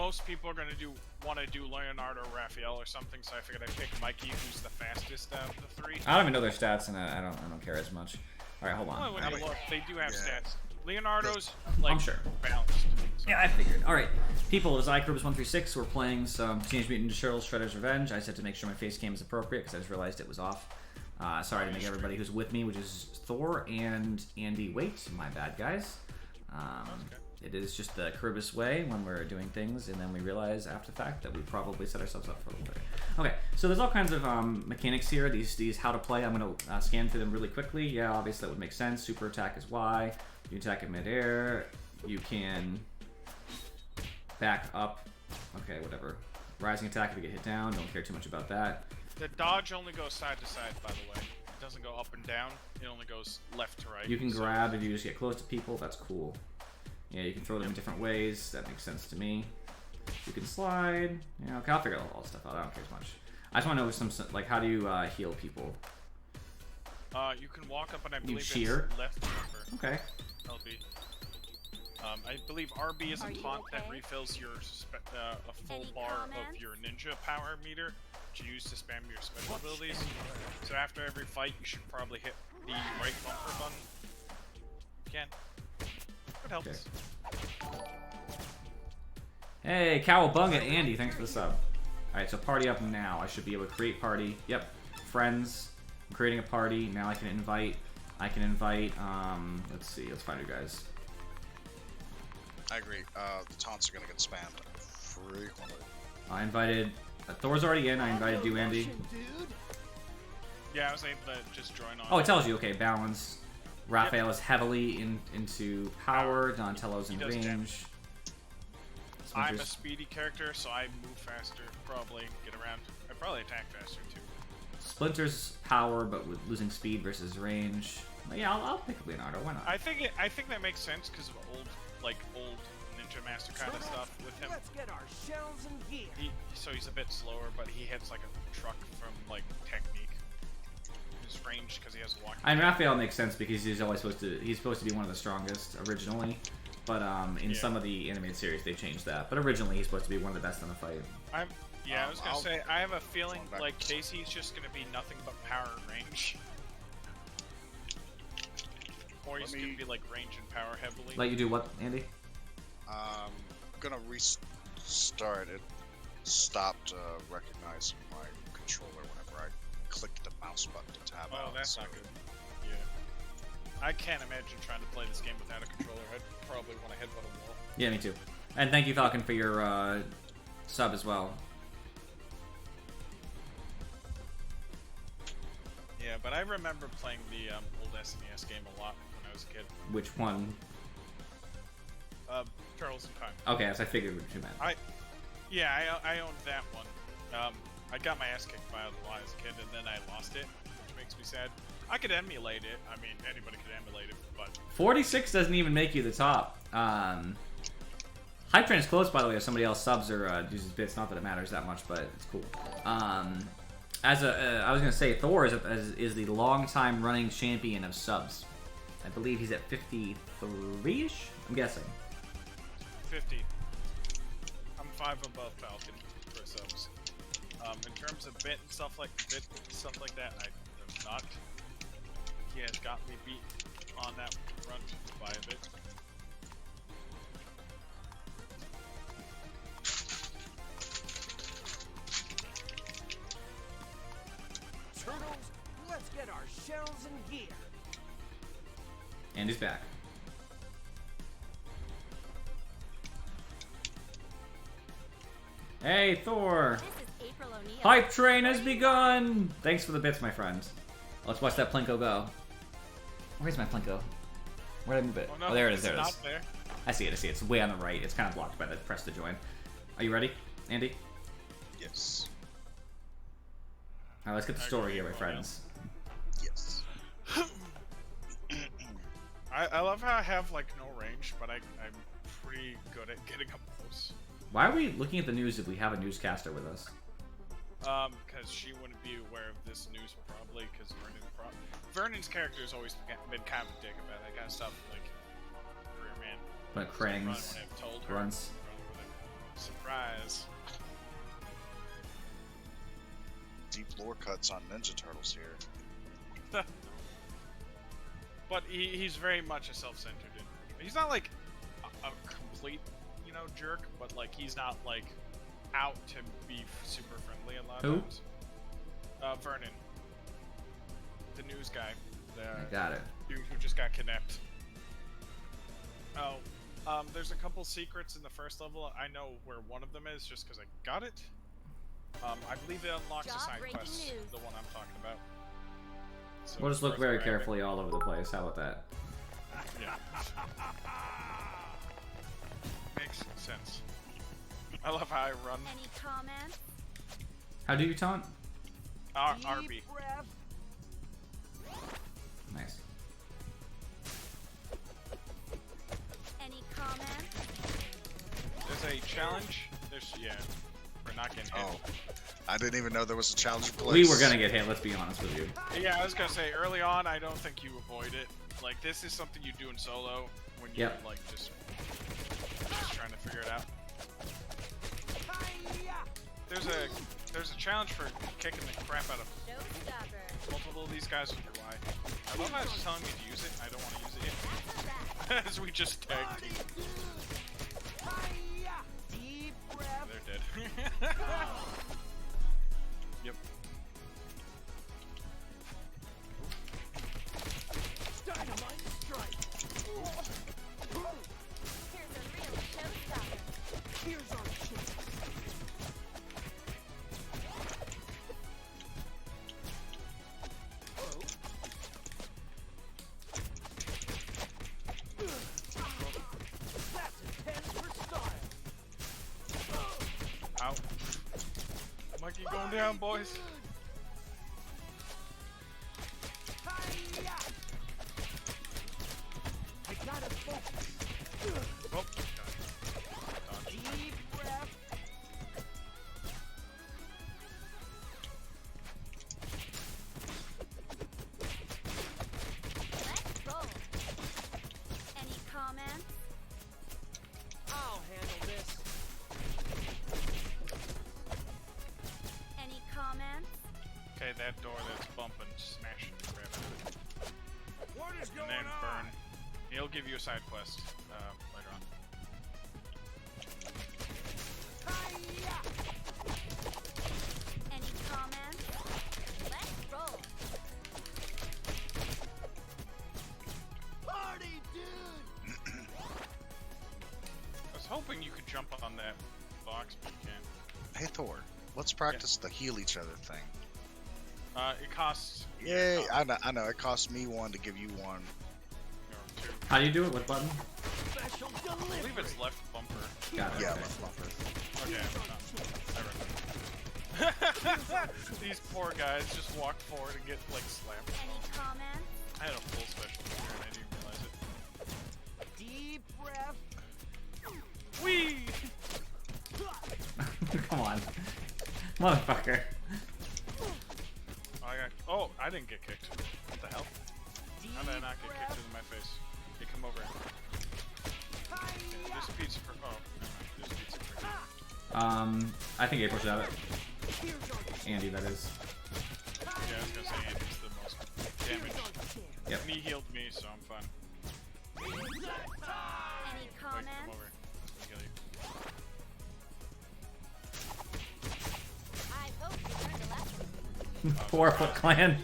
most people are gonna want to do Leonardo or Raphael or something, so I figured I'd pick Mikey, who's the fastest out of the three. I don't even know their stats, and I don't care as much. All right, hold on. Well, when you look, they do have stats. Leonardo's like I'm sure balanced. So. Yeah, I figured. All right, people, it is iCribus136. We're playing some Teenage Mutant Ninja Turtles: Shredder's Revenge. I just had to make sure my face cam is appropriate because I just realized it was off. Sorry to make everybody who's with me, which is Thor and Andy, wait. My bad, guys. It is just the Caribus way when we're doing things, and then we realize after the fact that we probably set ourselves up for a little bit. Okay, so there's all kinds of mechanics here. These how to play. I'm going to scan through them really quickly. Yeah, obviously that would make sense. Super attack is Y. You attack in midair. You can back up. Okay, whatever. Rising attack if you get hit down. Don't care too much about that. The dodge only goes side to side, by the way. It doesn't go up and down. It only goes left to right. You can grab if you just get close to people. That's cool. Yeah, you can throw them in different ways. That makes sense to me. You can slide. Yeah, okay, I'll figure all this stuff out. I don't care as much. I just want to know some, like, how do you heal people? You can walk up and I believe it's left bumper. Okay. LB. I believe RB is a taunt that refills your a full bar of your ninja power meter to use to spam your special abilities. So after every fight, you should probably hit the right bumper button. Again. It helps. Okay. Hey, Cowabunga, Andy, thanks for the sub. Alright, so party up now. I should be able to create party. Yep. Friends. I'm creating a party. Now I can invite. Let's see. Let's find you guys. I agree. The taunts are gonna get spammed frequently. I invited... Thor's already in. I invited you, Andy. Yeah, I was able to just join on. Oh, it tells you. Okay, balance. Raphael is heavily into power. Donatello's in range. I'm a speedy character, so I move faster, probably get around. I probably attack faster too. Splinter's power, but with losing speed versus range. But yeah, I'll pick Leonardo. Why not? I think that makes sense because of old Ninja Master kind of stuff with him. Let's get our shells and gear. So he's a bit slower, but he hits like a truck from like technique. His range because he has a walking. And Raphael makes sense because he's supposed to be one of the strongest originally, but in some of the animated series they changed that. But originally he's supposed to be one of the best in the fight. I was gonna say I have a feeling like Casey's just gonna be nothing but power and range. Or he's gonna be like range and power heavily. Let you do what, Andy? I'm gonna restart it. Stopped recognizing my controller whenever I clicked the mouse button to tab out. Oh, that's not good. Yeah. I can't imagine trying to play this game without a controller. I'd probably want to headbutt a wall. Yeah, me too. And thank you, Falcon, for your sub as well. Yeah, but I remember playing the old SNES game a lot when I was a kid. Which one? Turtles in Time. Okay, so I figured what you meant. I owned that one. I got my ass kicked by it a lot as a kid, and then I lost it, which makes me sad. I could emulate it. I mean, anybody could emulate it, but 46 doesn't even make you the top. Hype Train is close, by the way, if somebody else subs or uses bits. Not that it matters that much, but it's cool. I was gonna say, Thor is the long-time running champion of subs. I believe he's at 53-ish. I'm guessing. 50. I'm 5 above Falcon for subs. In terms of bit and stuff like that, I am not. He has got me beat on that front by a bit. Turtles, let's get our shells and gear. And he's back. Hey, Thor! Hype Train has begun! Thanks for the bits, my friend. Let's watch that Plinko go. Where's my Plinko? Where did I move it? No, oh, there it is, there it is. Not there. I see it, It's way on the right. It's kind of blocked by the press to join. Are you ready, Andy? Yes. Alright, let's get the story here, my friends. Yes. I love how I have like no range, but I'm pretty good at getting up close. Why are we looking at the news if we have a newscaster with us? Because she wouldn't be aware of this news probably, because Vernon's character has always been kind of a dick about that kind of stuff, like career man. But Krang's grunts. Surprise. Deep lore cuts on Ninja Turtles here. But he's very much a self-centered. He's not like a complete, you know, jerk, but like he's not like out to be super friendly a lot of Who? times. Vernon, the news guy, I got it. who just got kidnapped. Oh, there's a couple secrets in the first level. I know where one of them is just because I got it. I believe it unlocks a side quest, the one I'm talking about. So We'll just look first very grab it. carefully all over the place. How about that? Yeah. Makes sense. I love how I run. Any comments? How do you taunt? RB. Deep breath. Nice. Any comments? There's a challenge. There's we're not getting hit. Oh, I didn't even know there was a challenge place. We were gonna get hit. Let's be honest with you. Yeah, I was gonna say early on. I don't think you avoid it. Like this is something you do in solo when you're Yep. like just trying to figure it out. There's a challenge for kicking the crap out of Showstopper. multiple of these guys with your Y. I love how it's telling me to use it. I don't want to use it yet. As we just tagged. Deep breath. They're dead. Yep. Dynamite strike. Here's a real showstopper. Here's our chance. That's a 10 for style. Ow. Monkey going down, boys. I gotta focus. Oh, dodge. Deep breath. Let's roll. Any comments? I'll handle this. Any comments? Okay, that door that's bumping, smash it, grab it. What is And going then on? burn. He'll give you a side quest later on. Any comments? Let's roll. Party, dude! I was hoping you could jump on that box, but you can't. Hey Thor, let's practice the heal each other thing. It costs Yay! I know. It cost me one to give you one. two. How do you do it? What button? Special I delivery! believe it's left bumper. Got it. Yeah, okay. left bumper. Okay, I remember. These poor guys just walk forward and get like slammed. Any comments? I had a full special here and I didn't realize it. Deep breath. Whee! Come on, motherfucker. Oh, I didn't get kicked. What the hell? How did I not get kicked in my face? Hey, come over. There's a pizza for. Oh, never mind. There's pizza for you. I think April should have it. Here's our Andy, that is. Yeah, I was gonna say Andy's the most damaged. chance. Yep. And he healed me, so I'm fine. Any Wait, come comments? over. I'll kill you. I hope you learned a lesson. Poor Foot Clan.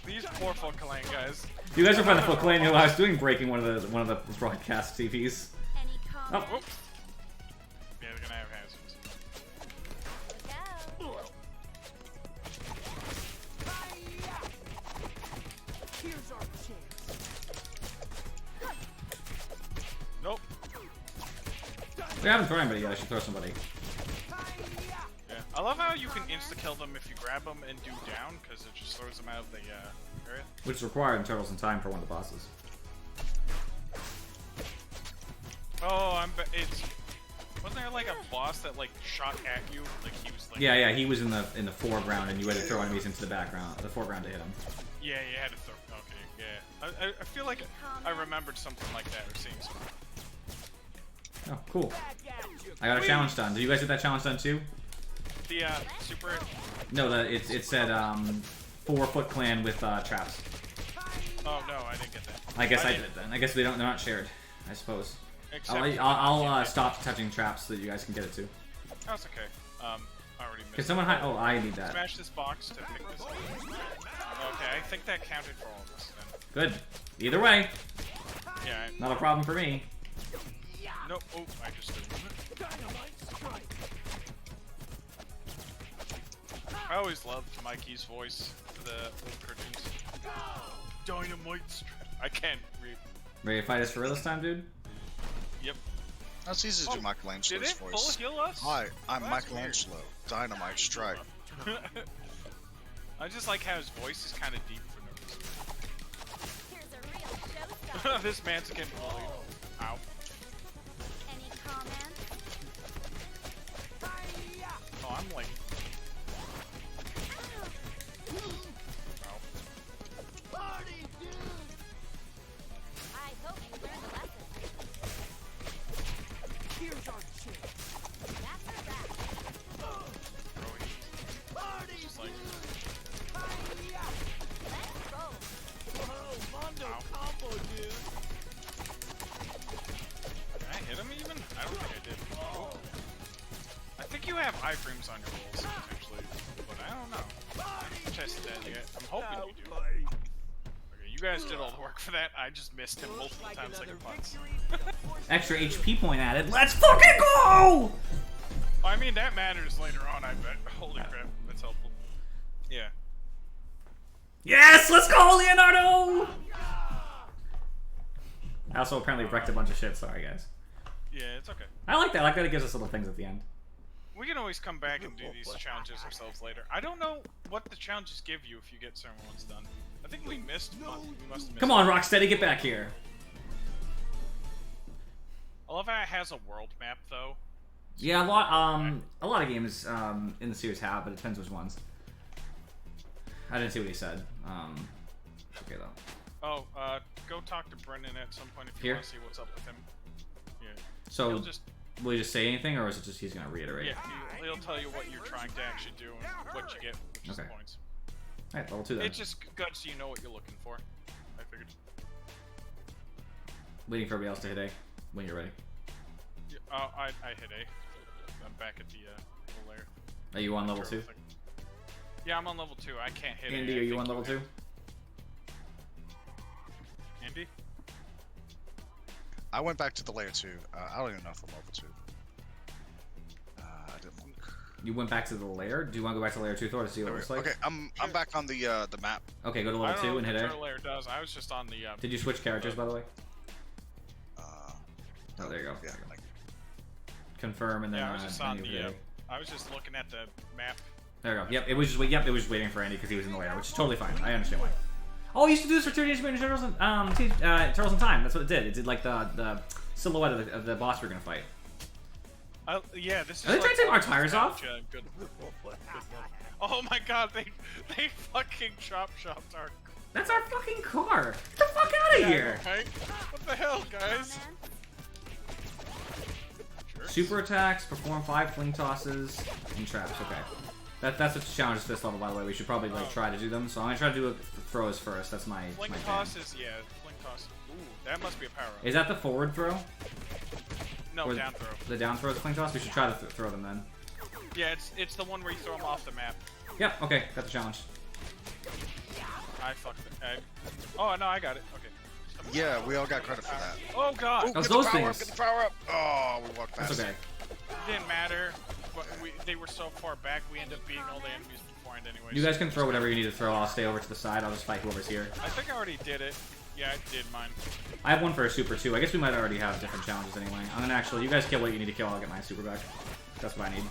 These poor Foot Clan guys. You guys are from the Foot Clan. You know, I was doing breaking one of the broadcast TVs. Any comments? Whoops. Yeah, they're gonna have hazards. Look out. Here's our chance. Nope. We haven't thrown anybody yet. I should throw somebody. Yeah. I love how you can insta-kill them if you grab them and do down, because it just throws them out of the area. Which is required in Turtles in Time for one of the bosses. Oh, it's... Wasn't there like a boss that like shot at you? Like he was like... Yeah, he was in the foreground, and you had to throw enemies into the foreground to hit him. Yeah, you had to throw... Okay, yeah. I feel like I remembered something like that, or seeing something. Oh, cool. I got a challenge done. Did you guys get that challenge done too? The super. No, it said 4-foot clan with traps. Oh no, I didn't get that. I guess I did then. I guess they're not shared. I suppose. Except I'll stop touching traps so that you guys can get it too. That's okay. I already missed. Can someone hide? Oh, I need that. Smash this box to pick this up. Okay, I think that counted for all of us then. Good. Either way, Yeah. not a problem for me. No. Oh, I just did it. I always loved Mikey's voice for the old cartoons. Dynamite strike. I can't read. Ready to fight us for real this time, dude? Yep. That's easy to do Did Michelangelo's it full voice. heal us? Hi, I'm That's Michelangelo. Dynamite strike. I just like how his voice is kind of deep for no Here's a real reason. showstopper. This man's getting bullied. Ow. Any comments? Oh, I'm like. Party, dude! I hope you learned a lesson. Here's our chance. That's our back. Throwing. Party, Just like. Let's roll. Whoa, Mondo Ow. combo, dude! Did I hit him even? I don't think I did. Oh. I think you have iframes on your rolls, potentially. But I don't know. I haven't tested that yet. I'm hoping you do. Okay, you guys did all the work for that. I just missed him multiple times like a punch. Extra HP point added. Let's fucking go! I mean, that matters later on, I bet. Holy crap, that's helpful. Yeah. Yes, let's go, Leonardo! I also apparently wrecked a bunch of shit. Sorry, guys. Yeah, it's okay. I like that. I like that it gives us little things at the end. We can always come back and do these challenges ourselves later. I don't know what the challenges give you if you get certain ones done. I think we missed one. We must have missed Come on, one. Rocksteady, get back here. I love how it has a world map, though. Yeah, a lot of games in the series have, but it depends which ones. I didn't see what he said. Okay though. Oh, go talk to Brendan at some point if you Here? want to see what's up with him. Yeah. So, He'll just, will you just say anything, or is it just he's gonna reiterate? yeah, he'll tell you what you're trying to actually do and what you get, which is Okay. points. All right, level 2 then. It's just good so you know what you're looking for. I figured. Waiting for everybody else to hit A when you're ready. Yeah, I hit A. I'm back at the layer. Are you on level 2? Yeah, I'm on level 2. I can't hit Andy, A. are you on level 2? Andy? I went back to the layer 2. I don't even know if I'm level 2. I didn't look. You went back to the layer? Do you want to go back to layer 2, Thor, to see what it looks like? Okay, I'm back on the map. Okay, go to I level don't 2 know and if hit the A. third layer does. I was just on the. Did you switch characters, by the way? Oh, there you go. Yeah, There you go. like, Confirm, and then then I was just then on you the. hit A. I was just looking at the map. There you go. Yep, it was just waiting for Andy because he was in the layer, which is totally fine. I understand why. Oh, I used to do this for Teenage Mutant Ninja Turtles in Time. That's what it did. It did like the silhouette of the boss we're gonna fight. Yeah, this is. Are they trying to take our tires off? Good. Oh my god, they fucking chop shopped our. That's our fucking car. Get the fuck out of here. Right? What the hell, guys? Jerks. Super attacks, perform 5 fling tosses, and traps. Okay. That's what challenges this level, by the way. We should probably like try to do them. So I'm gonna try to do throws first. That's my Fling my plan. tosses, yeah, fling toss. Ooh, that must be a power up. Is that the forward throw? No, Or down throw. The down throw is the fling toss? We should try to throw them then. Yeah, it's the one where you throw them off the map. Yep, okay, got the challenge. I fucked it. Oh no, I got it. Okay. yeah, we all got credit for that. Oh god. Ooh, Those get the power things. up, get the power up! Oh, we walked past. That's okay. It didn't matter. But they were so far back, we ended up beating all the enemies beforehand anyway. You guys can throw whatever you need to throw. I'll stay over to the side. I'll just fight whoever's here. I think I already did it. Yeah, I did mine. I have one for a super too. I guess we might already have different challenges anyway. I'm gonna actually, you guys kill what you need to kill. I'll get my super back. That's what I need.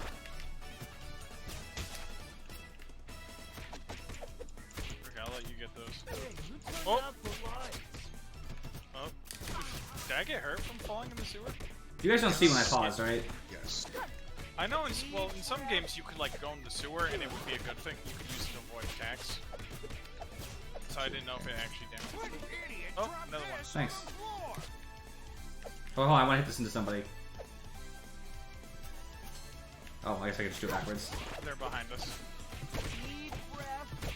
Okay, I'll let you get those. Oh. Oh. Did I get hurt from falling in the sewer? You guys don't see when I pause, right? Yes. I know in some games you could like go in the sewer and it would be a good thing. You could use it to avoid attacks. So I didn't know if it actually damaged. Oh, another one. Thanks. Oh, hold on, I want to hit this into somebody. Oh, I guess I can just do it backwards. They're behind us. Deep breath.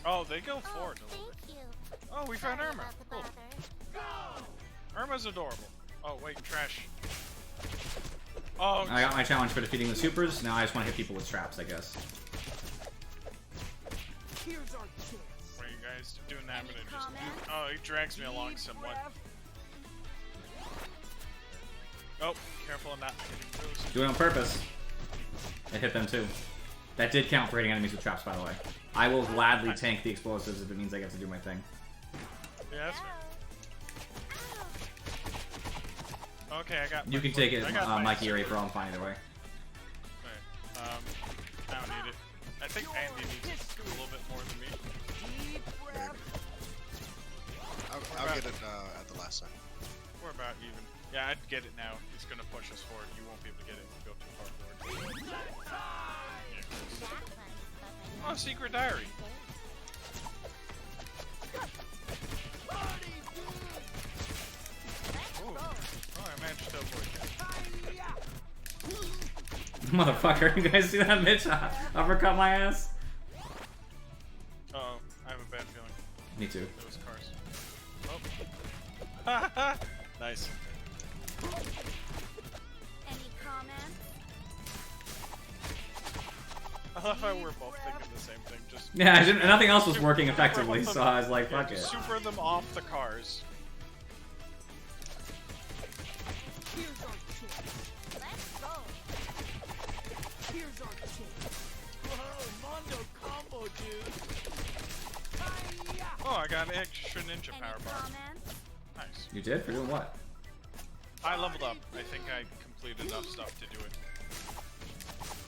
Oh, they go forward a little Thank bit. you. Oh, we found Sorry Irma. about the Cool. bother. Irma's adorable. Oh, wait, trash. Oh, I got my challenge for defeating the supers. Now I just want to hit people with traps, I guess. Here's our chance. what are you guys doing that? I'm Any gonna just. comments? Oh, he drags me along Deep somewhat. breath. Oh, careful of not hitting those. Do it on purpose. It hit them too. That did count for hitting enemies with traps, by the way. I will gladly tank the explosives if it means I get to do my thing. Yeah, that's fair. Okay, I got. You my can foot- take it, I got my Mikey or super- April. I'm fine either way. Alright, I don't need it. I think Andy needs it a little bit more than me. Deep breath. I'll get it at the last second. We're about even. Yeah, I'd get it now. It's gonna push us forward. You won't be able to get it if you go too far forward. Yeah. Oh, secret diary. Ooh. Oh, I managed to avoid that. Motherfucker, you guys see that Mitch uppercut my ass? Uh-oh, I have a bad feeling. Me too. Those cars. Oh. Nice. Any comments? I love how we're both thinking the same thing. Just Yeah, I didn't, nothing else was working effectively, so I was like, yeah, fuck it. just super them off the cars. Here's our chance. Let's go. Here's our chance. Whoa, Mondo combo, dude. Hiya. Oh, I got an extra ninja Any power bar. comments? Nice. You did? For doing what? I leveled up. I think I completed enough stuff to do it.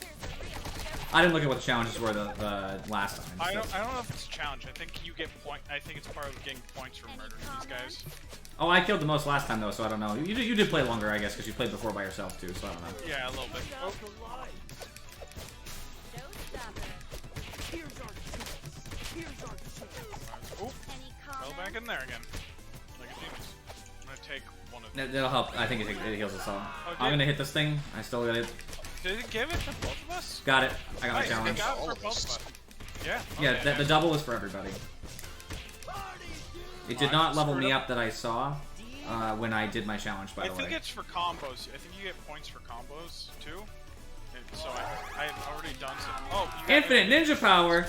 Here's a real show. I didn't look at what the challenges were the last time. I so- don't know if it's a challenge. I think you get point. I think it's part of getting points for murdering these guys. Oh, I killed the most last time though, so I don't know. You did play longer, I guess, because you played before by yourself too, so I don't know. Yeah, a little bit. Oh, Out the lights. Showstopper. Here's our chance. Here's our chance. oh, Any fell comments? back in there again. Like a genius. I'm gonna take one of them. That'll help. I think it heals us all. Oh, I'm did- gonna hit this thing. I still got it. Did it give it to both of us? Got it. I got my Nice, it challenge. got it All for of both us. of us. Yeah. Yeah, okay, the double was for everybody. It did I not level screwed me up. up that I saw when I did my challenge, by I the think way. it's for combos. I think you get points for combos too. And so I've already done some. Oh, you got Infinite ninja power!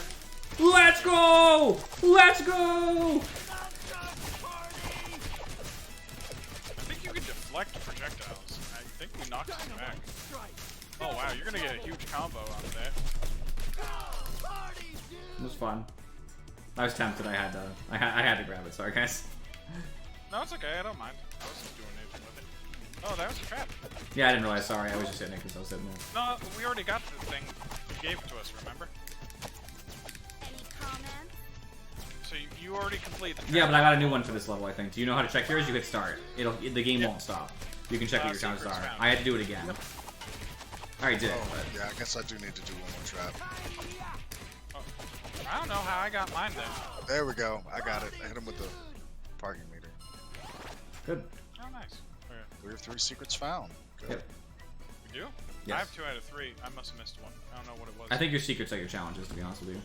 Let's go! Let's go! I think you can deflect projectiles. I think we knocked them back. Oh wow, you're gonna get a huge combo out of that. It was fun. I was tempted. I had to grab it. Sorry, guys. No, it's okay. I don't mind. I wasn't doing anything with it. Oh, that was a trap. Yeah, I didn't realize. Sorry, I was just hitting it because I was sitting there. No, we already got the thing. You gave it to us. Remember? Any comments? So you already completed. The Yeah, trap. but I got a new one for this level. I think. Do you know how to check yours? You hit start. The game Yeah. won't stop. You can check what your challenges secrets are. found. I had to do it again. I already did it. Oh, But yeah, I guess I do need to do one more trap. Oh, I don't know how I got mine then. There we go. I got it. I hit him with the parking meter. good. Oh, nice. Okay. 3 of 3 secrets found. Good. Yep. You do? Yes. I have 2 out of 3. I must have missed one. I don't know what it was. I think your secrets are your challenges, to be honest with you.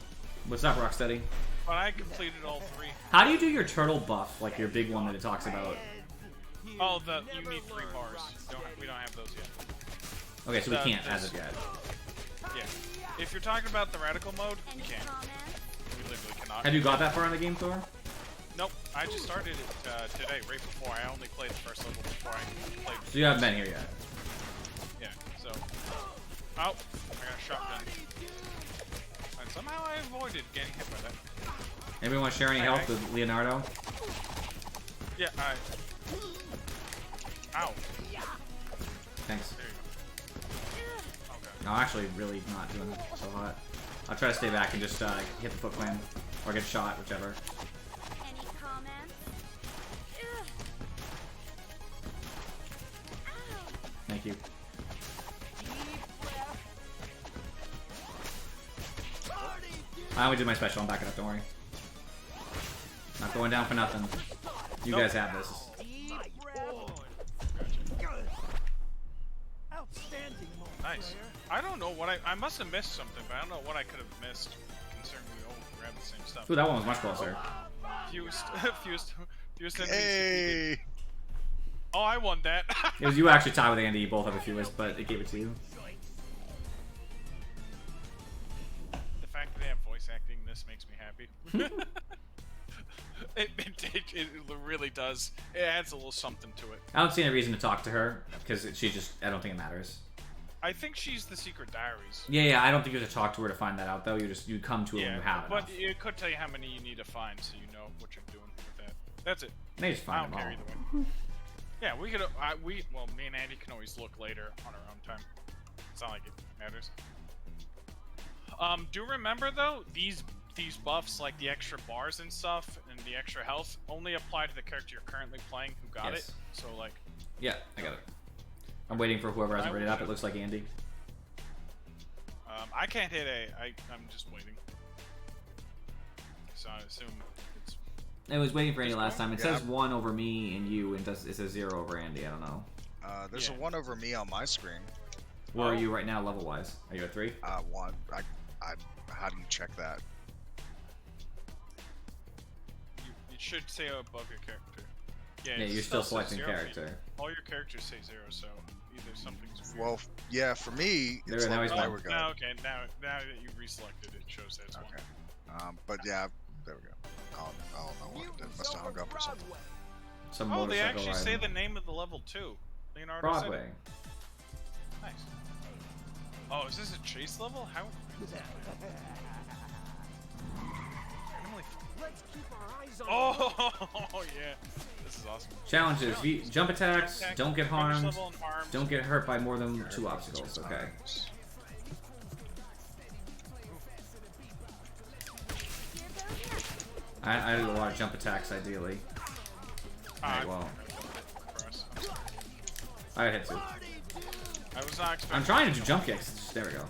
What's up, Rocksteady? But I completed all 3. How do you do your turtle buff, like your big one that it talks about? Oh, you need 3 bars. We don't have those yet. Okay, so we The- can't this- as of yet. Yeah. If you're talking about the radical mode, you Any can't. comments? We literally cannot. Have you got that far in the game, Thor? Nope. I just started it today, right before. I only played the first level before I played. So you haven't been here yet. Yeah. So. Oh, I got a shotgun. And somehow I avoided getting hit by that. Anybody want to share any help with Leonardo? Yeah. Ow. Thanks. There you go. Okay. No, I'm actually really not doing so hot. I'll try to stay back and just hit the foot clan. Or get shot, whichever. Any comments? Ugh. Ow. Thank you. I only did my special. I'm backing up, don't worry. Not going down for nothing. You Nope. guys have this. Deep breath. Outstanding moment. Nice. I don't know what I must have missed something, but I don't know what I could have missed considering we all grabbed the same stuff. Ooh, that one was much closer. Fused enemies defeated. Hey! Oh, I won that. It was you actually tied with Andy. You both have a fewest, but it gave it to you. The fact that they have voice acting in this makes me happy. It really does. It adds a little something to it. I don't see any reason to talk to her because she just. I don't think it matters. I think she's the Secret Diaries. Yeah. I don't think you have to talk to her to find that out though. You come to her when you have but enough. it could tell you how many you need to find, so you know what you're doing with that. That's it. They just I find don't them care all. either way. Yeah, we could. Well, me and Andy can always look later on our own time. It's not like it matters. Do remember though, these buffs, like the extra bars and stuff, and the extra health, only apply to the character you're currently playing who got Yes. it. So like, Yeah, I got it. I'm waiting for whoever hasn't read it up. It looks like Andy. I can't hit A. I'm just waiting. So I assume it's. I was waiting for Andy Just last time. It yeah. says 1 over me and you, and it says 0 over Andy. I don't know. There's Yeah. a 1 over me on my screen. Where are Oh. you right now, level wise? Are you at 3? 1. How do you check that? It should say above your character. Yeah, Yeah, it you're still says selecting 0 for you. character. All your characters say 0, so either something's weird. Well, yeah, for me, There, it's now like, he's there one. we go. Now, okay, now that you reselected it, shows that it's one. Okay. But yeah, there we go. I don't know what it did. Must have hung up or something. Some Oh, they motorcycle actually say riding. the name of the level too. Leonardo said Broadway. it. Nice. Oh, is this a chase level? How? Let's keep our eyes on. Oh yeah, this is awesome. Challenges: jump attacks, Attack, don't get finish harmed, level and arms. don't get hurt by more than 2 obstacles. Okay. I do a lot of jump attacks ideally. Alright, well, I hit 2. I was not expecting. I'm trying to do jump kicks. There we go.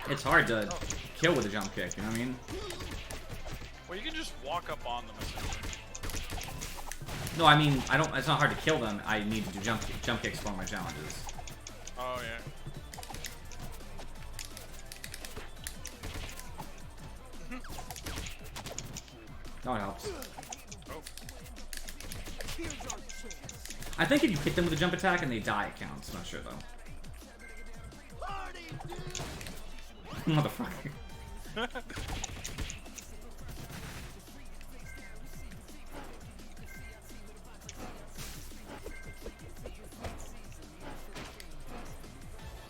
It's hard to kill with a jump kick, you know what I mean? Well, you can just walk up on them. Essentially. No, I mean, I don't. It's not hard to kill them. I need to do jump kicks for my challenges. Oh yeah. No, it helps. Oh. Here's our chance. I think if you hit them with a jump attack and they die, it counts. I'm not sure though. Motherfucker.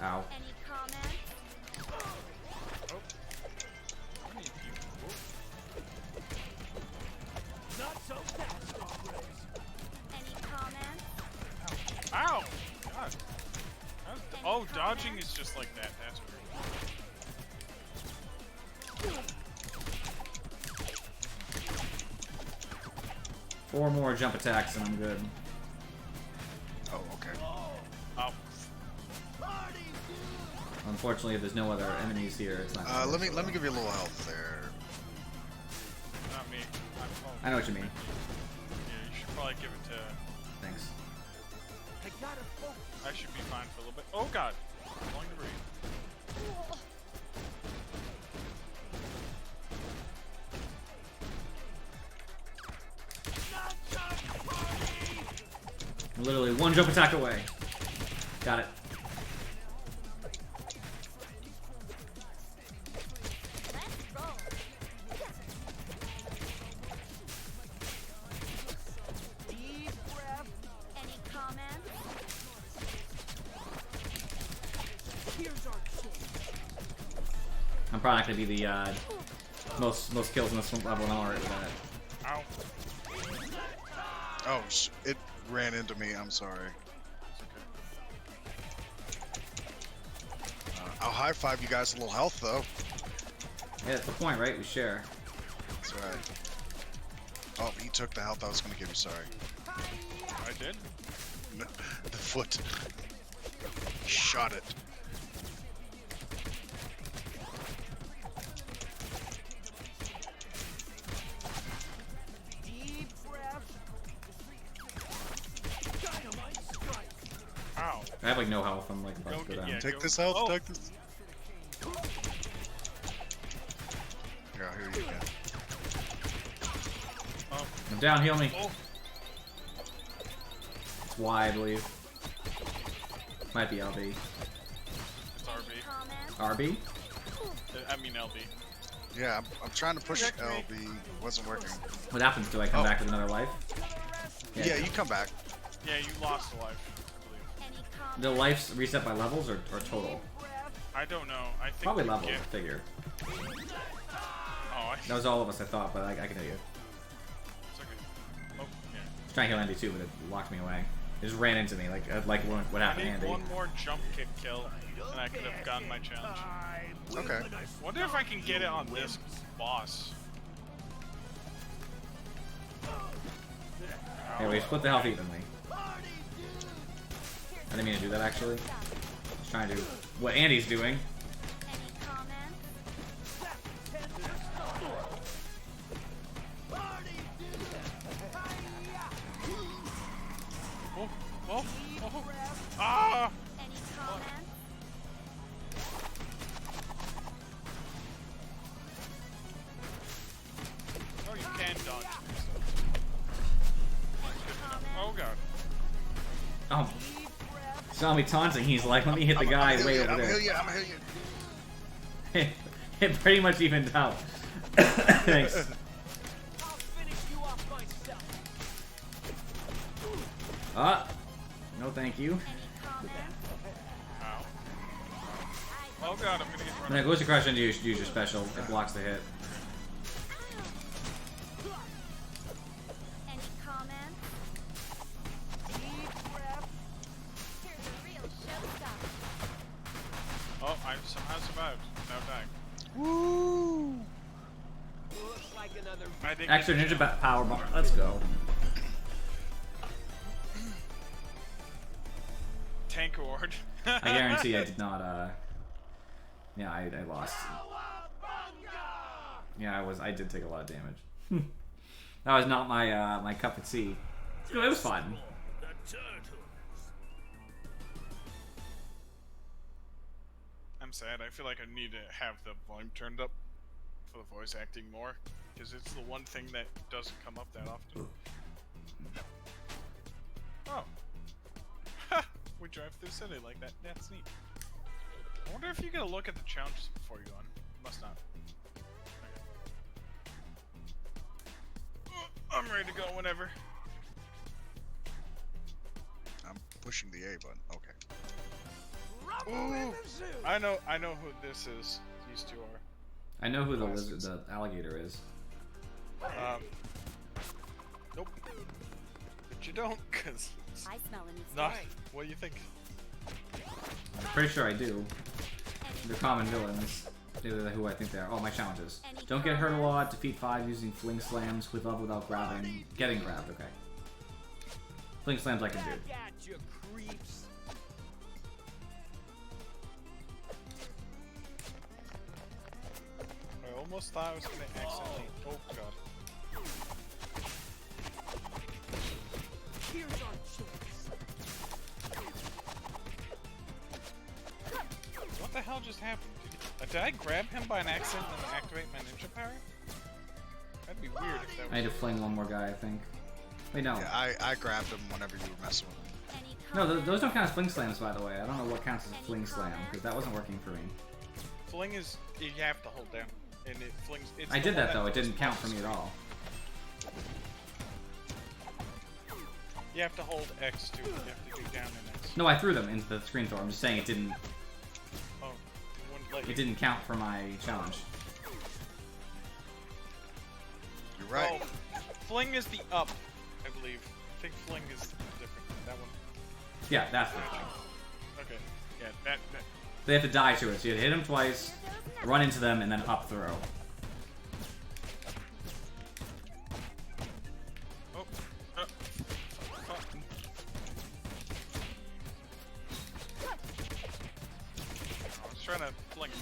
Ow. Any comments? I need you. Not so fast, Andres. Any comments? Ow! God. Oh, dodging is just like that. That's weird. Four more jump attacks and I'm good. Oh, okay. Oh. Unfortunately, if there's no other enemies here, it's not. gonna Let work me so well. give you a little health there. Not me. I know what you mean. Yeah, you should probably give it to. Thanks. I gotta focus. I should be fine for a little bit. Oh god. I'm going to breathe. I'm literally one jump attack away. Got it. Let's roll. Deep breath. Any comments? Here's our chance. I'm probably not gonna be the most kills in this level, and I'm alright with that. Ow. Oh, it ran into me. I'm sorry. I'll high five you guys a little health though. Yeah, that's the point, right? We share. That's right. Oh, he took the health I was gonna give you. Sorry. I did? The foot. Shot it. I have like no health. I'm like about Go to go get- down. yeah. Take go- this health, oh. take this. Yeah, here you go. Oh, I'm down. Heal me. oh, It's Y, I believe. Might be LB. it's RB. Comment? RB? I mean LB. Yeah, I'm trying to push Protect me. LB. Wasn't working. What happens? Do I come Oh. back with another life? Yeah, you come back. Yeah, you lost a life, I believe. Any comment? The lives reset by levels or total? I don't know. I think Probably you levels, get- I figure. Oh, That was all of us, I thought, but I can hear you. it's okay. Oh, yeah. I was trying to heal Andy too, but it locked me away. It just ran into me, like what I happened to need Andy. one more jump kick kill, and I could have gotten my challenge. Okay. Wonder if I can get it on this boss. Hey, we split the health evenly. I didn't mean to do that actually. I was trying to do what Andy's doing. Any comment? Oh, oh, oh. Ah! Any comment? Oh, you can dodge. Any comment? Oh god. Oh, saw me taunting. He's like, let me hit the guy way over I'm there. gonna heal you. I'm gonna heal you. It pretty much evened out. Thanks. I'll finish you off myself. No, thank you. Any comment? Ow. Oh god, I'm gonna get When run. it goes to crush into you, use your special. It blocks the hit. Any comment? Deep breath. Here's a real showstopper. Oh, I somehow survived. Now dying. Woo! Looks like another. I didn't Extra get the ninja challenge. power bar. Let's go. Tank award. I guarantee I did not. Yeah, I lost. Yeah, I did take a lot of damage. That was not my my cup of tea. It was fun. I'm sad. I feel like I need to have the volume turned up for the voice acting more, because it's the one thing that doesn't come up that often. Oh. Ha! We drive through the city like that. That's neat. I wonder if you get a look at the challenges before you go on. Must not. Okay. I'm ready to go whenever. I'm pushing the A button. Okay. Rumble in Ooh. the zoo. I know who this is. These two are. I know who the lizard, the alligator is. Nope. But you don't, cause it's I smell a new not. story. What do you think? I'm pretty sure I do. Any They're common villains. They're who I think they are. Oh, my challenges. Any Don't get hurt a comments? lot. Defeat 5 using fling slams with love without grabbing. Getting grabbed, okay. Fling slams I can do. Back at you, creeps. I almost thought I was gonna accidentally. Oh god. Here's our chance. What the hell just happened? Did I grab him by an accident and then activate my ninja power? That'd be weird if that I was. need to fling one more guy, I think. Wait, no. Yeah, I grabbed him whenever you were messing with him. Any No, comment? those don't count as fling slams, by the way. I don't know what counts as a fling slam, because that wasn't working for me. Fling is you have to hold down, and it flings. It's I the did one that, though. It first didn't count for pops. me at all. You have to hold X too. You have to do down and X. No, I threw them into the screen throw. I'm just saying it didn't Oh, it wouldn't let you. it didn't count for my challenge. You're right. Oh, fling is the up, I believe. I think fling is different. That one. Yeah, that's the Okay. Yeah, that. They have to die to it. So you have to hit them twice, run into them, and then up throw. Oh. Fuck. I was trying to fling him.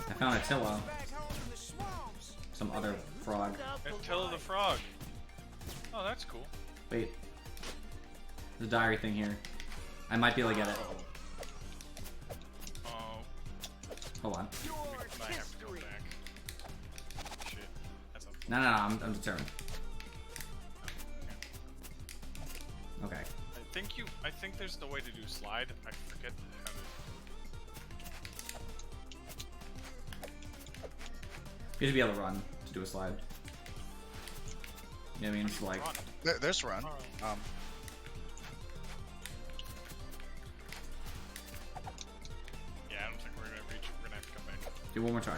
I found Attila, Back home in the swamps. some other frog. Attila the frog. Oh, that's cool. Wait. There's a diary thing here. I might be able to get it. Oh, Hold on. Your might have to go history. back. Shit. That's a... No, I'm determined. Okay. I think there's no way to do slide. I forget how to... You should be able to run to do a slide. You know what I mean? It's like... Run. There's run. Yeah, I don't think we're gonna reach it. We're gonna have to come back. Do one more try.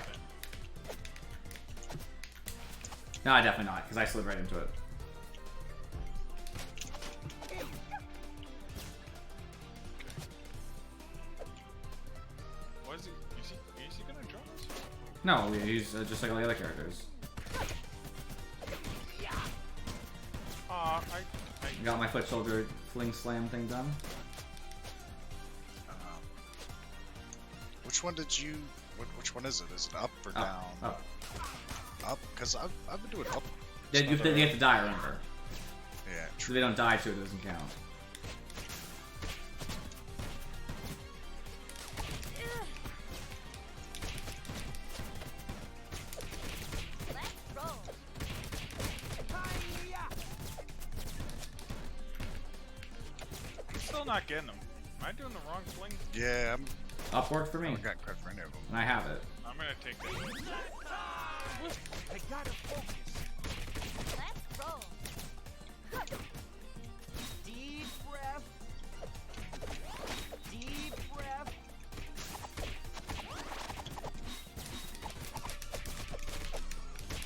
No, definitely not, because I slid right into it. What is he? Is he gonna drop us? No, he's just like all the other characters. I Got my foot shoulder fling slam thing done. Which one did you? Which one is it? Is it up or Up, down? up. Up, because I've been doing up. They have to die, remember. Yeah, If true. they don't die to it, it doesn't count. Let's roll. I'm still not getting him. Am I doing the wrong fling? Yeah, Up worked for I me, haven't got credit for any of them. and I have it. I'm gonna take this. I gotta focus. Let's roll. Deep breath. Deep breath.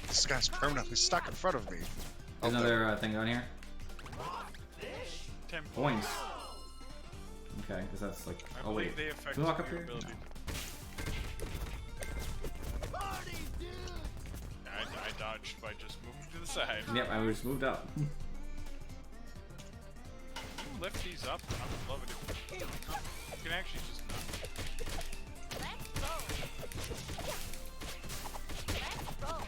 This guy's permanently stuck in front of me. There's another thing on here. 10 Points. Okay, because that's like... I Oh believe wait. they affect Can we walk up your here? ability. Party, dude. I dodged by just moving to the side. Yep, I just moved up. Can you lift these up? I would love it if you can actually just Let's roll. Let's roll.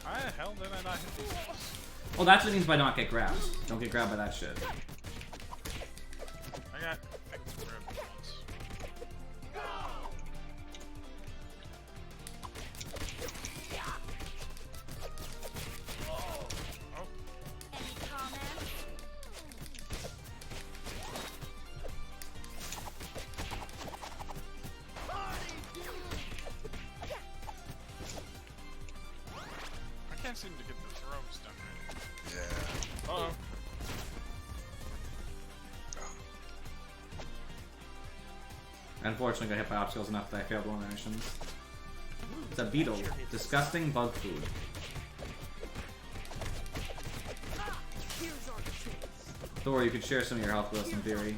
How the hell did I not hit these walls? Well, that's what it means by not get grabbed. Don't get grabbed by that shit. I got picked for him once. Oh, Any comments? Party, dude. I can't seem to get the throws done right. Yeah. Uh oh. Unfortunately, got hit by obstacles enough that I failed one of the missions. It's a beetle. Disgusting bug food. Here's our chance. Thor, you could share some of your health with us in theory.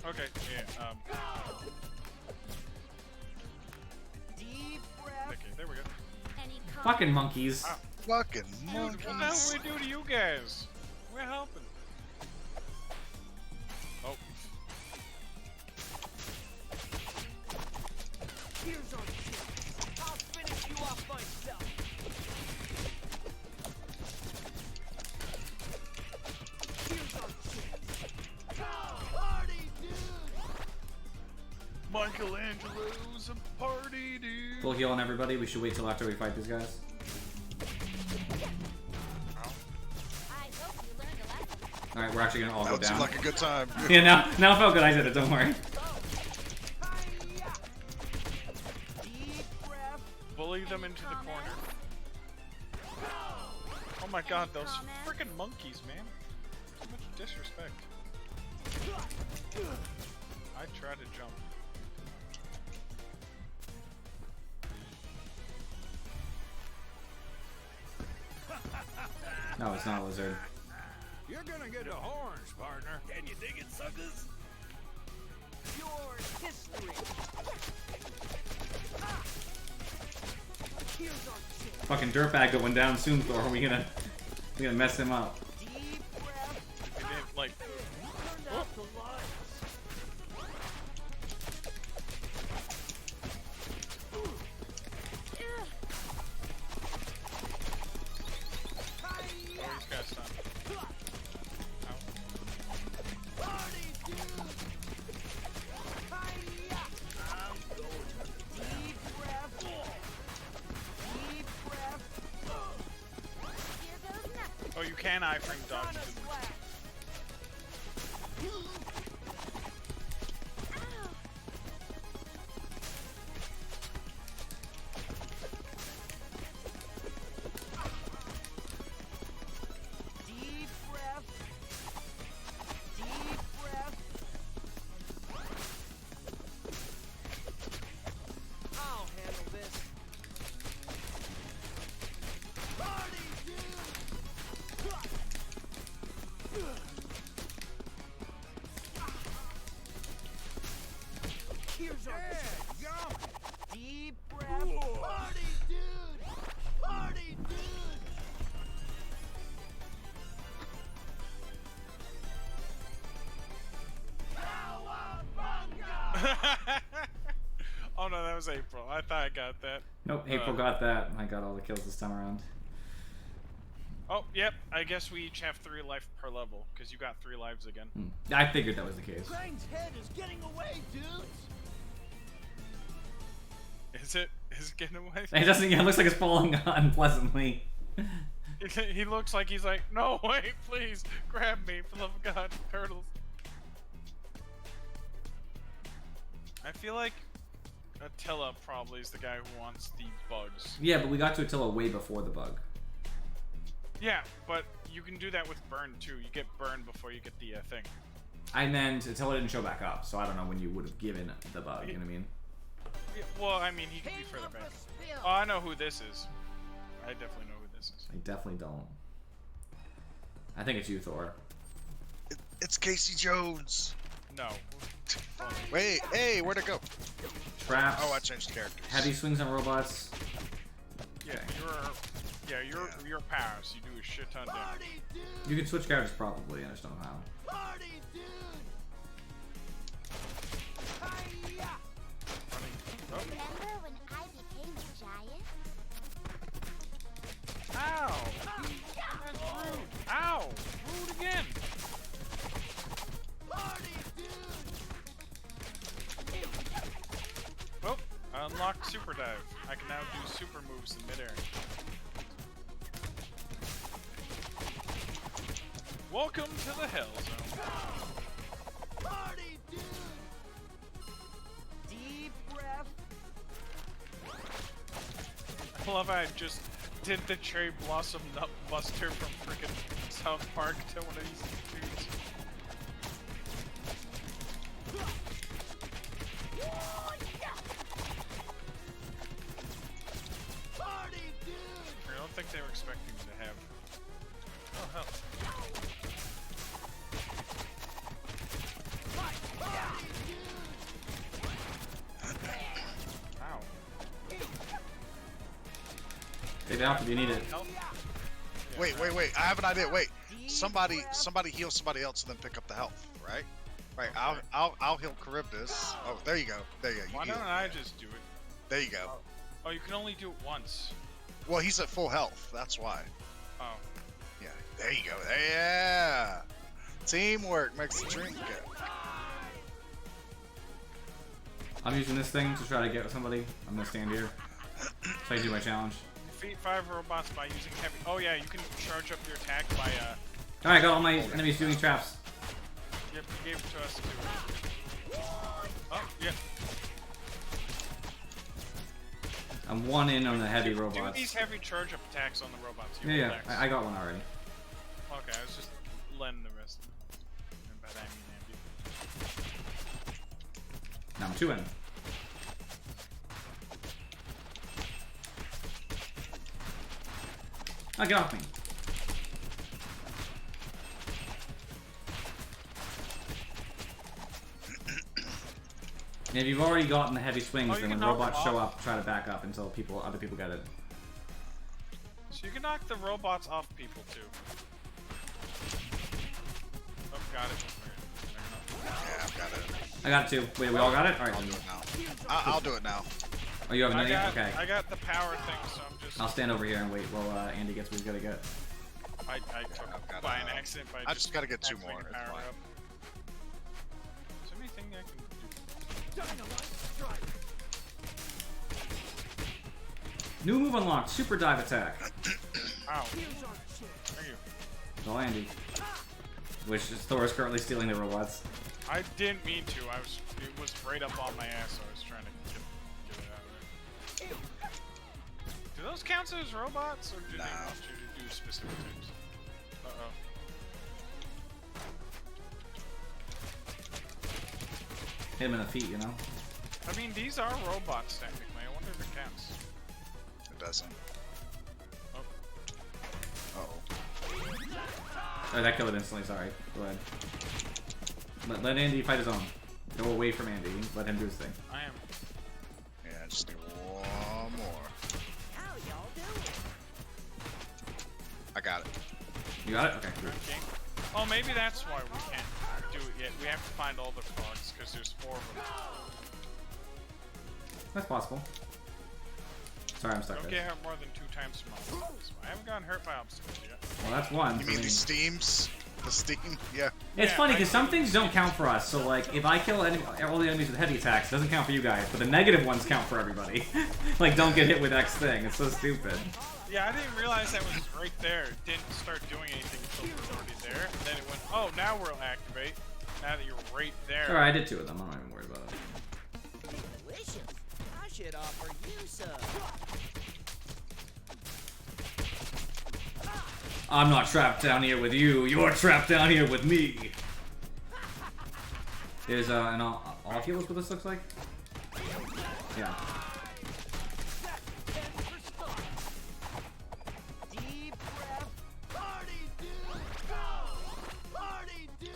Okay, yeah, Deep breath. okay, there we go. Any comments? Fucking monkeys. Ah. Fucking Dude, what the hell monkeys. we do to you guys? We're helping. Oh, Here's our chance. I'll finish you off myself. Here's our chance. Party, dude. Michelangelo's a party, dude. Full heal on everybody. We should wait till after we fight these guys. I hope you learned a lesson. Alright, we're actually gonna all That go would seem down. like a good time. Yeah, now it felt good I did it, don't worry. Hi-ya. Deep breath. Bully them into the corner. Oh my god, those freaking monkeys, man. Too much disrespect. I tried to jump. No, it's not a lizard. You're gonna get a horns, partner. Can you dig it, suckers? Your history. Here's our chance. Fucking dirtbag going down soon, Thor. We gonna mess him up. Deep breath. It didn't, like, Turn out the lights. oh, he's gotta stop can iframe dodge. Deep breath. Deep breath. I'll handle this. Party, dude! Here's our deep breath. Party, dude! Party, dude! Oh no, that was April. I thought I got that. Nope, April got that. I got all the kills this time around. Oh, yep. I guess we each have 3 life per level, because you got 3 lives again. I figured that was the case. Krang's head is getting away, dudes! Is it? Is it getting away? It doesn't. Yeah, it looks like it's falling unpleasantly. He looks like he's like, no, wait, please, grab me, for the love of God, turtles. I feel like Attila probably is the guy who wants the bugs. Yeah, but we got to Attila way before the bug. Yeah, but you can do that with burn too. You get burned before you get the thing. I meant Attila didn't show back up, so I don't know when you would have given the bug, you know what I mean? Yeah, well, I mean, he could be further back. Oh, I know who this is. I definitely know who this is. I definitely don't. I think it's you, Thor. It's Casey Jones. No. Wait, hey, where'd it go? Traps. Oh, I changed characters. Heavy swings on robots. Yeah, your powers. You do a shit ton of damage. You can switch characters probably, I just don't know how. Party, dude! Hi-ya! Oh. Remember when I became a giant? Ow! That's rude. Ow! Rude again. Party, dude! Oh, I unlocked super dive. I can now do super moves in midair. Welcome to the Hell Zone. Party, dude! Deep breath. I love how I just did the cherry blossom nut buster from freaking South Park to one of these dudes. Party, dude! I don't think they were expecting me to have. Oh hell! Ow! Take it out if you need it. Help! Wait. I have an idea. Wait. Somebody heal somebody else and then pick up the health, right? Right. I'll heal Charybdis. Oh, there you go. There you go. Why You don't heal. I just do it? There you go. Oh, you can only do it once. Well, he's at full health. That's why. Oh. Yeah. There you go. Yeah. Teamwork makes the dream go. I'm using this thing to try to get somebody. I'm gonna stand here. So I can do my challenge. Defeat 5 robots by using heavy. Oh yeah, you can charge up your attack by Alright, got all my enemies doing traps. Yep, you gave it to us too. Oh yeah. I'm one in on the heavy Do robots. these heavy charge up attacks on the robots. You Yeah, relax. I got one already. Okay, I was just letting the rest. And by that I mean Andy. Now I'm 2 in. Oh, get off me. And if you've already gotten the heavy swings, Oh, you then can when knock robots them show off. up, try to back up until other people get it. So you can knock the robots off people too. Oh, got it. Yeah, I've got it. I got 2. Wait, we all got it? Alright, I'll then. do it now. I'll do it now. Oh, you have I another? got, Okay. I got the power thing, so I'm just. I'll stand over here and wait while Andy gets what he's gotta get. I took I've got, by an accident. By I just gotta get 2 accidentally more. It's powered fine. up. Is there anything I can do? Dynamite strike. New move unlocked. Super dive attack. Ow. Here's our chance. Thank you. It's all Andy. Which is Thor is currently stealing the robots. I didn't mean to. It was right up on my ass, so I was trying to get it out of there. Do those count as robots, or do they want you to do specific things? Uh-oh. Hit him in the feet, you know? I mean, these are robots, technically. I wonder if it counts. It doesn't. Oh. Uh-oh. Oh, that killed it instantly, sorry. Go ahead. Let Andy fight his own. Go away from Andy. Let him do his thing. I am. Yeah, I just need one more. How y'all doing? I got it. You got it? Okay, good. Okay. Oh, maybe that's why we can't do it yet. We have to find all the frogs, because there's 4 of them. That's possible. Sorry, I'm stuck Don't there. get hurt more than 2 times from obstacles. I haven't gotten hurt by obstacles yet. Well, that's one. You mean the steams? The steam? Yeah. It's Yeah, funny I- because some things don't count for us. So like, if I kill all the enemies with heavy attacks, it doesn't count for you guys. But the negative ones count for everybody. Like, don't get hit with X thing. It's so stupid. Yeah, I didn't realize that was right there. It didn't start doing anything until it was already there. And then it went, oh, now we'll activate. Now that you're right there. Alright, I did 2 of them. I'm not even worried about it. Delicious. I should offer you some. I'm not trapped down here with you. You're trapped down here with me. There's an Oculus. What this looks like? Yeah. Deep breath. Party, dude. Go. Party, dude.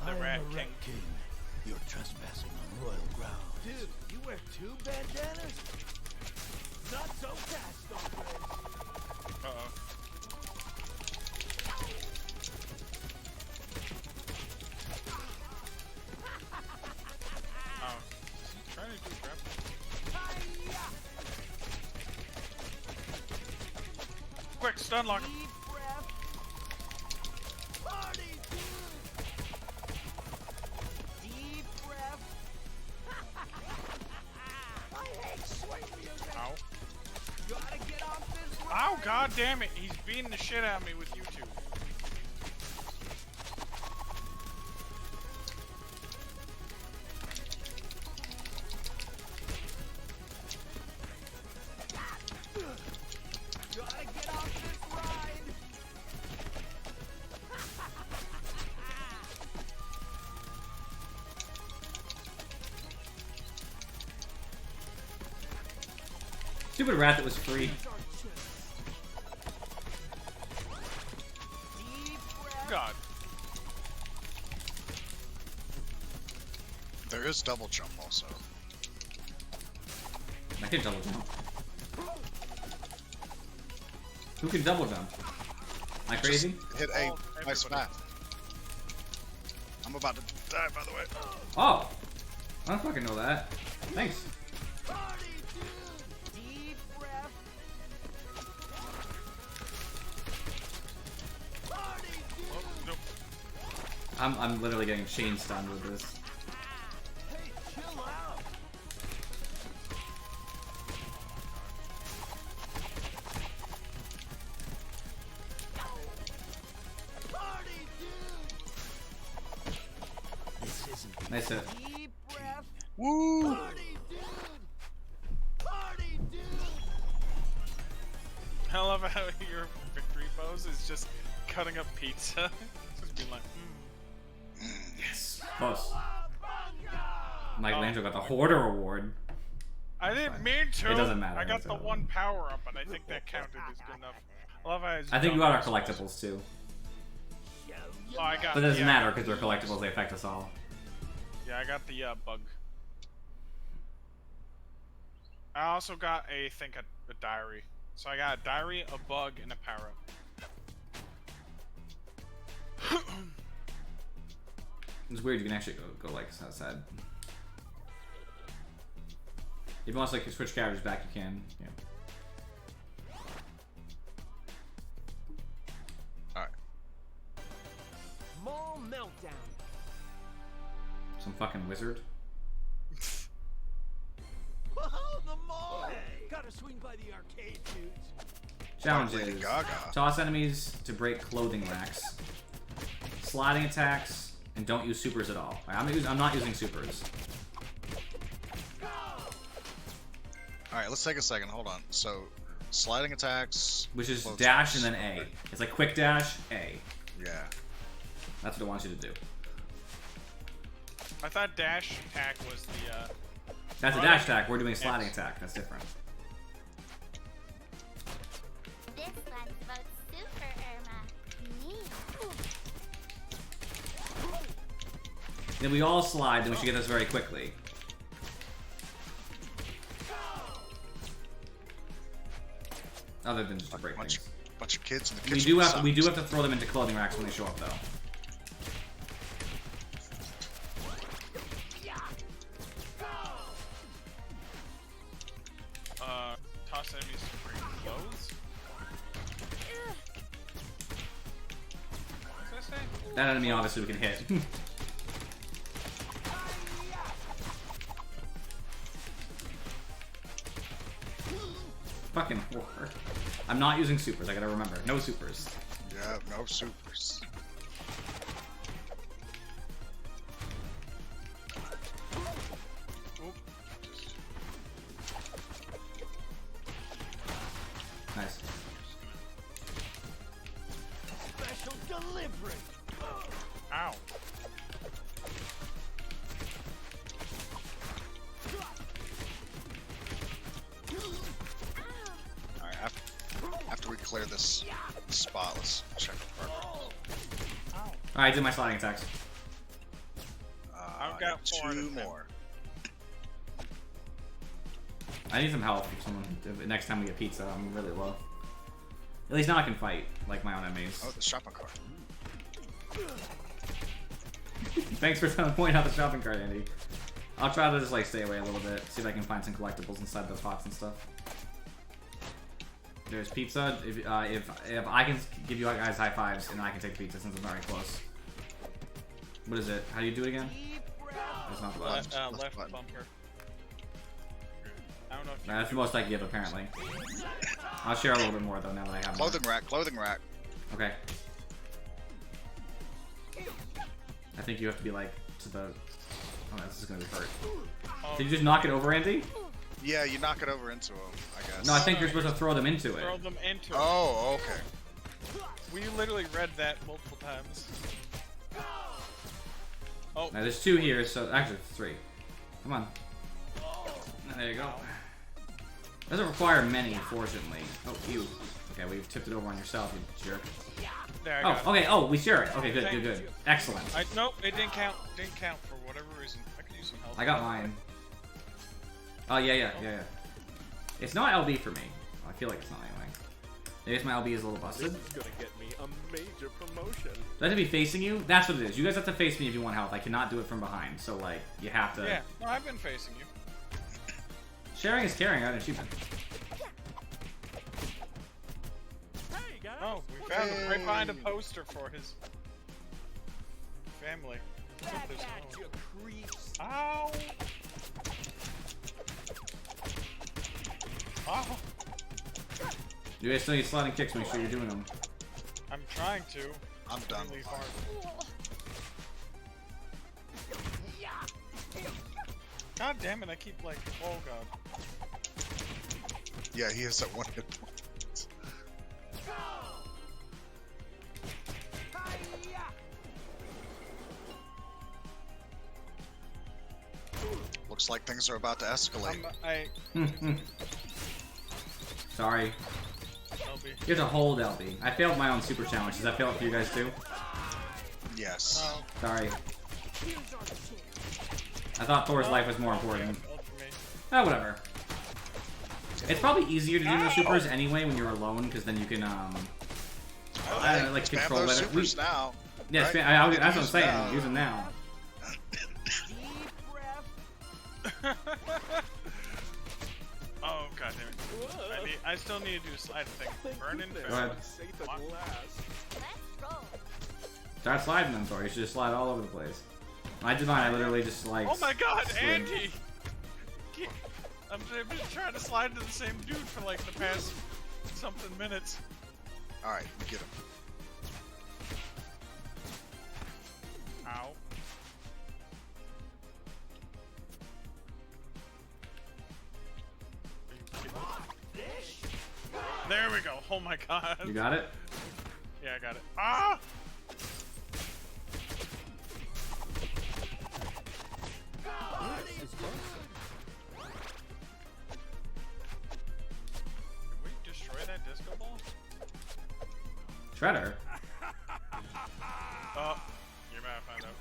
The Rat King. You're trespassing on royal ground. Dude, you wear 2 bandanas? Not so fast, Stonebridge. Uh-oh. Oh. Is he trying to do grappling? Quick, stun lock him. Deep breath. Party, dude. Deep breath. I hate swing music. Ow. Gotta get off this ride. Ow, god damn it. He's beating the shit out of me with you 2. Gotta get off this ride. Stupid rat that was free. Deep breath. God. There is double jump also. I can double jump. Who can double jump? Am I crazy? Just hit A. Oh, Nice everybody. math. I'm about to die, by the way. Oh! I don't fucking know that. Thanks. Party, dude. Deep breath. Party, dude. Oh, nope. I'm literally getting chain stunned with this. Hey, chill out. Party, dude. This isn't Nice hit. Deep breath. Woo! Party, dude. Party, dude. I love how your victory pose is just cutting up pizza. Just being like, Yes. Close. Michelangelo got the Hoarder Award. I didn't mean to. It doesn't matter, I got it's the over. 1 power up, and I think that counted as good enough. I love how I think we got our collectibles too. Oh, I got. But it doesn't yeah, matter because they're collectibles, they affect us all. Yeah, I got the bug. I also got a diary. So I got a diary, a bug, and a power up. It's weird you can actually go like outside. If you want to like switch characters back, you can. Yeah. Alright. Mall meltdown. Some fucking wizard. swing by the arcade, dudes? Challenge Lady is Gaga. toss enemies to break clothing racks, sliding attacks, and don't use supers at all. I'm not using supers. Alright, let's take a second. Hold on. So, sliding attacks. Which is close dash and attacks. then A. It's like quick dash, A. Yeah. That's what it wants you to do. I thought dash attack was the. That's a Running. dash attack. We're doing sliding attack. That's different. This one's about Super Irma. Me. Then we all slide, then we should get this very quickly. Other than just to break Bunch, things. bunch of kids in the kitchen. We do have to throw them into clothing racks when they show up, though. Toss enemies to bring clothes. What's that say? That enemy obviously we can hit. Fucking whore. I'm not using supers, I gotta remember. No supers. Yeah, no supers. Oop. Nice. Special delivery. Ow. Alright, after we clear this spot, let's check the progress. Ow. Alright, I did my sliding attacks. I've got 4 out two of 10. more. I need some help if someone next time we get pizza. I'm really low. At least now I can fight like my own enemies. Oh, the shopping cart. Thanks for pointing out the shopping cart, Andy. I'll try to just like stay away a little bit, see if I can find some collectibles inside the pots and stuff. There's pizza. If I can give you guys high fives, and I can take pizza since I'm very close. What is it? How do you do it again? That's not the Left. button. Left button. bumper. I don't know if you That's the most I can give, apparently. I'll share a little bit more though now that I have more. Clothing rack, clothing rack. Okay. I think you have to be like to the. Oh, this is gonna be hurt. Did you just knock it over, Andy? Yeah, you knock it over into him, I guess. No, I think you're supposed to throw them into throw it. them into it. Oh, okay. We literally read that multiple times. Oh, Now there's 2 here, so actually 3. Come on. There you go. Doesn't require many, fortunately. Oh, you. Okay, we tipped it over on yourself, you jerk. there I Oh, got it. okay. Oh, we share it. Okay, good, good, good. Excellent. Nope, it didn't count. Didn't count for whatever reason. I could use some help. I got mine. Oh, yeah. It's not LB for me. I feel like it's not anyway. Maybe it's my LB is a little busted. This is gonna get me a major promotion. Do I have to be facing you? That's what it is. You guys have to face me if you want health. I cannot do it from behind. So, like, you have to... Yeah, no, I've been facing you. Sharing is caring, right? Achievement. Hey guys. Oh, we found him right behind a poster for his family. Back There's at no- you, creeps. Ow! Ow! You guys still need sliding kicks. Make sure you're doing them. I'm trying to. I'm done Really with hard. God damn it! I keep like, oh god. Yeah, he has that one hit point. Looks like things are about to escalate. Sorry. LB. You have to hold LB. I failed my own super challenge. Does that fail it for you guys too? Yes. Oh, Sorry. I thought Thor's life was more important. ult for me. Ah, whatever. It's probably easier to do the supers anyway when you're alone, because then you can, I don't know, like Spam control those better. supers now. Yeah, right? that's what I'm Use saying. now. Use them now. Deep breath. Oh god damn it. I still need to do a slide thing. Burning Goodness, Go ahead. I'm safe at What? last. Let's roll. Start sliding them, Thor. You should just slide all over the place. When I did mine, I literally just like. Oh my god, slid. Andy! I've been trying to slide into the same dude for like the past something minutes. Alright, get him. Ow. There we go. Oh my god. You got it? Yeah, I got it. Ah! Can we destroy that disco ball? Shredder. Oh, you're about to find out.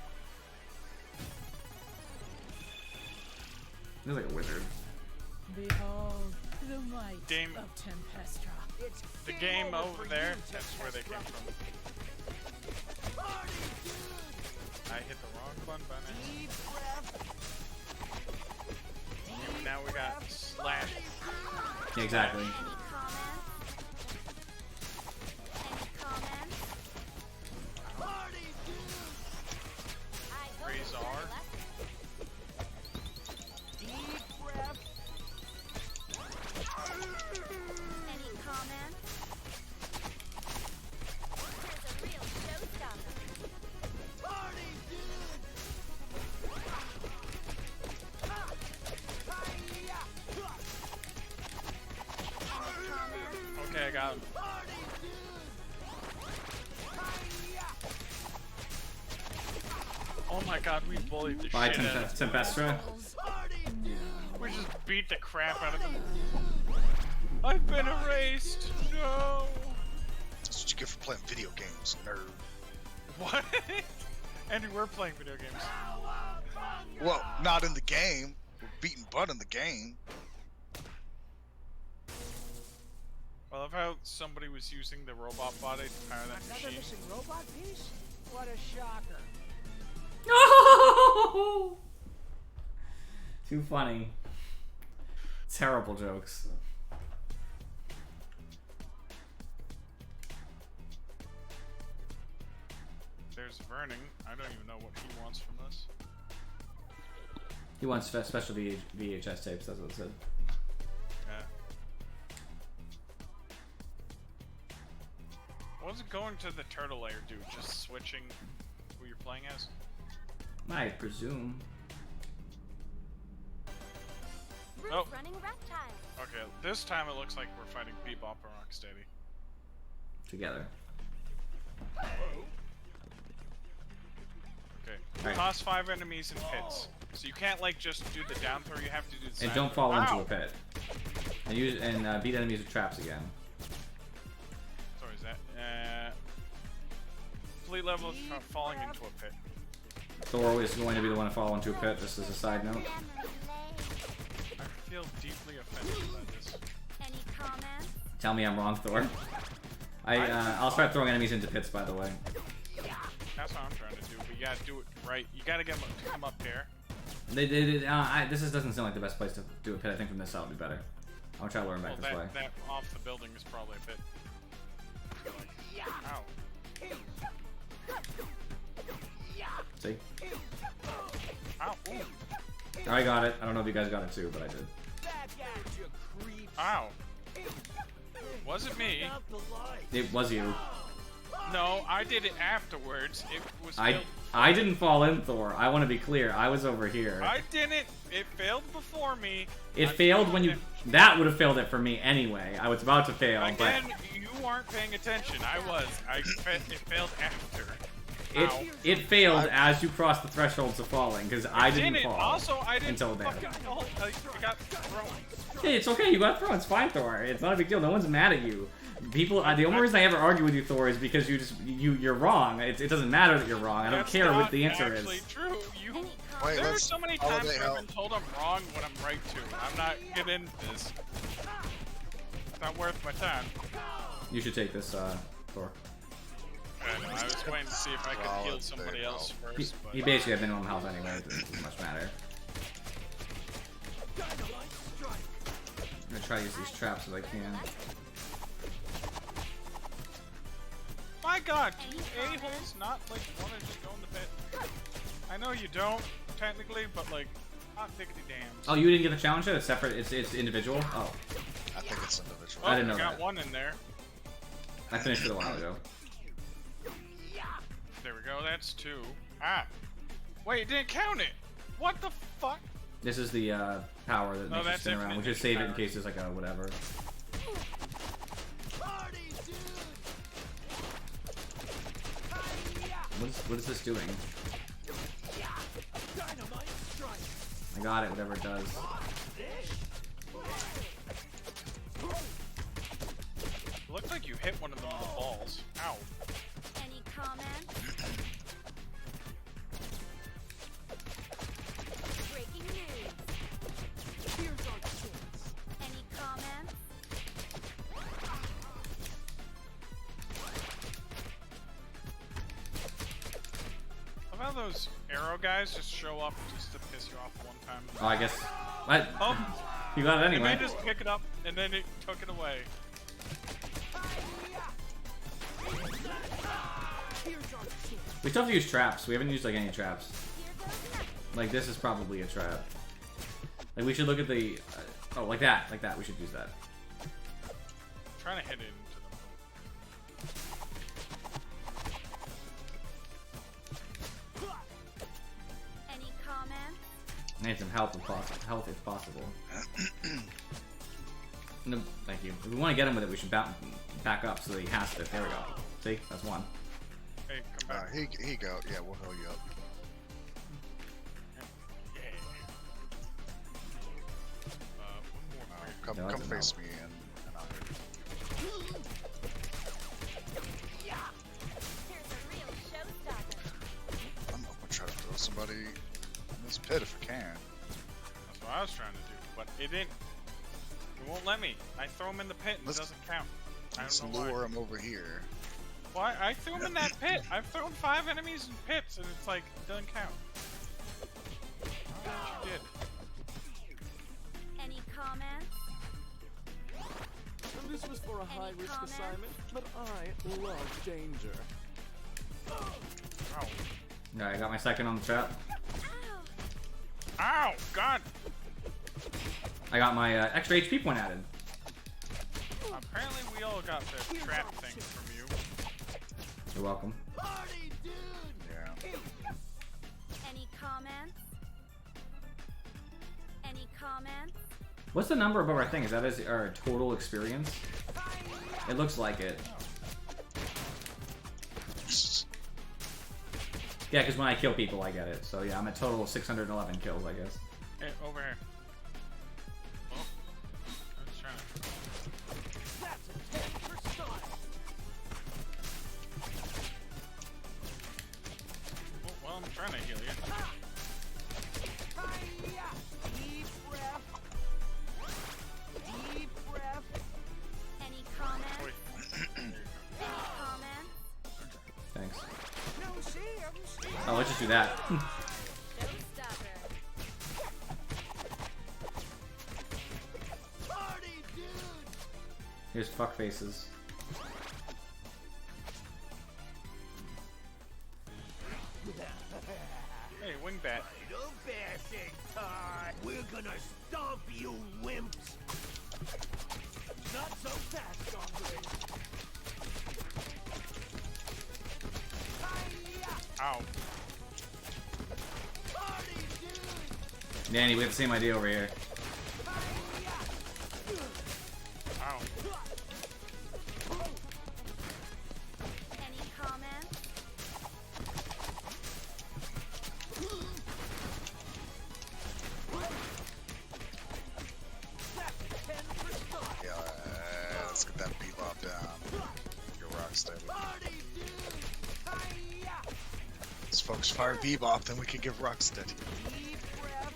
He's like a wizard. Behold the might Game. of Tempestra. It's The game over for there, you, that's where they came from. I hit the wrong button by now. Deep breath. Now we got slash. Yeah, exactly. Any comments? Party I hope you Razor. learned a lesson. deep breath. Any comments? Here's a real showstopper. Party dude. Any comments? Okay, I got him. Party dude. Oh my god, we bullied the Bye, shit out of Tempestra. Party dude. We just beat the crap out of them. I've been erased. No. That's what you get for playing video games, nerd. What? Andy, we're playing video games. Well, not in the game. We're beating butt in the game. I love how somebody was using the robot body to power that Another machine. missing robot piece? What a shocker. No! Too funny. Terrible jokes. There's Verning. I don't even know what he wants from this. He wants special VHS tapes, that's what it said. Yeah. What was it going to the turtle layer do? Just switching who you're playing as? I presume. Bruce Oh. running reptile. Okay, this time it looks like we're fighting Bebop and Rocksteady. Together. Okay. Alright. Toss 5 enemies in pits. So you can't like just do the down throw, you have to do the And side don't throw. fall into Ow! a pit. And beat enemies with traps again. Sorry, is that complete level of falling into a pit. Thor is going to be the one to fall into a pit, just as a side note. Lemonade. I feel deeply offended by this. Any comments? Tell me I'm wrong, Thor. I'll start throwing enemies into pits, by the way. That's what I'm trying to do, but you gotta do it right. You gotta get them to come up here. Doesn't sound like the best place to do a pit. I think from this out would be better. I'll try to learn back Well, this way. that off the building is probably a pit. Ow. See? Ow. Ooh. I got it. I don't know if you guys got it too, but I did. That got you creeps. Ow. Wasn't me. Out the light. It was you. No, I did it afterwards. It was I failed. didn't fall in, Thor. I want to be clear. I was over here. I didn't. It failed before me. It I failed when you... That would have failed it for me anyway. I was about to fail, Again, you weren't paying attention. I was. It failed after. but Ow. it failed as you crossed the thresholds of falling, because I didn't Didn't. fall. Also, I didn't until then. fucking fall. I got thrown. Hey, it's okay. You got thrown. It's fine, Thor. It's not a big deal. No one's mad at you. People. The only reason I ever argue with you, Thor, is because you're wrong. It doesn't matter that you're wrong. I don't That's care what not the answer actually is. True. You. Any Wait, There are let's so many holiday times where hell. I've been told I'm wrong when I'm right too. I'm not getting into this. It's not worth my time. You should take this, Thor. I was waiting to see if I could heal somebody else first. But He basically had minimum health anyway. It doesn't much matter. I'm gonna try to use these traps if I can. my God, do you a-holes not like want to just go in the pit? I know you don't technically, but like Hot diggity dams. Oh, you didn't get the challenge yet? It's separate. It's individual. Oh, I think it's individual. Oh, I didn't know got that. one in there. I finished it a while ago. There we go. That's 2. Ah. Wait, it didn't count it. What the fuck? This is the power that No, makes you that's spin around. We infinite should save it in power. case there's like a whatever. Party, dude! What is this doing? Dynamite strike! I got it. Whatever it does. It looks like you hit one of them with the balls. Ow. Any comments? Breaking news. Here's our chance. Any comments? How about those arrow guys just show up just to piss you off one time? Oh, I guess. What? Oh, You got it and anyway. they just pick it up and then it took it away. Here's our chance. We still have to use traps. We haven't used like any traps. Here goes nothing. Like this is probably a trap. Like we should look at the. Oh, like that. Like that. We should use that. I'm trying to hit it into them. Any comments? I need some help if possible. Health if possible. No, thank you. If we want to get him with it, we should back up so that he has to. There we go. See, that's one. Hey, come back. Here you go. Yeah, we'll heal you up. One more. Come, No, come that's face enough. me and I'll hit you. Here's a real showstopper. I'm gonna try to throw somebody in this pit if I can. That's what I was trying to do, but it didn't. It won't let me. I throw him in the pit and Let's- it doesn't count. I Let's don't know why. lure him over here. Why? I threw him in that pit. I've thrown 5 enemies in pits and it's like, it doesn't count. I don't know what you did. Any comments? This was for a high-risk comments? assignment, but I love danger. Ow. Alright, I got my second on the trap. Ow! Ow! God! I got my extra HP point added. Apparently we all got the trap thing from you. You're welcome. Party, dude! Yeah. Any comments? Any comments? What's the number above our thing? Is that our total experience? It looks like it. Yeah, because when I kill people, I get it. So yeah, I'm at total of 611 kills, I guess. Hey, over here. Oh. I was trying to... That's a 10 for style. Oh, well, I'm trying to heal you. Hi-ya! Deep breath. Deep breath. Any comments? Wait. There you go. Any comments? Thanks. No shams. Oh, let's just do that. Showstopper. Party, dude! Here's fuck faces. Hey, wingbat. No bashing time. We're gonna stomp you wimps. Not so fast, hombre. Hi-ya! Ow. Party, dude! Danny, we have the same idea over here. Ow. Any comments? That's 10 for style. Yeah, let's get that bebop down. Your rock steady. Party, dude! Hi-ya! These folks fire bebop, then we can give rock steady. Deep breath.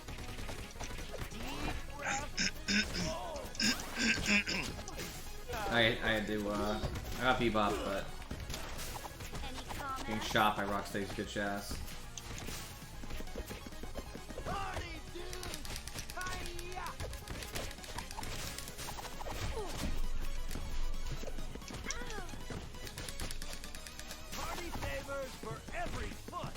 Deep breath. I had to, I got bebop, but Any getting comments? shot by Rocksteady's bitch ass. Party, dude! Hi-ya! Party favors for every foot.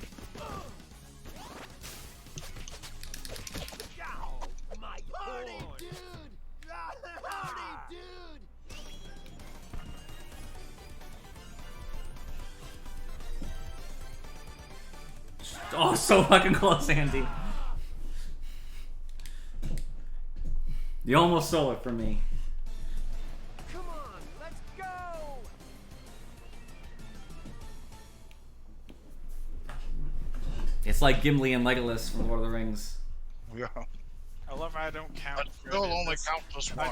Oh, so fucking close, Andy. You almost stole it from me. Come on, let's go! It's like Gimli and Legolas from Lord of the Rings. Yeah. I love how I don't count. But for still it in only this. count this one.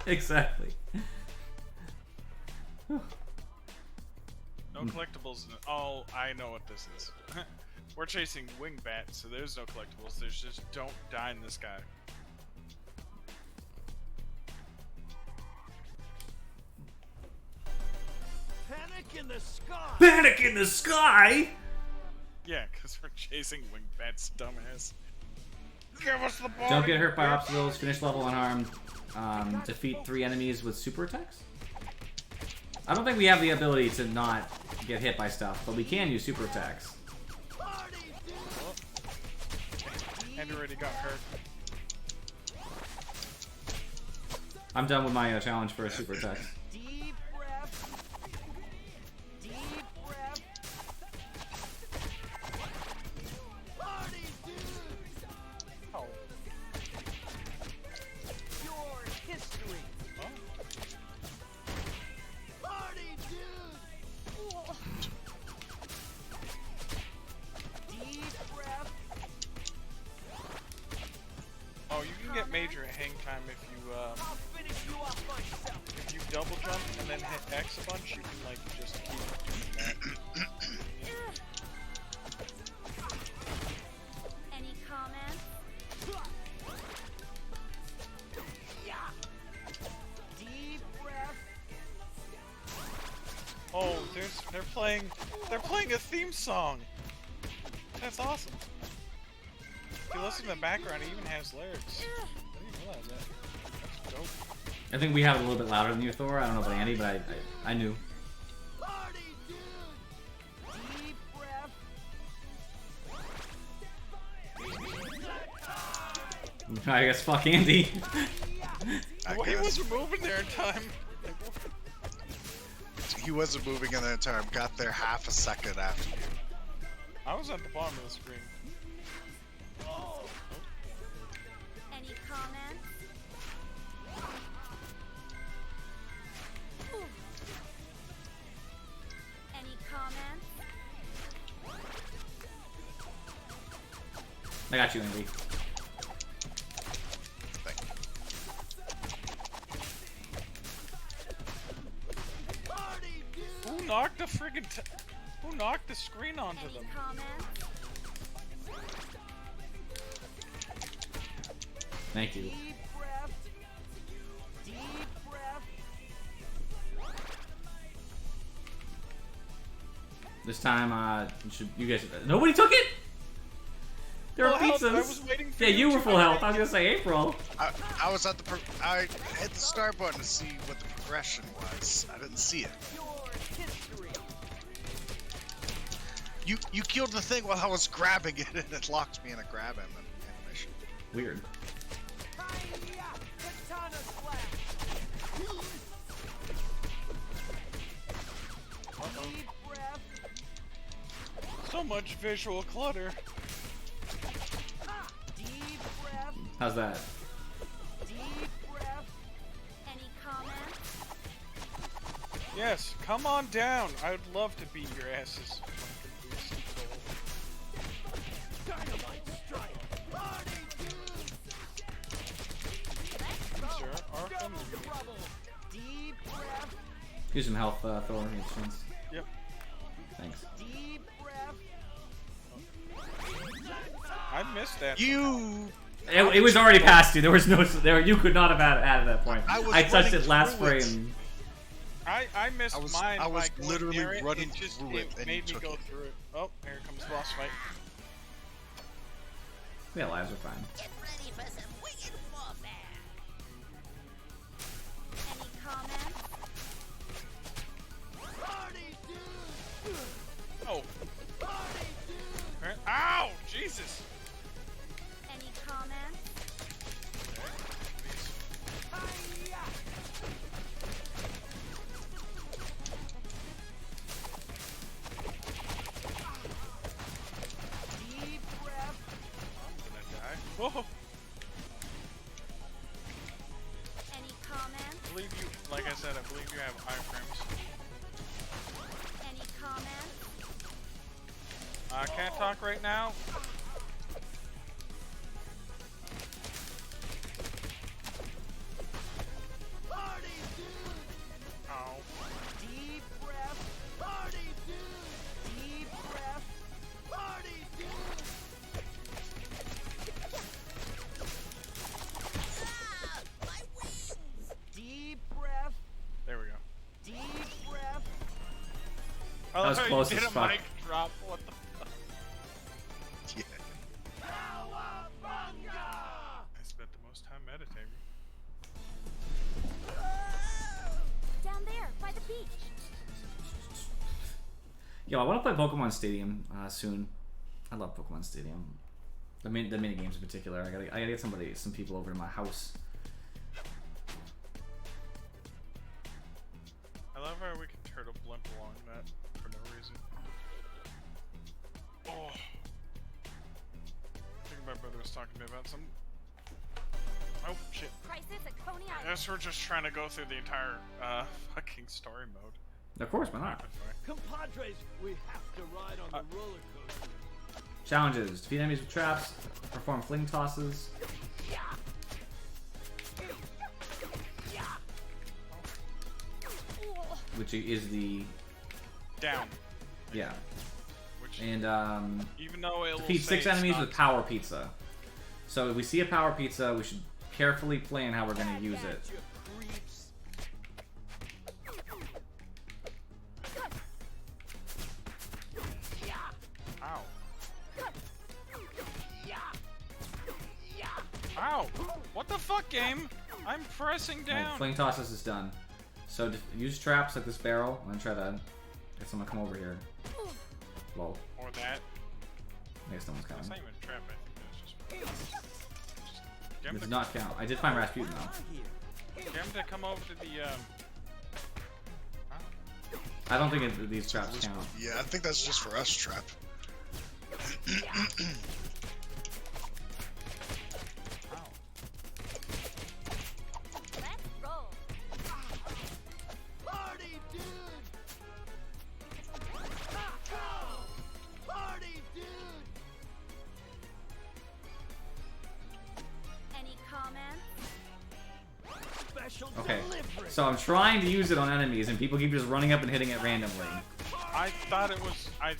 Exactly. No collectibles. Oh, I know what this is. We're chasing Wingbat, so there's no collectibles. There's just don't die in the sky. Panic in the sky! Panic in the sky! Yeah, because we're chasing Wingbat's dumbass. Give us the ball. Don't get hurt by obstacles, finish level unharmed, defeat 3 enemies with super attacks? I don't think we have the ability to not get hit by stuff, but we can use super attacks. And already got hurt. I'm done with my challenge for a super attack. Deep breath. Deep breath. Party, dude! Oh. Your history. Oh. Party, dude! Deep breath. Oh, you can get major hang time if you I'll finish you off myself. if you double jump and then hit X a bunch. You can like just keep doing that. Any comments? Deep breath. Oh, they're playing a theme song. That's awesome. If you listen to the background, it even has lyrics. I didn't realize that. That's dope. I think we have it a little bit louder than you, Thor. I don't know about Andy, but I knew. Party, dude! Deep breath. I guess fuck Andy. Well, he wasn't moving there in time. He wasn't moving in that time. Got there half a second after you. I was at the bottom of the screen. Any comments? Any comments? I got you, Andy. Thank you. Party, dude! Who knocked the friggin' who knocked the screen onto Any them? comments? Thank you. Deep breath. Deep breath. This time, you guys. Nobody took it. There are Full health, pizzas. I was waiting for Yeah, you to were full health. I was gonna say April. I was at the. I hit the start button to see what the progression was. I didn't see it. Your history. You killed the thing while I was grabbing it, and it locked me in a grab animation. Weird. Hiya! Katana slash. Deep breath. So much visual clutter. Deep breath. How's that? Deep breath. Any comments? Yes, come on down. I would love to beat your asses. Dynamite strike. Party, dude! Sure, our Double family. trouble. Deep breath. Use some health, Thor. Makes sense. Yep. Thanks. Deep breath. I missed that. It was already past you. There was no. You could not have added at that point. I touched running it last through it. frame. I missed mine. I was by going literally near it. running It just through it, and made you me took go it. through it. Oh, here comes the boss fight. Yeah, lives are fine. Get ready for some wicked warfare. Any comments? Party, dude! Oh. Party, dude! Ow! Jesus! Any comments? Hiya! Deep I can't talk right now. Party, dude! Oh. Deep breath. Party, dude! Deep breath. Party, dude! Ah, my wings! Deep breath. There we go. Deep breath. I love was how close you did as a fuck. mic drop. What the fuck? Yeah. Cowabunga! I spent the most time meditating. Down there, by the beach. Yo, I want to play Pokemon Stadium soon. I love Pokemon Stadium. The mini games in particular. I gotta get some people over to my house. I love how we can turtle blimp along that for no reason. Oh. I think my brother was talking to me about some. Oh shit. Crisis at Coney I Island. guess we're just trying to go through the entire fucking story mode. Of course, why not? Compadres, we have to ride on the roller coaster. Challenges: defeat enemies with traps, perform fling tosses. Which is the Down. yeah, Which and even though it will defeat say 6 it's enemies not- with power pizza. So if we see a power pizza, we should carefully plan how we're going to use it. You creeps. Ow. Ow! What the fuck, game? I'm pressing Right, down. fling tosses is done. So use traps like this barrel and then try to get someone to come over here. Lol. Or that. I guess no one's That's not coming. even a trap. I think that's just. Get him It to, does not count. I did find Rasputin though. get him to come over to the. I don't think these traps count. Yeah, I think that's just for us, Trap. Ow. Let's roll. Party, dude! Party, dude! Any comments? Special Okay, delivery. so I'm trying to use it on enemies and people keep just running up and hitting it randomly. I thought it was. I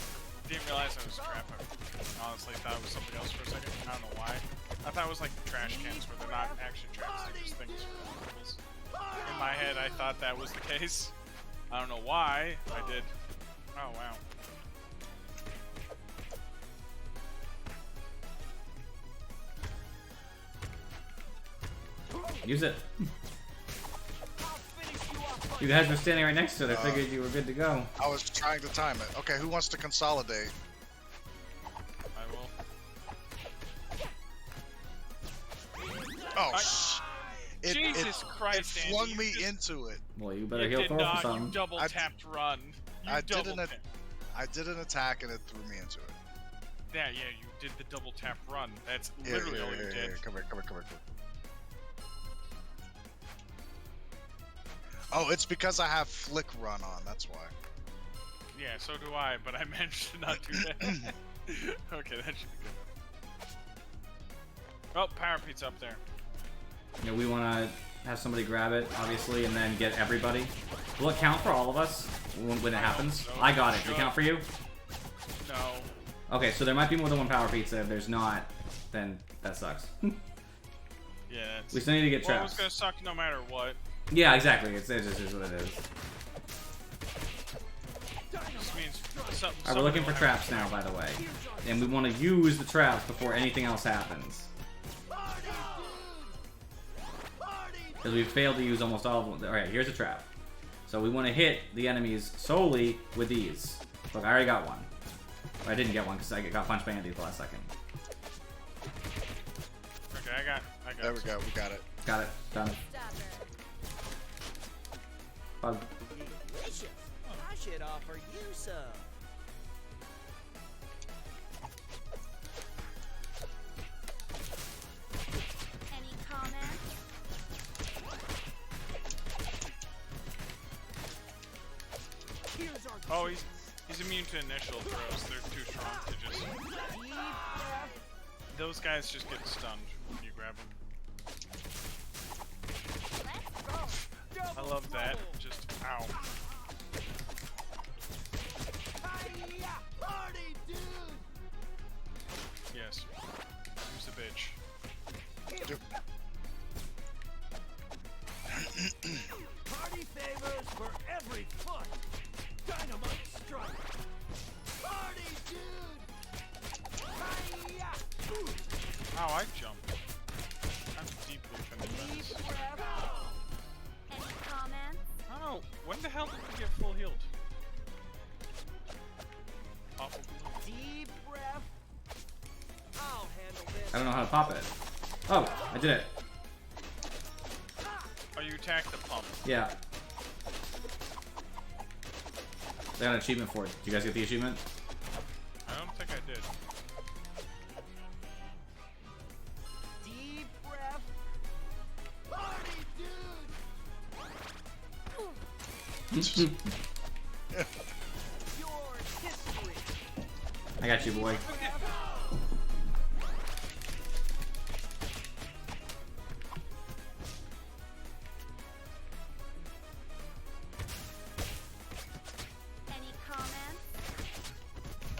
didn't realize it was a trap. I honestly thought it was something else for a second. I don't know why. I thought it was like trash cans where they're not actually traps, they're just things for animals. In my head, I thought that was the case. I don't know why I did. Oh wow. Use it. I'll finish you off. You guys were standing right next to it. I figured you were good to go. I was trying to time it. Okay, who wants to consolidate? I will. Oh, Jesus Christ, it Andy, flung you me just- into it. Well, you better You heal did Thor for not. You something. double tapped run. You I double didn't. tapped. I did an attack and it threw me into it. Yeah, you did the double tap run. That's Yeah, literally yeah, all you yeah, did. yeah. Come here, come here, come here. Oh, it's because I have flick run on. That's why. Yeah, so do I, but I managed to not do that. Okay, that should be good. Oh, power pizza up there. You know, we want to have somebody grab it, obviously, and then get everybody. Will it count for all of us when it happens? so. I got it. Did it count for you? No. Okay, so there might be more than one power pizza. If there's not, then that sucks. Yeah, it's... We still need to get Well, it traps. was gonna suck no matter what. Yeah, exactly. It just is what it is. Just means something. Alright, we're looking for traps now, by the way. And we want to use the traps before anything else happens. Because we've failed to use almost all of them. Alright, here's a trap. So we want to hit the enemies solely with these. Look, I already got one. I didn't get one because I got punched by Andy at the last second. Okay, I got. There we go. We got it. Got it. Done. Bug. Delicious. I should offer you some. Any comments? Here's our Oh, he's immune to initial throws. They're too strong to just... Those guys just get stunned when you grab them. I love that. Just, ow. Party, dude! Yes. Who's the bitch? Party favors for every foot! Dynamite strike! Party, dude! Hi-ya! Ow, I jumped. I'm deeply offended by this. Any comments? Oh, when the hell did we get full healed? Awful. Deep breath. I'll handle this. I don't know how to pop it. Oh, I did it. Oh, you attacked the pump. Yeah. They got an achievement for it. Did you guys get the achievement? I don't think I did. Deep breath. Party, dude! Your history. I got you, boy. Any comments?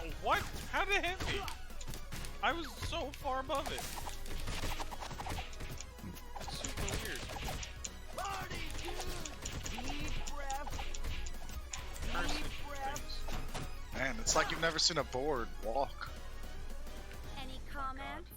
Oh, what? How did it hit me? I was so far above it. That's super weird. Party, dude! Deep breath. Cursed Deep breath. things. Man, it's like you've never seen a board walk. Any comments?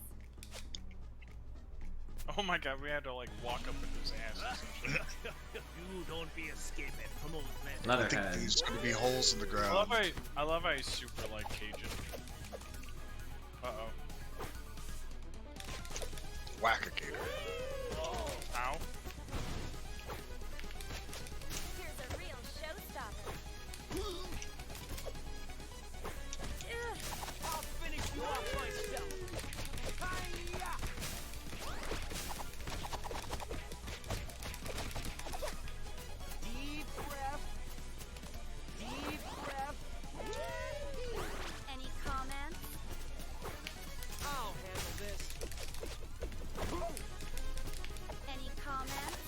Oh my god, we had to like walk up into his ass. You don't be escaping from old men. I think Leatherhead. there's gonna be holes in the ground. I love how he's super like Cajun. Uh-oh. Whack-a-gator. Ow. Here's a real showstopper. Ugh. I'll finish you off myself. Hi-ya! Deep breath. Deep breath. Any comments? I'll handle this. Any comments?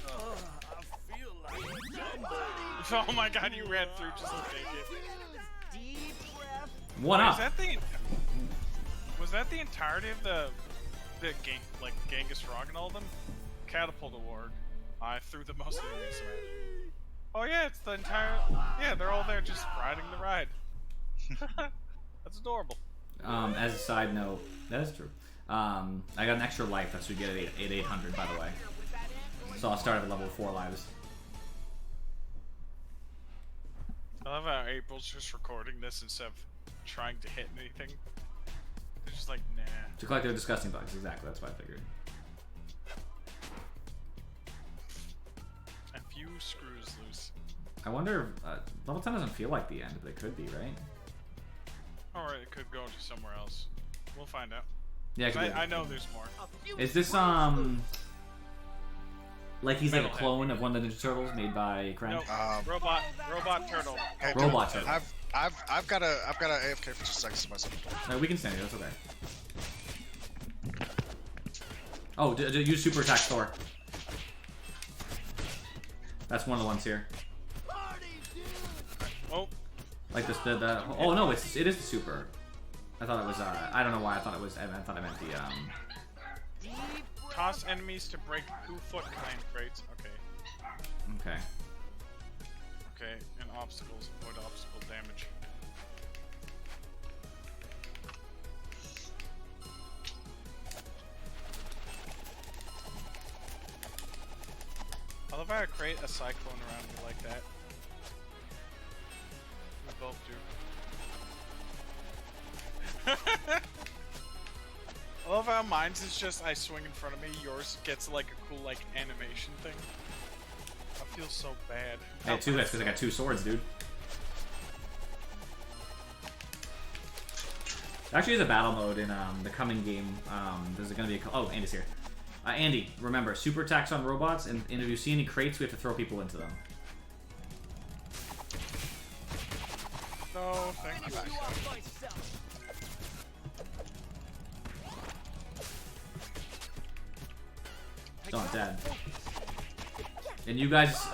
I feel like somebody. Oh my god, you ran through just to take it. Deep breath. One Wait, up. Was that the entirety of the like Genghis Rock and all of them? Catapult award. I threw the most enemies away. Oh yeah, it's the entire. Yeah, they're all there just riding the ride. That's adorable. As a side note, that is true. I got an extra life. That's what you get at 800, by the way. So I'll start at level 4 lives. I love how April's just recording this instead of trying to hit anything. They're just like, nah. To collect their disgusting bugs, exactly. That's what I figured. A few screws loose. I wonder, level 10 doesn't feel like the end, but it could be, right? Or it could go to somewhere else. We'll find out. Yeah, it 'Cause could be. I know there's more. Is this, like he's like a clone of one of the Ninja Turtles made by Crank? Nope. Robot turtle. Hey, Robot dude, turtle. I've got a AFK for 2 seconds to myself. No, we can stand it, that's okay. Oh, use super attack Thor. That's one of the ones here. Oh, Like this, oh no, it is the super. I thought it was, I don't know why I thought it was, I thought I meant the, toss enemies to break 2-foot clan crates. Okay. okay. Okay, and obstacles. Avoid obstacle damage. I love how I create a cyclone around me like that. We both do. I love how mine's is just I swing in front of me, yours gets like a cool like animation thing. I feel so bad. I had 2 hits because I got 2 swords, dude. Actually, there's a battle mode in the coming game. There's gonna be oh, Andy's here. Andy, remember, super attacks on robots, and if you see any crates, we have to throw people into them. No, thank you. Finish you off myself. So I'm dead. And you guys,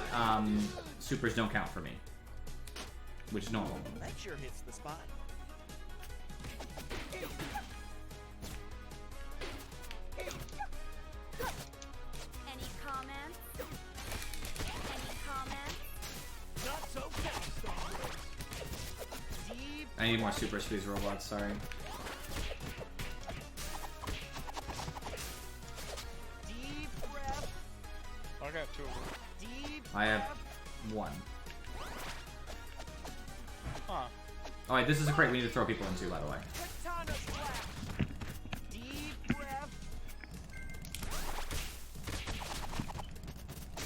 supers don't count for me. Which is normal. That sure hits the spot. Any comments? Any comments? Not so fast, Star-Lord. Deep I need more supers for these robots, sorry. deep breath. I got 2 of them. Deep I have breath. 1. Huh. Alright, this is a crate we need to throw people into, by the way. Katana blast. Deep breath.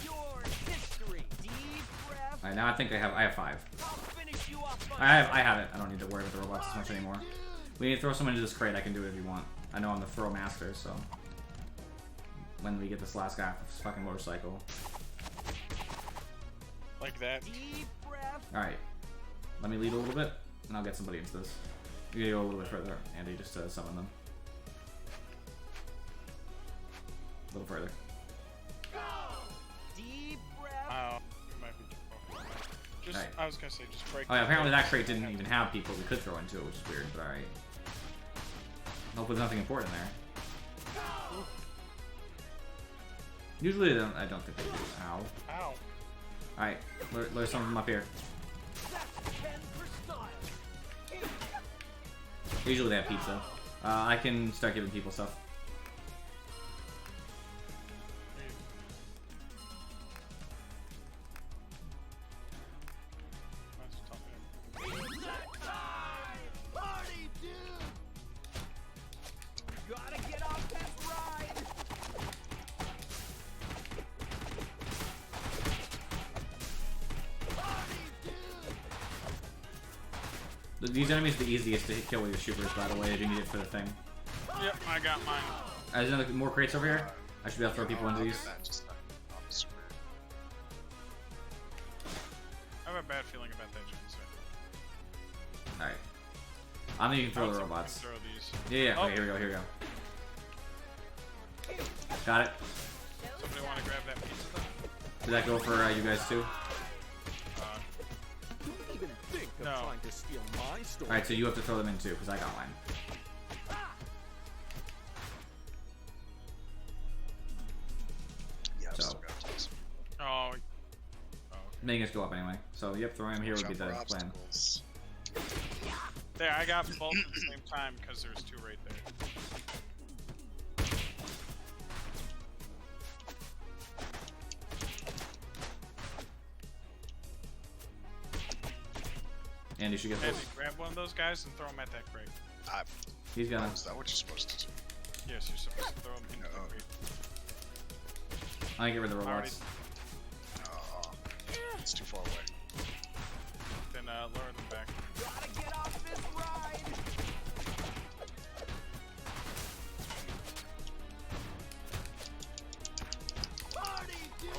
Your history. Deep breath. Alright, now I think I have 5. I'll finish you off myself. I have it. I don't need to worry about the robots as much anymore. We need to throw someone into this crate. I can do it if you want. I know I'm the throw master, so when we get this last guy off this fucking motorcycle. Like that. Deep breath. Alright. Let me lead a little bit, and I'll get somebody into this. You gotta go a little bit further, Andy, just to summon them. A little further. Deep breath. Oh, it might be too far. Just, Right. I was gonna say, just break. Oh yeah, the apparently crate. that crate didn't even have people we could throw into it, which is weird, but alright. Hope there's nothing important there. Usually I don't think they do. Ow. Ow. Alright, there's some of them up here. That's 10 for style. Usually they have pizza. I can start giving people stuff. That's tough. Party, dude. Gotta get off this ride. Party, dude. These enemies are the easiest to kill with your supers, by the way, if you need it for the thing. Yep, I got mine. There's another more crates over here. I should be able to throw people into I'll these. get that, just not on the super. I have a bad feeling about that, Jen, sir. Alright. I think you can throw I'll the see if we robots. can Throw these. Yeah, Oh. okay, here we go, here we go. Got it. Somebody want to grab that pizza though? Did that go for you guys too? Don't even think of No. trying to steal my story. Alright, so you have to throw them in too, because I got mine. Yeah, I've So. still got tons. Oh. Oh. Making us go up anyway. So, yep, throwing them here would be the Jump for plan. obstacles. There, I got both at the same time because there's 2 right there. Andy should get Andy, this. grab one of those guys and throw them at that crate. He's gonna. Is that what you're supposed to do? Yes, you're supposed to throw them into No. the crate. I'm gonna get rid of the robots. Oh, it's too far away. Then lower them back. Gotta get off this ride. Party, dude.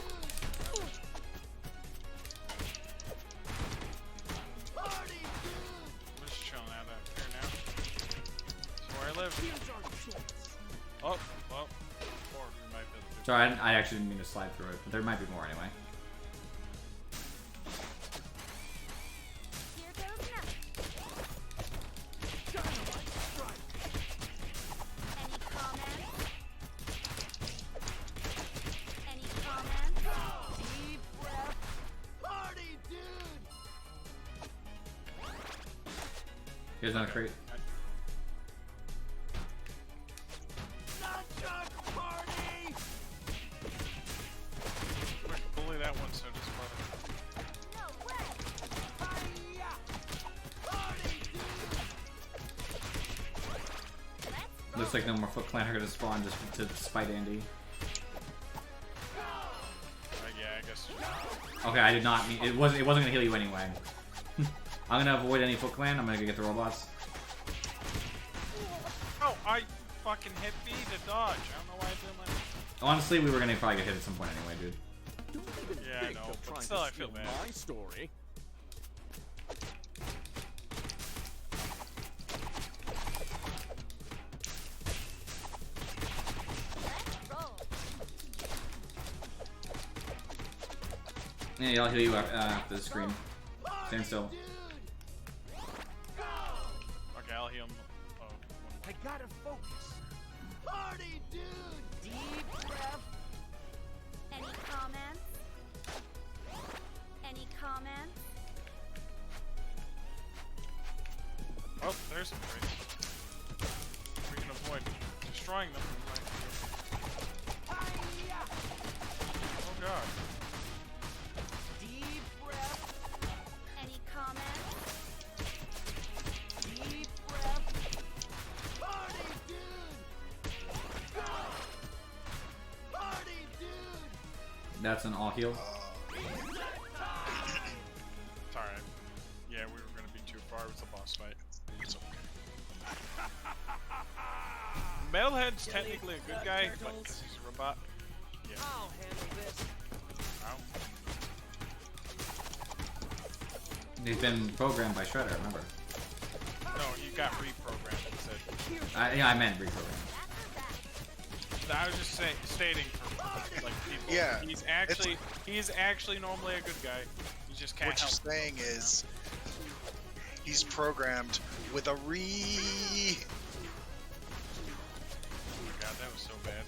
Party, dude. I'm just chilling out here now. That's where I live. Here's our choice. Oh, well. 4 we might be able to do. Sorry, I actually didn't mean to slide through it, but there might be more anyway. Here goes nothing. Dynamite strike. Any comments? Any comments? Deep breath. Party, dude. Here's another crate. Nunchuck party. Quick, bully that one so it doesn't bother. No way! Hiya. Party, dude. Let's Looks like no more Foot Clan are gonna spawn just to spite Andy. Yeah, I guess. Okay, I did not mean it wasn't gonna heal you anyway. I'm gonna avoid any Foot Clan. I'm gonna go get the robots. Oh, I fucking hit B to dodge. I don't know why I did Honestly, we were gonna probably get hit at some point anyway, dude. Don't even Yeah, I think know, they're but trying still, to I feel steal bad. my story. Let's roll. Yeah, I'll heal you after the screen. Stand still. Okay, I'll heal him. Oh, I gotta focus. Party, dude. Deep breath. Any comments? Any comments? oh, there's some trees. We can avoid destroying them. Hi-ya. Oh god. Deep breath. Any comments? Deep breath. Party, dude. Go. Party, dude. That's an all heal. It's alright. Yeah, we were gonna be too far. It was a boss fight. It's okay. Metalhead's technically a good guy, but 'cause he's a robot. Yeah. I'll handle this. Ow. He's been programmed by Shredder, remember? No, he got reprogrammed instead. Yeah, I meant reprogrammed. I was just stating for like people. Yeah, He's actually normally a good guy. He just can't What you're help. saying is he's programmed with a Oh my god, that was so bad.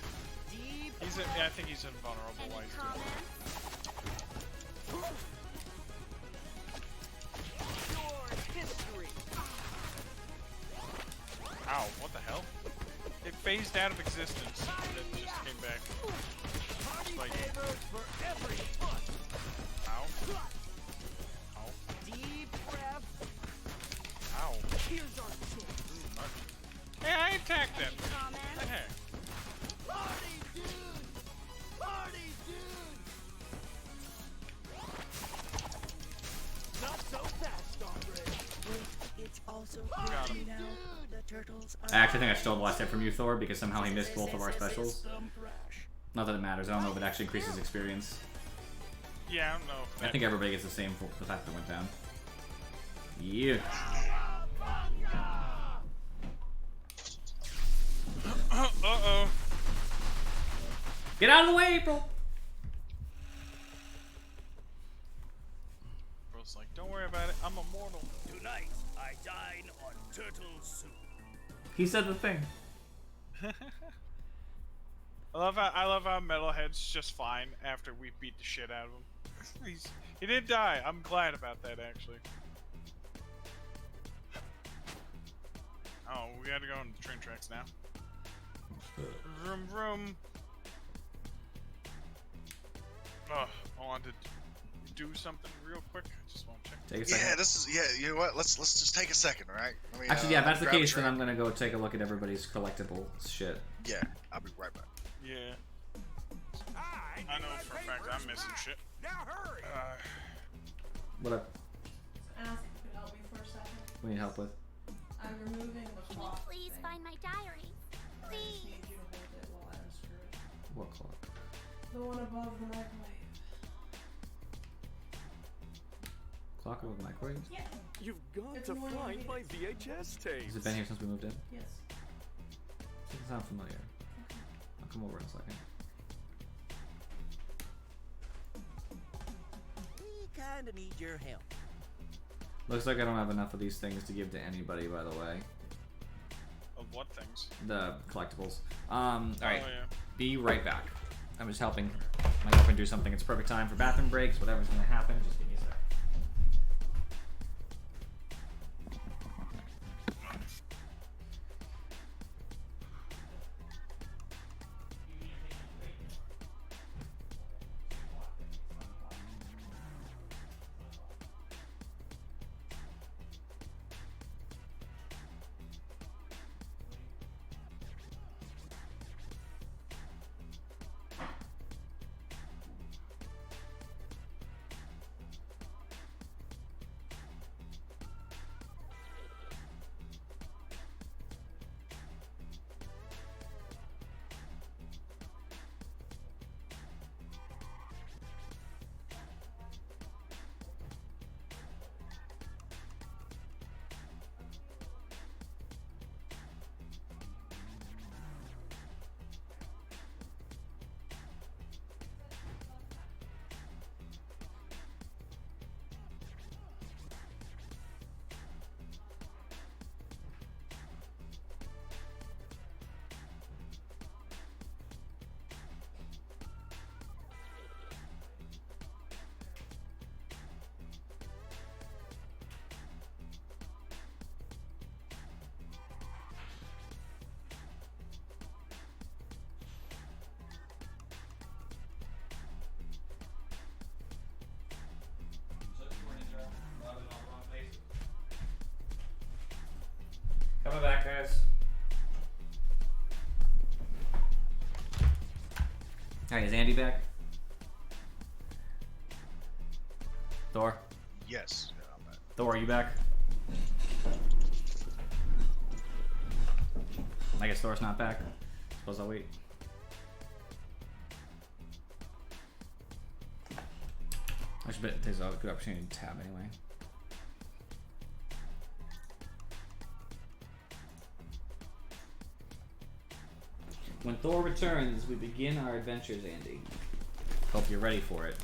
Deep I think he's invulnerable while Any he's doing comments? your history. it. Ow, what the hell? It phased out of existence and then just came back. Party Like- favors for every foot. Ow. Ow. Deep breath. Ow. Here's our chance. Hey, I attacked him. Any comments? Hey. Party, dude. Party, dude. Not so fast, hombre. It's also Got him. you know, the turtles are I actually think I stole the last hit from you, Thor, because somehow he missed both of our specials. Not that it matters. I don't know if it actually increases experience. Yeah, I don't know. If I think everybody gets the same for the fact that it went down. Yeah. Uh-oh. Get out of the way, April! Bro's like, don't worry about it. I'm immortal. Tonight, I dine on turtle soup. He said the thing. I love how Metalhead's just fine after we beat the shit out of him. He didn't die. I'm glad about that, actually. Oh, we gotta go on the train tracks now. Vroom vroom. Oh, I wanted to do something real quick. I just want to check. Take a second. Yeah, this is you know what? Let's just take a second, all right? Let me, Actually, yeah, if that's the grab a case, then drink. I'm gonna go take a look at everybody's collectible shit. Yeah, I'll be right back. Yeah, I I know for a fact I'm missing shit. Now hurry. What up? Ask if you could help me for a second. What do you need help with? I'm removing the Can you clock please thing. find my diary? I just Please. need you to hold it while I unscrew it. What clock? The one above the microwave. Clock over the microwave? Yeah. You've got It's to more find than my it VHS tapes. Has it been here since we moved in? Yes. Doesn't sound familiar. I'll come over in a second. We kinda need your help. Looks like I don't have enough of these things to give to anybody, by the way. Of what things? The collectibles. Alright. Oh yeah. Be right back. I'm just helping my girlfriend do something. It's perfect time for bathroom breaks, whatever's gonna happen. Just give me a sec. Alright, is Andy back? Thor? Yes. Yeah, I'm at. Thor, are you back? I guess Thor's not back. Suppose I'll wait. I should bet there's a good opportunity to tab anyway. When Thor returns, we begin our adventures, Andy. Hope you're ready for it.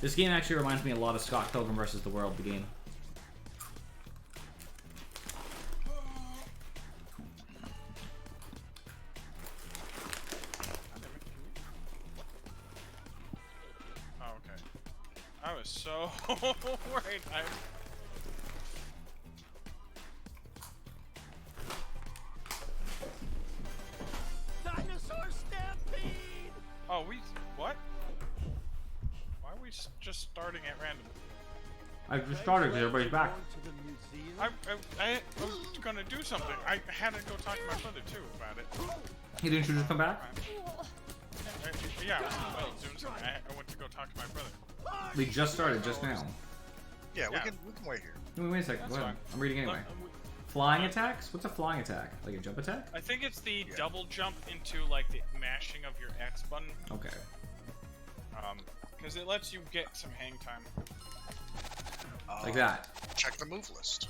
This game actually reminds me a lot of Scott Pilgrim vs. the World, the game. Oh, okay. I was so worried. Dinosaur stampede! Oh, what? Why are we just starting at random? I just started because everybody's back. I was gonna do something. I had to go talk to my brother too about it. Hey, didn't you just come back? Yeah, I was in the middle of doing something. I went to go talk to my brother. We just started just now. Yeah, Yeah. we can wait here. Wait a second. That's Go ahead. fine. I'm reading anyway. Look, Flying attacks? What's a flying attack? Like a jump attack? I think it's the Yeah. double jump into like the mashing of your X button. Okay. Because it lets you get some hang time. Like that. Check the move list.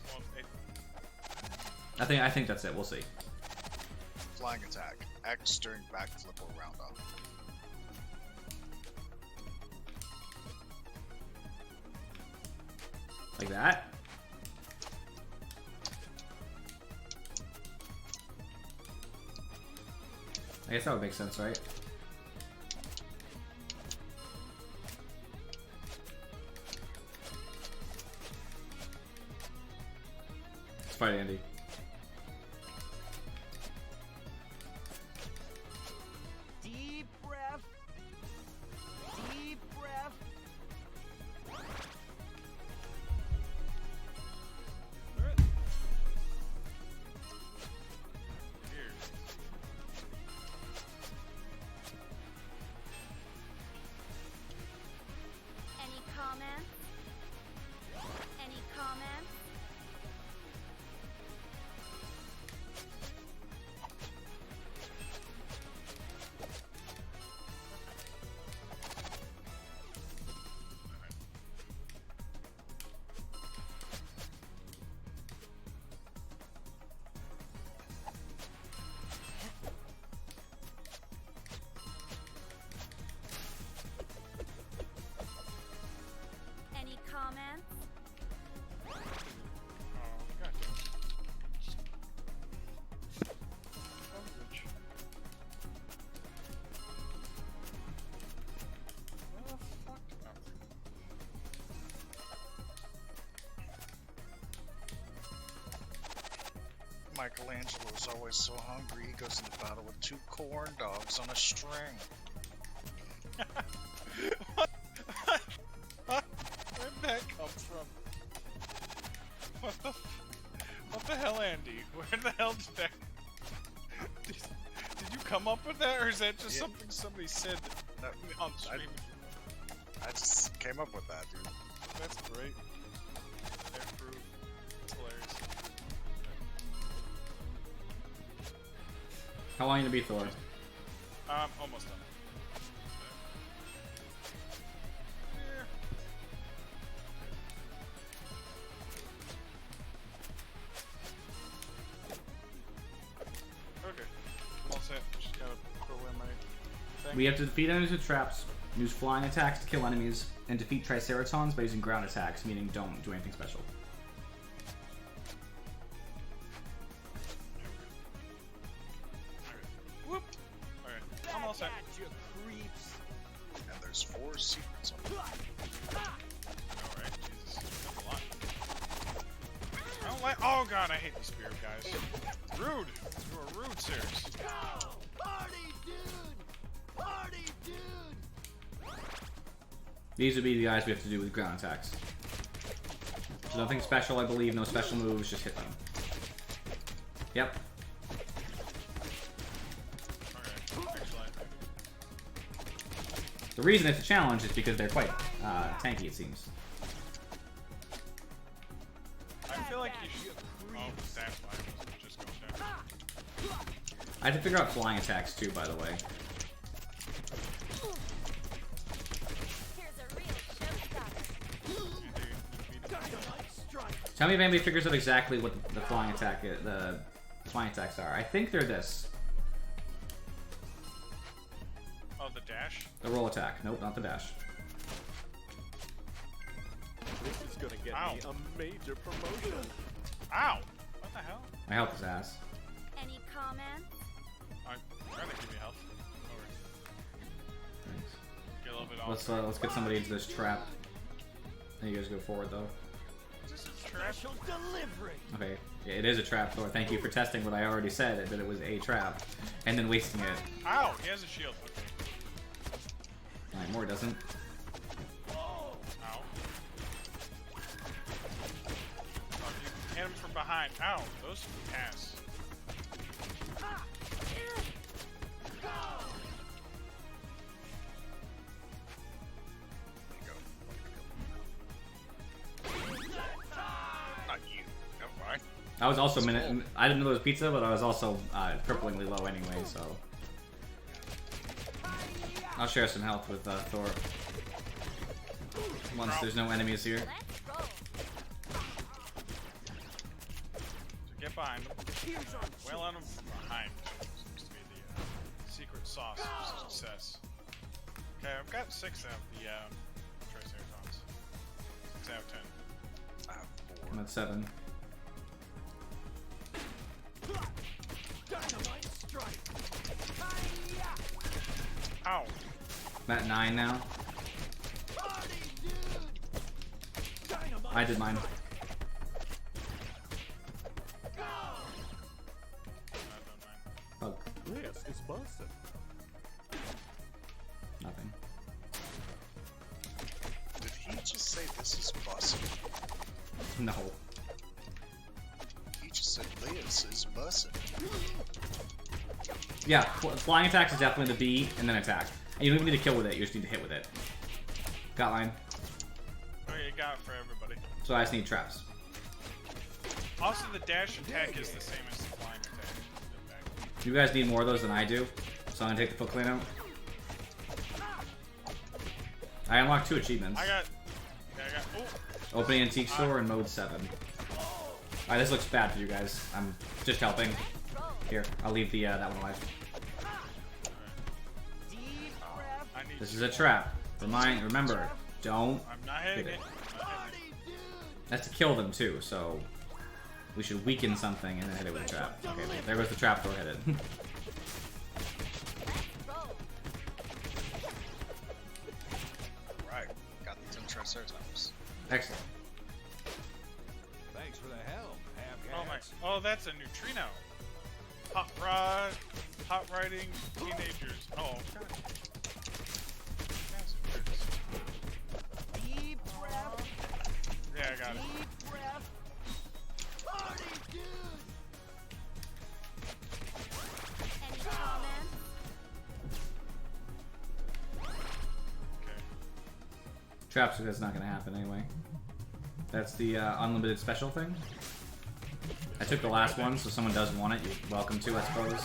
Well, I think that's it. We'll see. Flying attack. X during backflip or round up. Like that. I guess that would make sense, right? Let's fight Andy. Deep breath. Deep breath. Weird. Any comments? Any comments? Any comments? Oh, goddamn. Coverage. Where the fuck? Michelangelo's always so hungry, he goes into battle with 2 corn dogs on a string. Where'd that come from? What the hell, Andy? Where the hell did that? Did you come up with that, or is that just Yeah. something somebody said No, on stream? I just came up with that, dude. That's great. I approve. It's hilarious. How long are you gonna be, Thor? Almost done. Okay. I'm all set. Just gotta throw away my thing. We have to defeat enemies with traps, use flying attacks to kill enemies, and defeat Triceratons by using ground attacks, meaning don't do anything special. Whoop! Okay. I'm all set. Back at you, creeps. And there's 4 secrets on it. Alright, Jesus. That's a lot. I don't like. Oh god, I hate these spirit guys. Rude! You are rude, sirs. Go! Party, dude! Party, dude! These would be the guys we have to do with ground attacks. So nothing special, I believe. No special moves. Just hit them. Yep. The reason it's a challenge is because they're quite tanky, it seems. I feel like you should. Oh, that's why I was just going down. I had to figure out flying attacks too, by the way. Here's a real showstopper. Tell me if anybody figures out exactly what the flying attack is, the flying attacks are. I think they're this. Oh, the dash? The roll attack. Nope, not the dash. This is gonna get Ow. me a major promotion. Ow! What the hell? My health is ass. Any comments? I'm trying to give you health. Over. Thanks. Get a little bit off. Let's get somebody into this trap. And you guys go forward though. This is trash. Special delivery. Okay, yeah, it is a trap, Thor. Thank you for testing what I already said, that it was a trap. And then wasting it. Ow! He has a shield. Okay. Alright, more doesn't. Ow. Oh, you hit him from behind. Ow! Those ass. Not you. Never mind. I was also I didn't know it was pizza, but I was also cripplingly low anyway, so I'll share some health with Thor once there's no enemies here. Let's roll. So get behind him. Well on him from behind. Seems to be the secret sauce of success. Okay, I've got 6 out of the Triceratons. 6 out of 10. I have 4. I'm at 7. Dynamite strike. Ow! I'm at 9 now. Party, dude. Dynamite I did mine. I've done mine. Bug. This is busted. Nothing. Did he just say this is bussin'? No. He just said this is bussin'. Yeah, flying attacks is definitely the B, and then attack. And you don't even need to kill with it, you just need to hit with it. Got line. Oh, you got it for everybody. So I just need traps. Also, the dash attack is the same as the flying attack. You guys need more of those than I do, so I'm gonna take the Foot Clan out. I unlocked 2 achievements. I got. Oh! Opening Antique Store and Mode 7. Alright, this looks bad for you guys. I'm just helping. Here, I'll leave the that one alive. I need. This is a trap. Remember, don't I'm not hit hitting it. it. I'm not hitting it. That's to kill them too, so we should weaken something and then hit it with a trap. Okay, there goes the trap door, hit it. Right. Got the 10 Triceratops. Excellent. Thanks for the help, Oh my! Hapcats. Oh, that's a neutrino. Hot rod, hot riding teenagers. Oh, okay. That's weird. Deep breath. Yeah, I got it. Deep breath. Party, dude. Any comments? Okay. Traps, that's not gonna happen anyway. That's the unlimited special thing. I took the last one, so if someone does want it, you're welcome to, I suppose.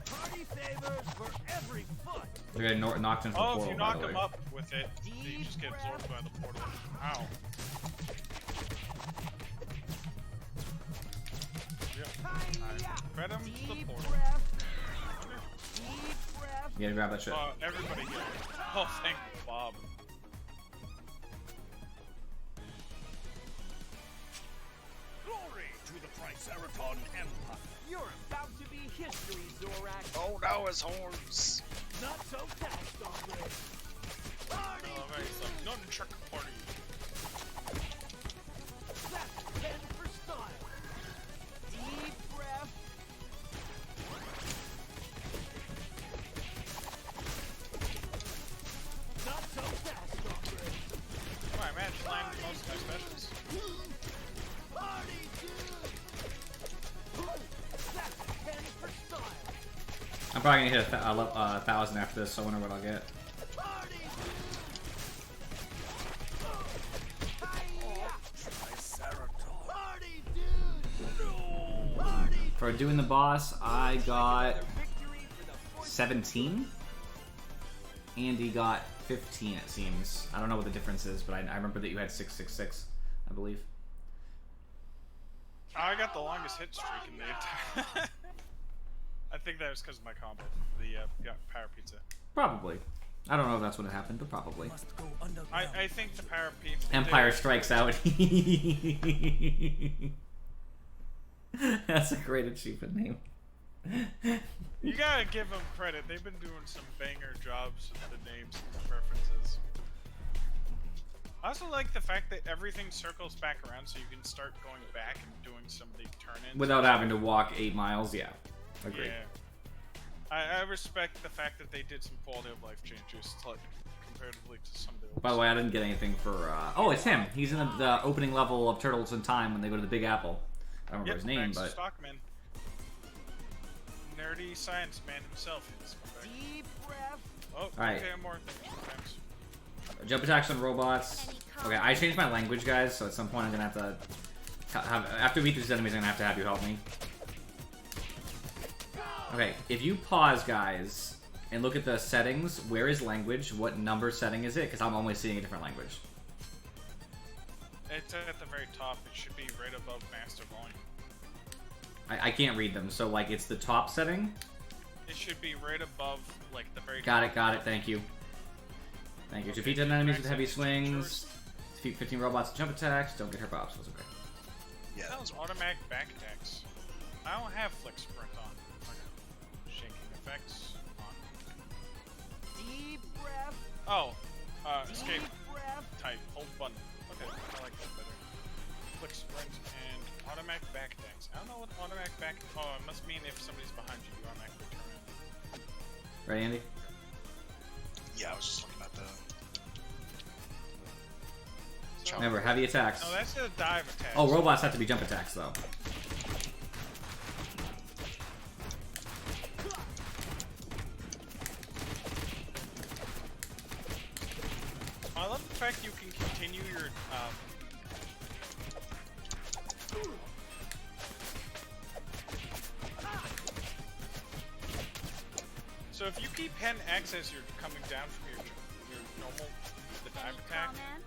Party favors for every foot. They're getting knocked into the Oh, portal, if you by knock the way. them up with it, you just get absorbed by the portal. Ow. Yep. I fed him to the Deep portal. breath. Deep breath. You gotta grab that shit. Everybody here. Oh, thank Bob. Glory to the Triceraton Empire. You're about to be history, Zorak. Oh no, his horns! Not so fast, hombre. Party, Oh, right, it's like nunchuck party. that's 10 for style. Deep breath. Not so fast, hombre. Oh, I managed to land most of my specials. Party, dude. That's 10 for style. I'm probably gonna hit a 1,000 after this, so I wonder what I'll get. For doing the boss, I got 17. Andy got 15, it seems. I don't know what the difference is, but I remember that you had 666, I believe. I got the longest hit streak in the entire. I think that was because of my combo, the power pizza. Probably. I don't know if that's what happened, but probably. I think the power pizza. Empire Strikes Out. That's a great achievement name. You gotta give them credit. They've been doing some banger jobs with the names and the references. I also like the fact that everything circles back around, so you can start going back and doing some of the turn-ins. Without having to walk 8 miles, yeah. Agreed. Yeah. I respect the fact that they did some quality of life changes, like, comparatively to some of the old By the way, I didn't get anything for... oh, it's him. He's in the opening level of Turtles in Time when they go to the Big Apple. I don't remember his name, but... Stockman. Nerdy science man himself. Deep breath. Oh, Alright. okay, more things sometimes. Jump attacks on robots. Okay, I changed my language, guys, so at some point I'm gonna have to... after we beat these enemies, I'm gonna have you help me. Okay, if you pause, guys, and look at the settings, where is language? What number setting is it? Because I'm only seeing a different language. It's at the very top. It should be right above master volume. I can't read them, so, like, it's the top setting? It should be right above, like, the very Got top. it, got it, thank you. Thank you. Defeat 10 enemies with heavy swings. Defeat 15 robots with jump attacks. Don't get hurt by obstacles, okay. Yeah, That was automatic back attacks. I don't have flick sprint on. Okay. Shaking effects on. Deep breath. Oh, escape Deep breath. type. Hold button. Okay, I like that better. Flick sprint and automatic back attacks. I don't know what automatic back. Oh, it must mean if somebody's behind you, you automatically turn in. Right, Andy? yeah. I was just looking at the. So, Remember, heavy attacks. no, that's a dive attack. Oh, robots have to be jump attacks, though. I love the fact you can continue your So if you keep pen X as you're coming down from your normal the dive Any attack, comment?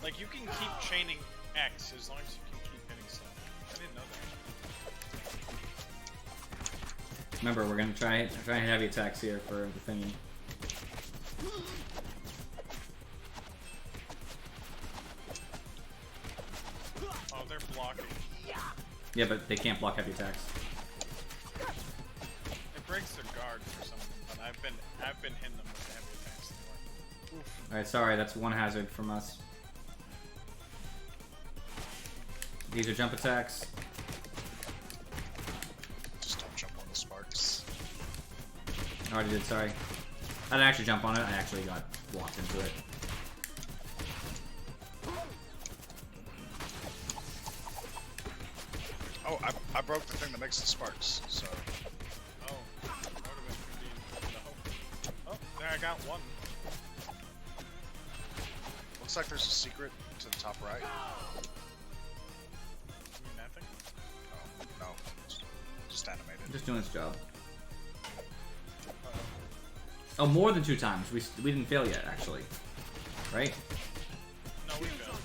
like you can keep chaining X as long as you can keep hitting stuff. I didn't know that. Remember, we're gonna try heavy attacks here for the thingy. Oh, they're blocking. Yeah, but they can't block heavy attacks. It breaks their guard for some reason, but I've been hitting them with the heavy attacks anyway. Oof. Alright, sorry, that's one hazard from us. These are jump attacks. Just don't jump on the sparks. I already did, sorry. I didn't actually jump on it, I actually got blocked into it. Oh, I broke the thing that makes the sparks. So Oh, that would have been pretty. No. Oh, there I got one. looks like there's a secret to the top right. You mean that thing? Oh, no, just animated. Just doing its job. Oh, more than 2 times. We didn't fail yet, actually. Right? No, we failed.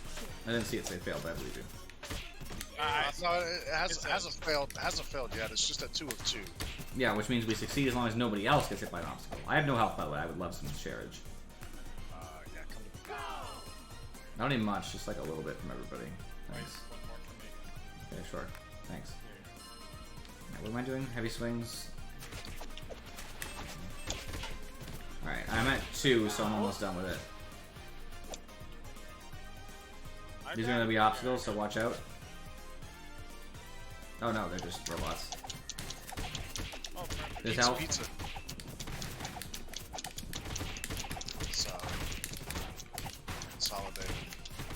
I didn't see it say failed, but I believe you. No, it It's hasn't failed. Hasn't failed yet. It's just a 2 of 2. Yeah, which means we succeed as long as nobody else gets hit by an obstacle. I have no health, by the way. I would love some sharage. Yeah, come to Not even much, just like a little bit from everybody. Wait, Thanks. one more for me. Yeah, sure. Thanks. Here. Now, what am I doing? Heavy swings. Alright, I'm at 2, so I'm almost done with it. I These are got gonna be it. obstacles, so watch out. Oh no, they're just robots. Oh, perfect. There's pizza, health. pizza. So consolidated.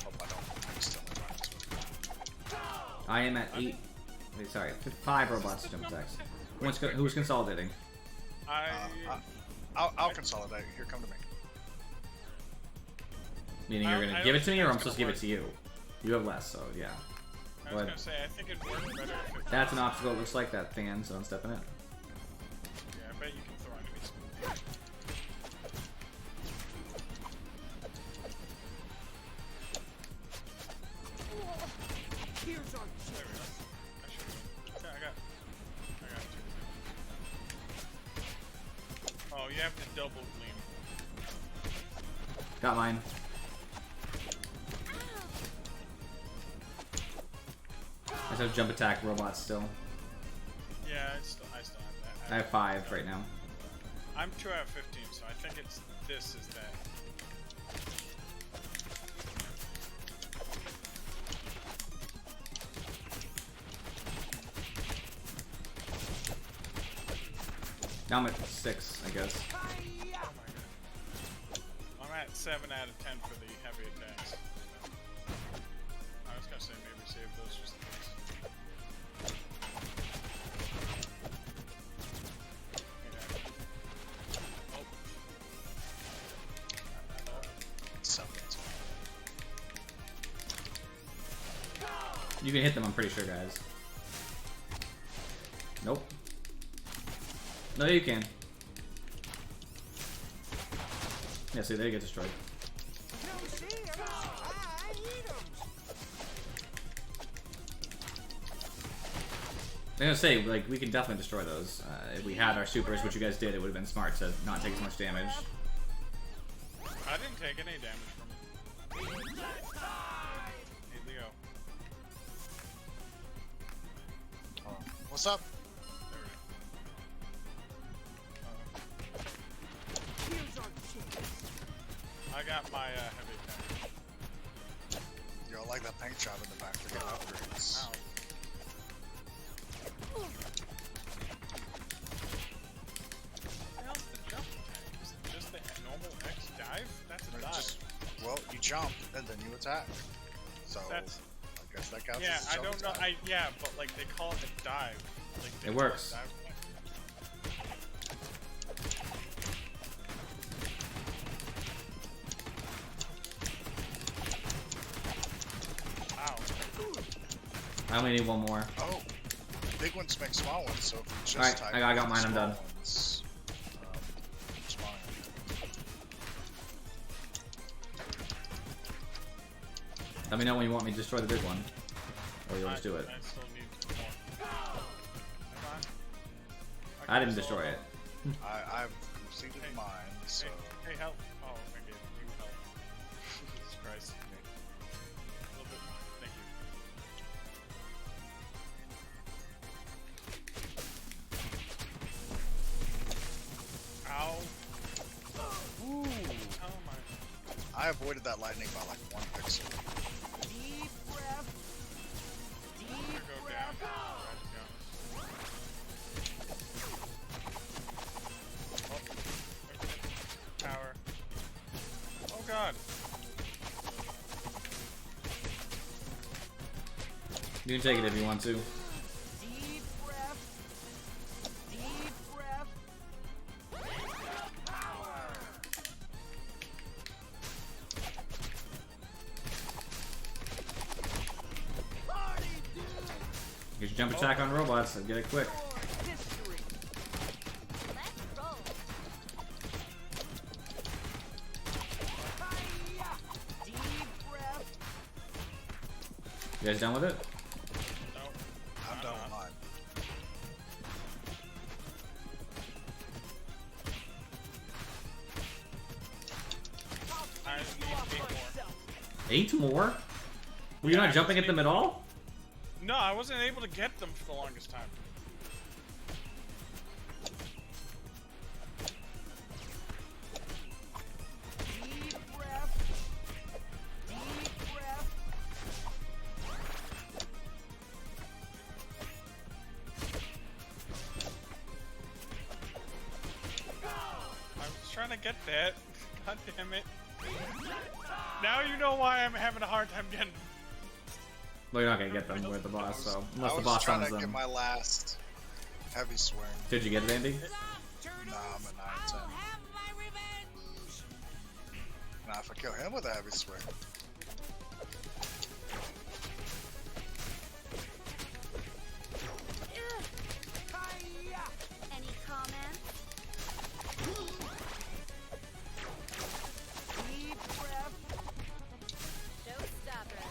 Hope I don't accidentally run into it. I am at 8. Wait, sorry, 5 robots to jump attacks. Who's consolidating? I'll consolidate. Here, come to me. Meaning you're gonna I give it don't to me, think or I'm it's supposed to give gonna it to you? You have less, so yeah. I Go was ahead. gonna say, I think it'd work better if it... That's an obstacle. It looks like that fan, so don't step in it. Yeah, I bet you can throw enemies. Here's our There we go. I should... Yeah, I got two. Oh, you have to double gleam. Got mine. I just have jump attack robots still. Yeah, I still have that. I have 5 right now. I'm 2 out of 15, so I think it's this is that. Now I'm at 6, I guess. Oh my god. I'm at 7 out of 10 for the heavy attacks. I was gonna say maybe save those just in case. Something's You can hit them, I'm pretty sure, guys. Nope. No, you can. Yeah, see, they get destroyed. no see 'em, I eat 'em. I'm gonna say, like, we can definitely destroy those. If we had our supers, which you guys did, it would have been smart to not take as much damage. I didn't take any damage from it. Hey, Leo. Oh, what's up? There we go. Here's our chance. I got my heavy attack. Yo, I like that paint job in the back for getting upgrades. Ow. How's the jump attack? Is it just the normal X dive? That's a Or dive. just- well, you jump and then you attack. So That's- I guess that counts. Yeah, as a I jump don't know. attack. Yeah, but like they call it a dive. Like they It call works. dive attack. Ow. I only need one more. Oh, big ones make small ones. So if you just Alright, type I got in mine, I'm small done. ones, it's fine. Let me know when you want me to destroy the big one. Or you'll just do it. I still need more. Come on. I didn't destroy it. I've completed Hey, mine. So Hey, help. Oh, I gave you help. Jesus Christ. A little bit more. Thank you. Ow. Ooh. Oh my. I avoided that lightning by like 1 pixel. Deep breath. I'm Deep gonna go down. breath. Oh, power. Oh god. You can take it if you want to. Deep breath. Deep breath. Party, dude. Get your jump attack on robots and get it quick. For history. Let's roll. Hiya. Deep breath. You guys done with it? No. I'm done with mine. I need 8 more. 8 more? Were you Yeah, not I jumping just at them at all? No, I wasn't able to get them for the longest time. Deep breath. Deep breath. I was trying to get that. God damn it. Now you know why I'm having a hard time getting. Well, you're not gonna get them with the boss, so I unless the was boss trying summons to get them. my last heavy swing. Did you get it, Andy? turtles. Nah, I'm a 9, I'll 10. have my revenge. Now if I kill him with a heavy swing. Hi-ya. Any comments? Deep breath. Showstopper.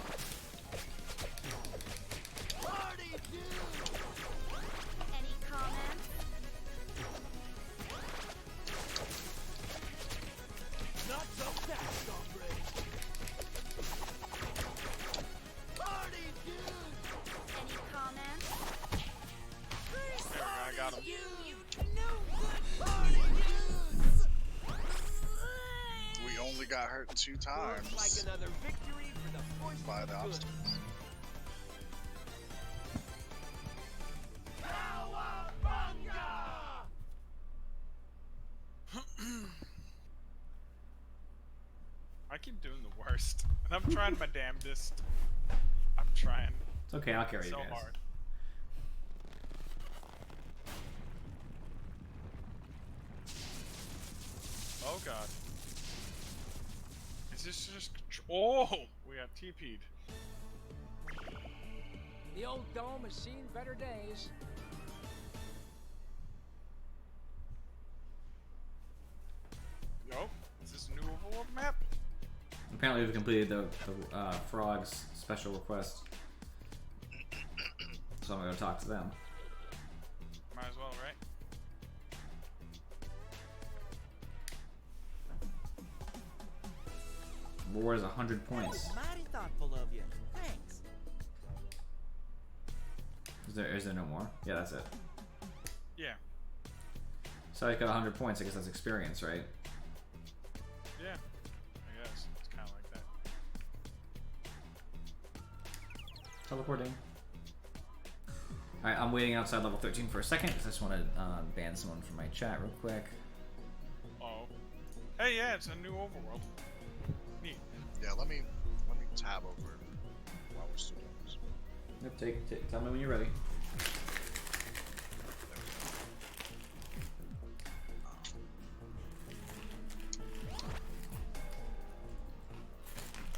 Party dude. Any comments? Not so fast, hombre. Party dude. Any comments? There we go, I got him. You no good party dudes. We only got hurt 2 times Looks like another victory for the force by of the good. obstacles. Cowabunga! I keep doing the worst. And I'm trying my damnedest. I'm trying It's okay, I'll carry so you guys. hard. Oh god. Is this just... Oh! We got TP'd. The old dome has seen better days. Yo, is this a new overworld map? Apparently we've completed the frogs special request. So I'm gonna go talk to them. Might as well, right? Reward is 100 points. Mighty thoughtful of you. Thanks. Is there no more? Yeah, that's it. Yeah. So I got 100 points, I guess that's experience, right? Yeah. I guess. It's kind of like that. Teleporting. Alright, I'm waiting outside level 13 for a second because I just want to ban someone from my chat real quick. Oh. Hey, yeah, it's a new overworld. Neat. Yeah, let me tab over while we're still doing this. Yep, tell me when you're ready.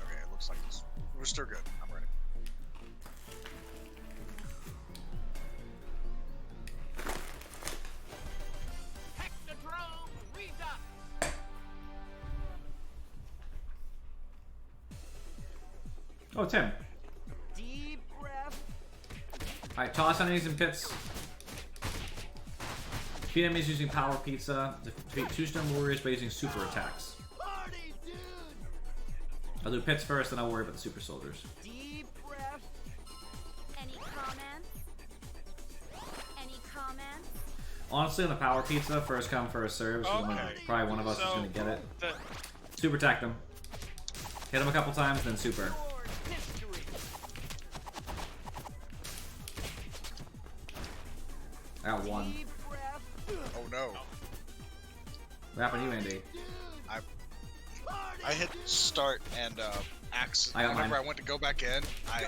Okay, it looks like we're still good. I'm ready. Technodrome redux. Oh, Tim. Deep breath. Alright, toss enemies in pits. Defeat enemies using power pizza. Defeat 2 stone warriors by using super attacks. Party dude. I'll do pits first, then I'll worry about the super soldiers. Deep breath. Any comments? Any comments? Honestly, on the power pizza, first come, first serve. So Okay. probably one of us is So, gonna get it. the, Super attack them. Hit them a couple times, then super. Your history. I got 1. Deep breath. Oh no. What happened to you, Andy? I hit start and I got whenever mine. I went to go back in, I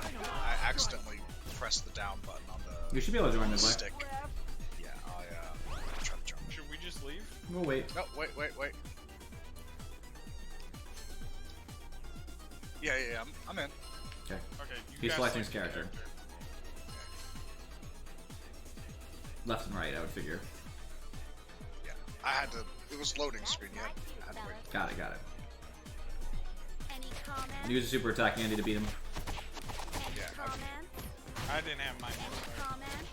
accidentally pressed the down button on the You should be able to join this way. stick. Breath. Yeah, I tried to jump. should we just leave? We'll wait. No, wait. Yeah, I'm in. Okay. Okay, you He's guys selecting his select your character. Left and right, I would figure. Yeah, I had to. It was loading screen yet. I had to wait. Got it. Any comments? Use a super attack, Andy, to beat him. Any Yeah, comments? I didn't have mine. Any yet, sorry. comments?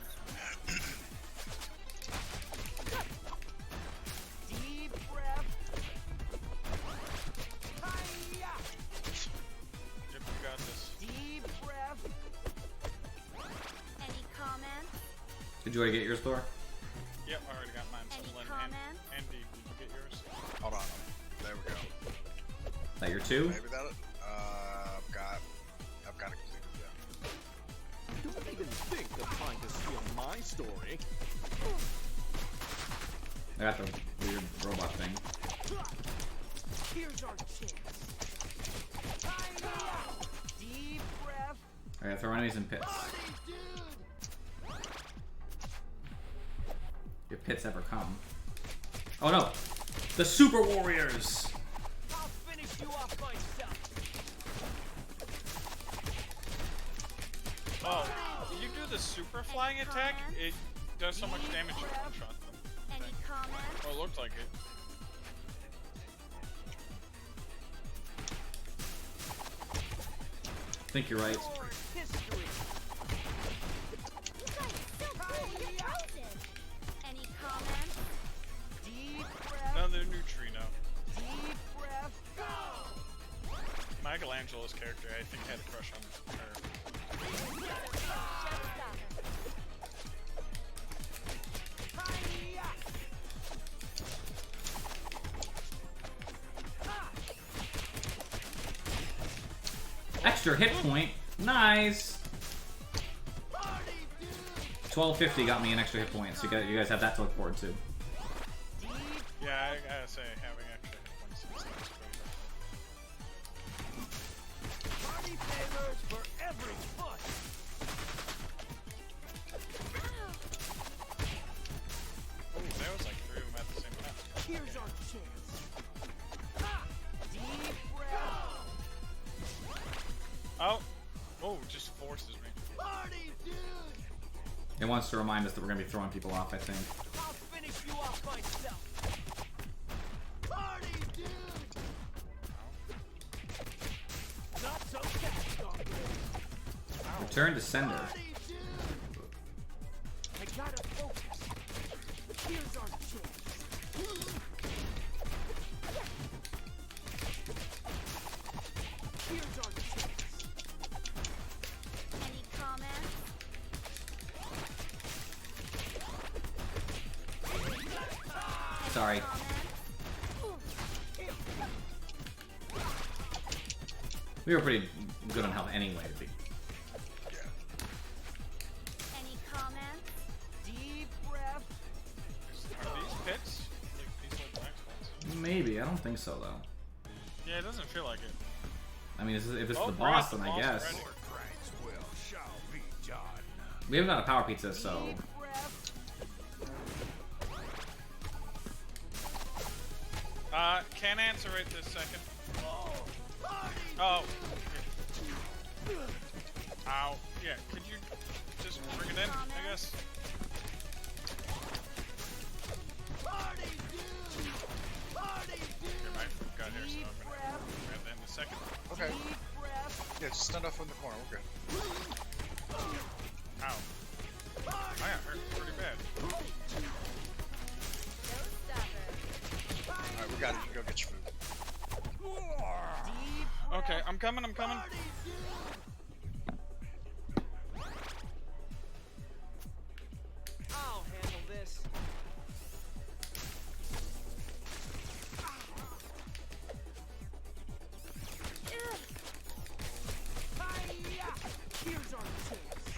Deep breath. Hi-ya. Yep, you got this. Deep breath. Any comments? Did you already get yours, Thor? Yep, I already got mine. Any Someone comments? Andy, did you get yours? Hold on. There we go. Is that your 2? Maybe that. I've got it completed. Yeah. Don't even think of trying to steal my story. I got the weird robot thing. Here's our chance. Hi-ya. Deep breath. Alright, throw enemies in pits. Party dude. If pits ever come. Oh no! The Super Warriors! I'll finish you off myself. Oh, you do the super flying attack, it does so much damage you one-shot them. Any comments? Oh, it looked like it. I think you're right. Your history. You guys so good with the poses. Any comments? Deep breath. Another neutrino. Deep breath. Go. Michelangelo's character, I think, had a crush on her. Hi-ya. Extra hit point. Nice. 1250 got me an extra hit point, so you guys have that to look forward to. Yeah, I gotta say, having extra hit points is pretty Party favors for every foot. Oh, there was like 3 of them at the same time. Here's our chance. Ha! Deep breath. Oh! Oh, just forces me. Party dude. It wants to remind us that we're gonna be throwing people off, I think. I'll finish you off myself. Party dude. Not so fast, Gauntlet. Return to sender. Party dude. I gotta focus. Here's our chance. Here's our chance. Any comments? Sorry. We were pretty good on health anyway. Yeah. Any comments? Deep breath. Are these pits? Like these little black spots? Maybe. I don't think so, though. Yeah, it doesn't feel like it. I mean, if it's Oh, the we're boss, at the then I boss guess. already. Your crimes will shall be done. We haven't got a power pizza, so... Deep breath. Can't answer right this second. Oh, party. Oh. Okay. Ow. Yeah, could you just bring it in, I guess? Party dude. Party dude. Here, my foot got here, so Deep I'm gonna breath. grab that in a second. Okay. Deep breath. Yeah, just stand off in the corner. We're good. Ow. I got hurt pretty bad. Alright, we got it. You can go get your food. Deep Okay, I'm coming. party dude. I'll handle this. Hi-ya! Here's our chance.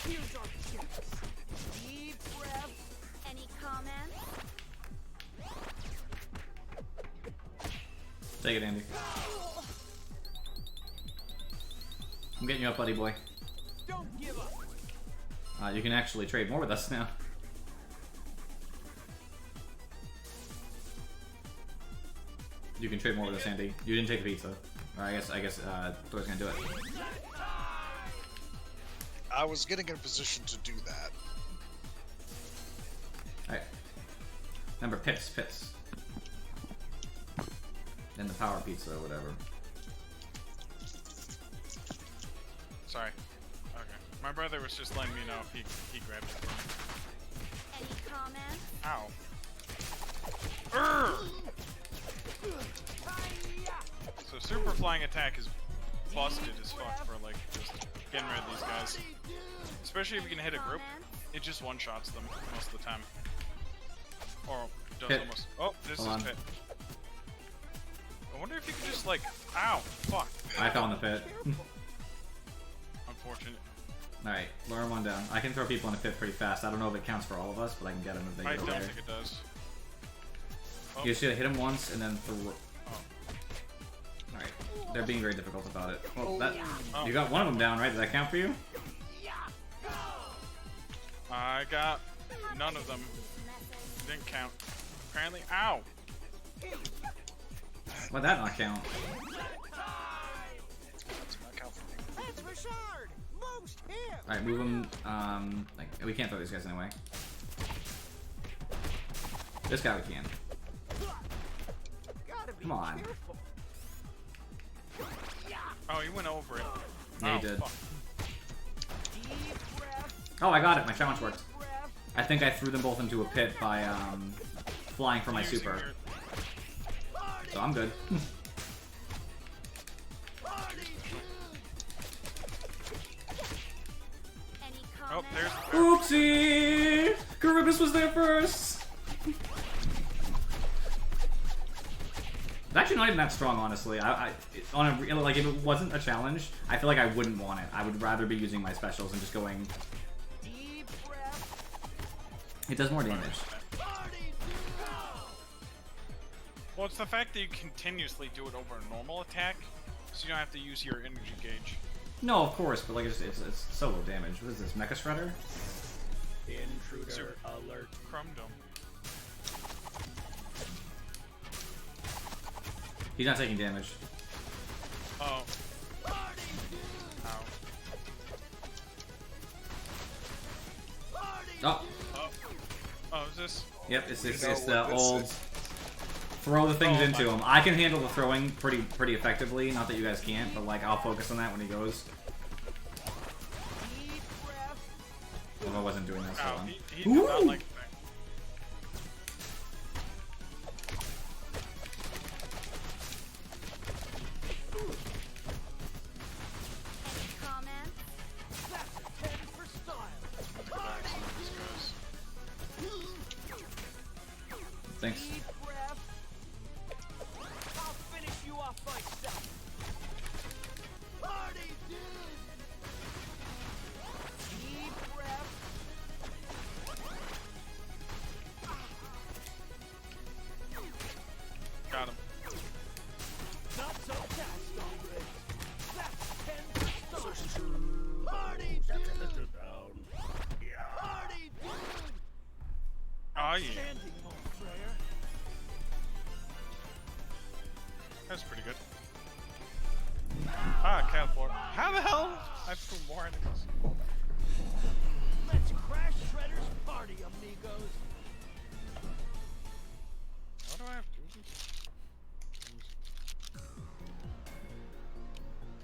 Here's our chance. Deep breath. Any comments? Take it, Andy. I'm getting you up, buddy boy. Don't give up. You can actually trade more with us now. You can trade more with us, Andy. You didn't take the pizza. Or I guess Thor's gonna do it. I was getting in a position to do that. Alright. Remember, pits. And the power pizza or whatever. Sorry. Okay. My brother was just letting me know if he grabbed it. Any comments? Ow. Urgh! Hi-ya! So super flying attack is busted as fuck for like just getting rid of these guys. Party dude. Especially if you can hit a group. Comments? It just one-shots them most of the time. Or does Pit. almost. Oh, this Hold on. is pit. I wonder if you could just like. Ow! Fuck. I fell in the pit. Unfortunate. Alright, lower one down. I can throw people in the pit pretty fast. I don't know if it counts for all of us, but I can get them if they I get don't over think there. it does. Oh, You just gotta hit them once and then throw. oh. Alright, they're being very difficult about it. Well, that Oh. you got one of them down, right? Did that count for you? I got none of them. Message. Didn't count. Apparently, ow. Why'd that not count? Does not count for me. That's Richard! Most him! Alright, move him. Like, we can't throw these guys anyway. This guy we can. Gotta be Come on. careful. Oh, he went over it. Yeah, oh, he did. Fuck. Deep breath, Oh, I got it. My challenge worked. breath. I think I threw them both into a pit by flying for my Using super. your- So I'm good. Any Oh, comments? there's. Oopsie! Charybdis was there first! It's actually not even that strong, honestly. On a like, if it wasn't a challenge, I feel like I wouldn't want it. I would rather be using my specials and just going. Deep breath. It does more damage. Well, it's the fact that you continuously do it over a normal attack, so you don't have to use your energy gauge. No, of course, but like it's so low damage. What is this, Mecha Shredder? Intruder Super. alert. Chrome Dome. He's not taking damage. Oh. Ow. Oh, Oh. Oh, is this? yep. It's know the what this old is. throw the things Oh, into my- him. I can handle the throwing pretty effectively. Not that you guys can't, but like I'll focus on that when he goes. Deep breath. If I wasn't doing that so Ow. long. He did not Ooh. like that. Any comments? That's a 10 for style. Thanks. Deep breath. I'll finish you off myself. Party, dude. Deep breath. Got him. Not so fast, hombre. That's 10 for style. Party, dude. Party, dude. Oh, yeah. Standing, old player. That's pretty good. Ah, Catapult. How the hell? I threw more enemies. Let's crash Shredder's party, amigos. What do I have to do?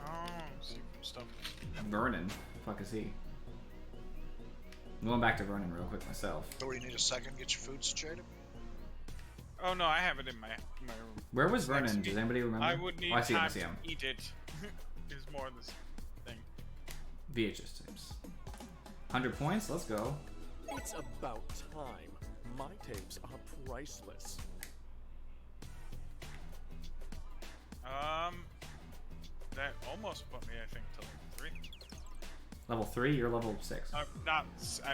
Oh, see stuff. Vernon. Fuck is he? I'm going back to Vernon real quick myself. So you need a second, get your food situated? Oh no, I have it in my room. Where was Next Vernon? week. Does anybody remember? I would need Oh, I see him. I time see him. to eat it. Is more of this thing. VHS tapes. 100 points. Let's go. It's about time. My tapes are priceless. That almost put me, I think, to like 3. Level 3. You're level 6. I'm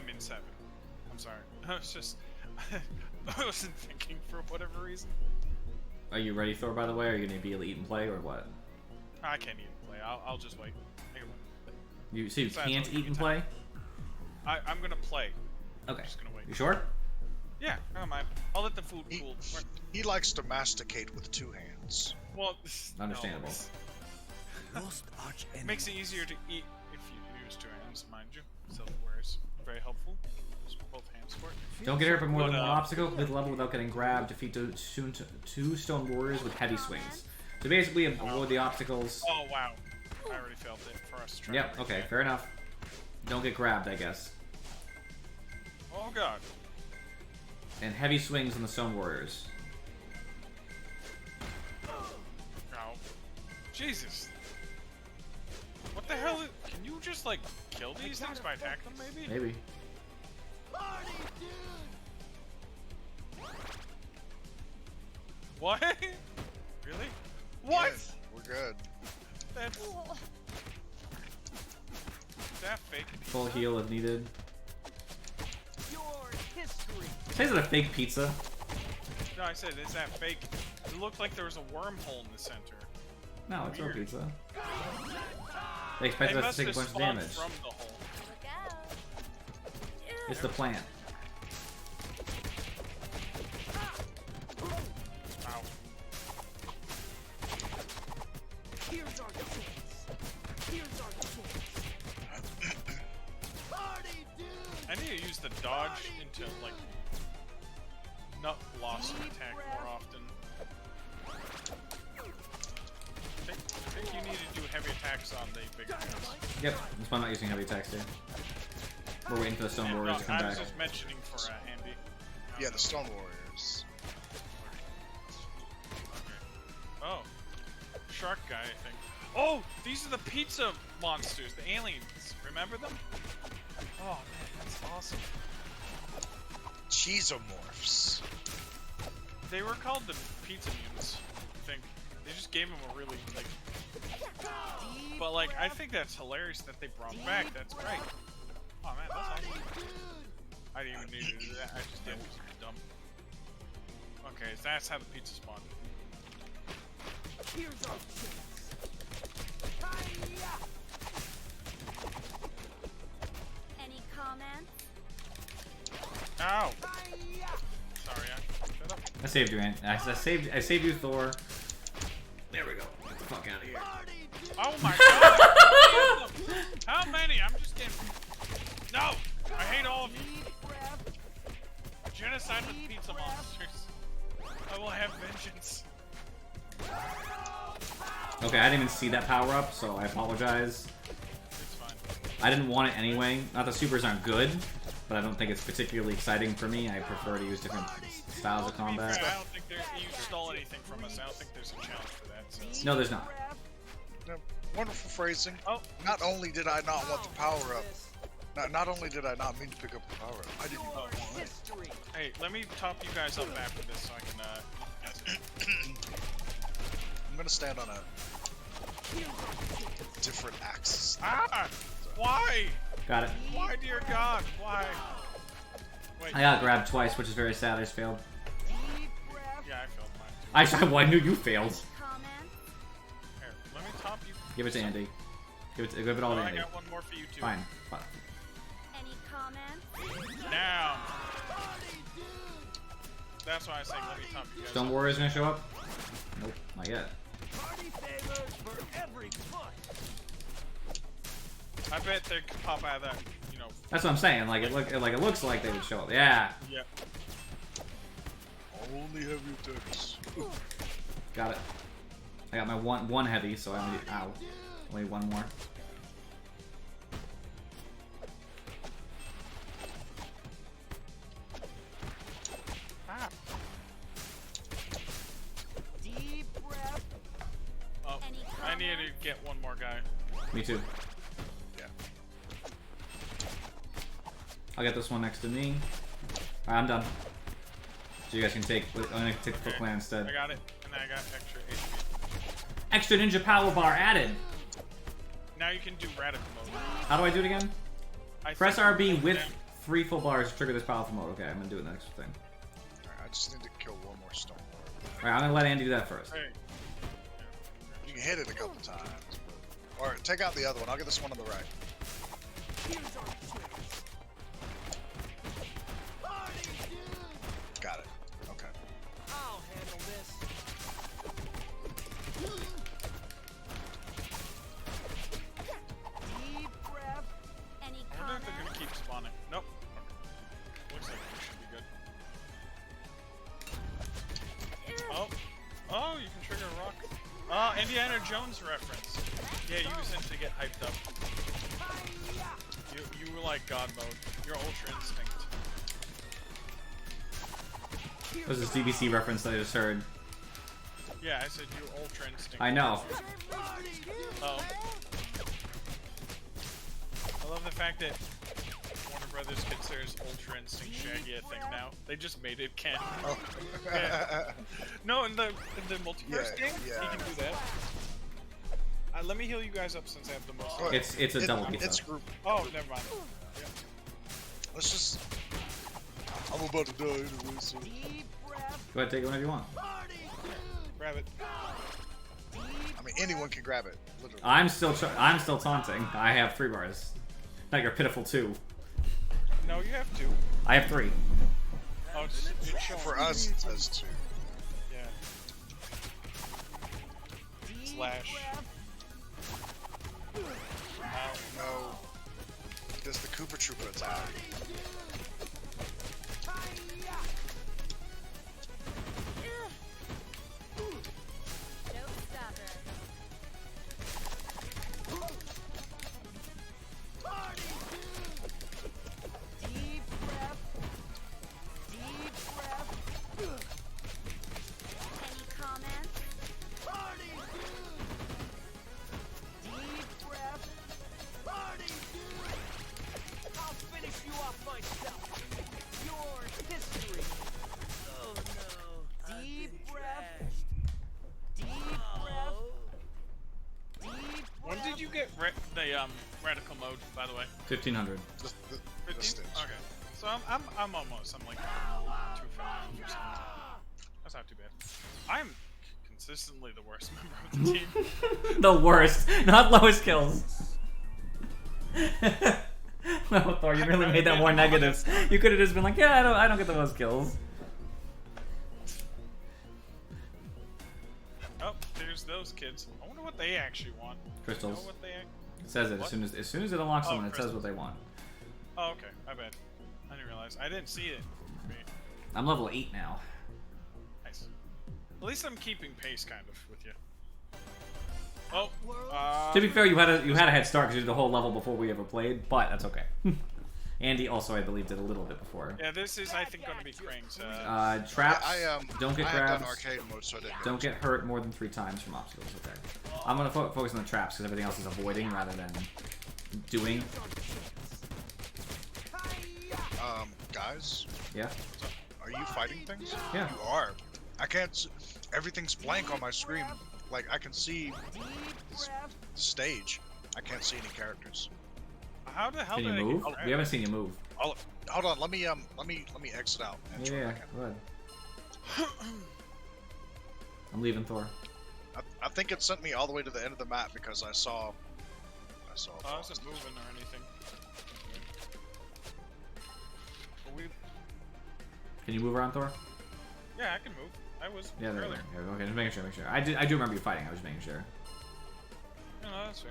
in 7. I'm sorry. I was just, I wasn't thinking for whatever reason. Are you ready, Thor? By the way, are you gonna be able to eat and play, or what? I can't even play. I'll just wait. I can wait. You so you Besides, can't I'll eat give and you play? I'm gonna play. Okay. I'm just gonna wait. You sure? Yeah, I don't mind. I'll let the food cool. He likes to masticate with 2 hands. Well, Understandable. Lost arch It makes it easier to eat if you use 2 hands, mind you. Self-awareness, very helpful. Use both hands for it. Don't get hurt by more than But, one obstacle. Complete the level without getting grabbed. Defeat 2 stone warriors with heavy swings. So basically, avoid the obstacles. Oh wow, I already failed it for us to try. Yep. to Okay. reach Fair enough. Don't get grabbed, I guess. it. Oh god. And heavy swings on the stone warriors. Ow. Jesus. What the hell? Can you just like kill these things by attacking them? Maybe. Maybe. Party, dude. What? Really? What? Good. We're good. That's that fake. Full heal if needed. Your history. Say that a fake pizza. No, I said is that fake? It looked like there was a wormhole in the center. No, it's no Weird. pizza. They expected us must to take a have bunch of spawned damage. from the hole. Look out. It's the plant. to like nut blossom attack more often. I think you need to do heavy attacks on the bigger guys. Yep, that's why I'm not using heavy attacks here. We're waiting for the Stone Warriors to come I back. was just mentioning for Andy. Yeah, the Stone Warriors. Okay. Oh, shark guy, I think. Oh, these are the pizza monsters, the aliens. Remember them? Oh man, that's awesome. Cheesomorphs. They were called the pizza mutants, I think. They just gave them a really like. But like, I think that's hilarious that they brought them back. That's great. Oh man, that's awesome. I didn't even need to do that. I just did. It was dumb. Okay, so that's how the pizza spawned. Here's our Any comments? Ow! Sorry, shut up. I saved you, Ant. I saved you, Thor. There we go. Get the fuck out of here. Oh my god! How many? I'm just getting. No! I hate all of you. Genocide with pizza monsters. I will have vengeance. Okay, I didn't even see that power up, so I apologize. It's fine. I didn't want it anyway. Not that supers aren't good, but I don't think it's particularly exciting for me. I prefer to use different styles of To be combat. fair, I don't think you stole anything from us. I don't think there's a challenge for that. So. No, there's not. No, wonderful phrasing. Oh. Not only did I not want the power up, not only did I not mean to pick up the power up, I didn't even want it. Hey, let me top you guys up after this so I can, I'm gonna stand on a different axis. Ah! Why? Got it. Why, dear God? Why? Wait. I got grabbed twice, which is very sad. I just failed. Yeah, I failed mine too. Well, I knew you failed. Comments? Here, let me top you. Give it to Andy. Give it all to I Andy. got one more for you too. Fine. Fine. Any comments? Now. That's why I say let me top you guys. Stone up. Warriors gonna show up? Nope, not yet. Party favors for every foot. I bet they could pop out of that, you know. That's what I'm saying. Like it looks like they would show up. Yeah. Yep. Only heavy attacks. Got it. I got my one heavy, so I need only one more. Ah. Deep breath. Oh, I need to get one more guy. Me too. Yeah. I'll get this one next to me. Alright, I'm done. So you guys can take. I'm gonna take the Foot Clan instead. I got it, and I got extra HP. Extra ninja power bar added. Now you can do radical mode. How do I do it again? I Press think- RB with Yeah. 3 full bars to trigger this powerful mode. Okay, I'm gonna do the next thing. Alright, I just need to kill one more stone warrior. Alright, I'm gonna let Andy do that first. Hey. You can hit it a couple times. Or take out the other one. I'll get this one on the right. Here's our chance. Party dude. Got it. Okay. I'll handle this. Deep breath. Any I wonder if they're comments? gonna keep spawning. Nope. Okay. Looks like we should be good. Oh. Oh, you can trigger a rock. Oh, Indiana Jones reference. Yeah, use him to get hyped up. You were like God mode. You're Ultra Instinct. This is DBC reference that I just heard. Yeah, I said you're Ultra Instinct. I know. Oh. I love the fact that Warner Brothers considers Ultra Instinct Shaggy a thing now. They just made it canon. Oh. Yeah. No, in the multiverse Yeah, game, yeah. he can do that. Let me heal you guys up since I have the most. Well, It's a double pizza. It's group. Oh, never mind. Yeah. Let's just. I'm about to die anyway, so. Deep breath. Go ahead, take it whenever you want. Party dude. Grab it. I mean, anyone can grab it. Literally. I'm still taunting. I have 3 bars. Not your pitiful 2. No, you have to. I have 3. Oh, it's showing. For us, it says 2. Yeah. Slash. No. Does the Koopa Troopa attack? radical mode, by the way? 1500. The 15? stage. Okay. So I'm almost. I'm like 250 or something. That's not too bad. I'm consistently the worst member of the team. The worst, not lowest kills. No, Thor, you really made that more negative. You could have just been like, yeah, I don't get the most kills. Oh, there's those kids. I wonder what they actually want. Crystals. Do you know what they It says it What? as soon as it unlocks Oh, someone, it says crystals. what they want. Oh, okay. My bad. I didn't realize. I didn't see it. I'm level 8 now. Nice. At least I'm keeping pace, kind of, with you. Oh. To be fair, you had a head start because you did the whole level before we ever played, but that's okay. Andy also, I believe, did a little bit before. Yeah, this is, I think, going to be Krang's. Traps. I Don't get have grabbed. done arcade mode, so I didn't. Don't get hurt more than 3 times from obstacles. Okay. I'm gonna focus on the traps because everything else is avoiding rather than doing. Guys, Yeah. are you fighting things? Yeah. You are. I can't. Everything's blank on my screen. Like I can see this stage. I can't see any characters. How the hell Can did you I move? get We haven't seen you move. Hold on. Let me exit out. And try Yeah. back in. Go ahead. I'm leaving, Thor. I think it sent me all the way to the end of the map because I saw. Oh, I wasn't moving or anything. Are we... Can you move around, Thor? Yeah, I can move. I was Yeah, there. earlier. Yeah, okay, just making sure. I do remember you fighting. I was just making sure. No, that's fair.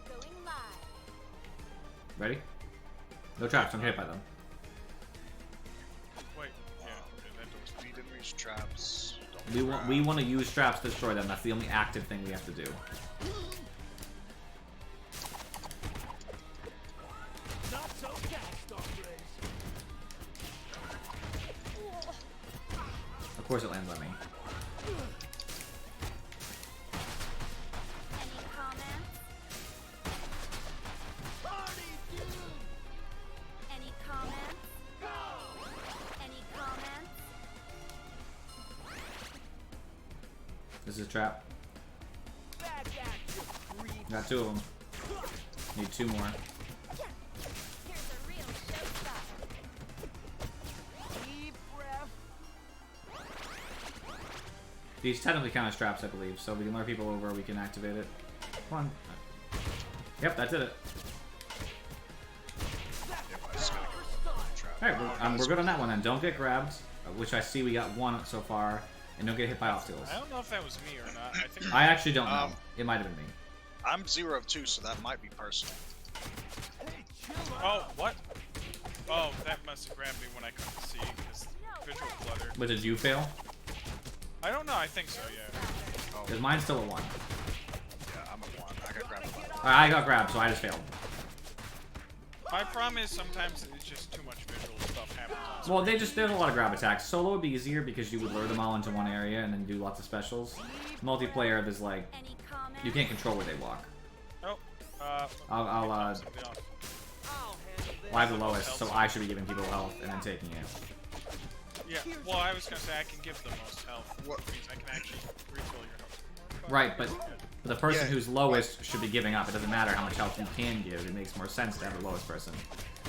Going live. Ready? No traps. Don't get hit by them. Wait. Yeah. Okay, that door's We didn't reach traps. We want to use traps to destroy them. That's the only active thing we have to do. Not so fast, hombres. Of course, it lands on me. Any comments? Party, dude. Any comments? Any comments? This is a trap. Back at you, creep. Got 2 of them. Need 2 more. Here's a real showstopper. Deep breath. These technically count as traps, I believe. So we can lure people over. We can activate it. Come on. Yep, that did it. All right, we're good on that one then. Don't get grabbed, which I see we got 1 so far, and don't get hit by obstacles. I don't know if that was me or not. I think. I actually don't know. It might have been me. I'm 0 of 2, so that might be personal. Hey, chill Oh, what? Oh, that must have grabbed me when I couldn't see because visual clutter. But did you fail? I don't know. I think so. Yeah. Because mine's still a 1. Yeah, I'm at 1. I got grabbed by one. I got grabbed, so I just failed. My problem is sometimes it's just too much visual stuff happens. On Well, there's a lot of grab attacks. Solo would be easier because you would lure them all into one area and then do lots of specials. Multiplayer, there's like Any comments? you can't control where they walk. Oh. I'll something off. I'll handle this. well, I have the lowest, so I should be giving people health and then taking it. Yeah. Well, I was gonna say I can give the most health. What? Means I can actually refill your health. Right, but the person Yeah. who's lowest should be giving up. It doesn't matter how much health you can give. It makes more sense to have the lowest person.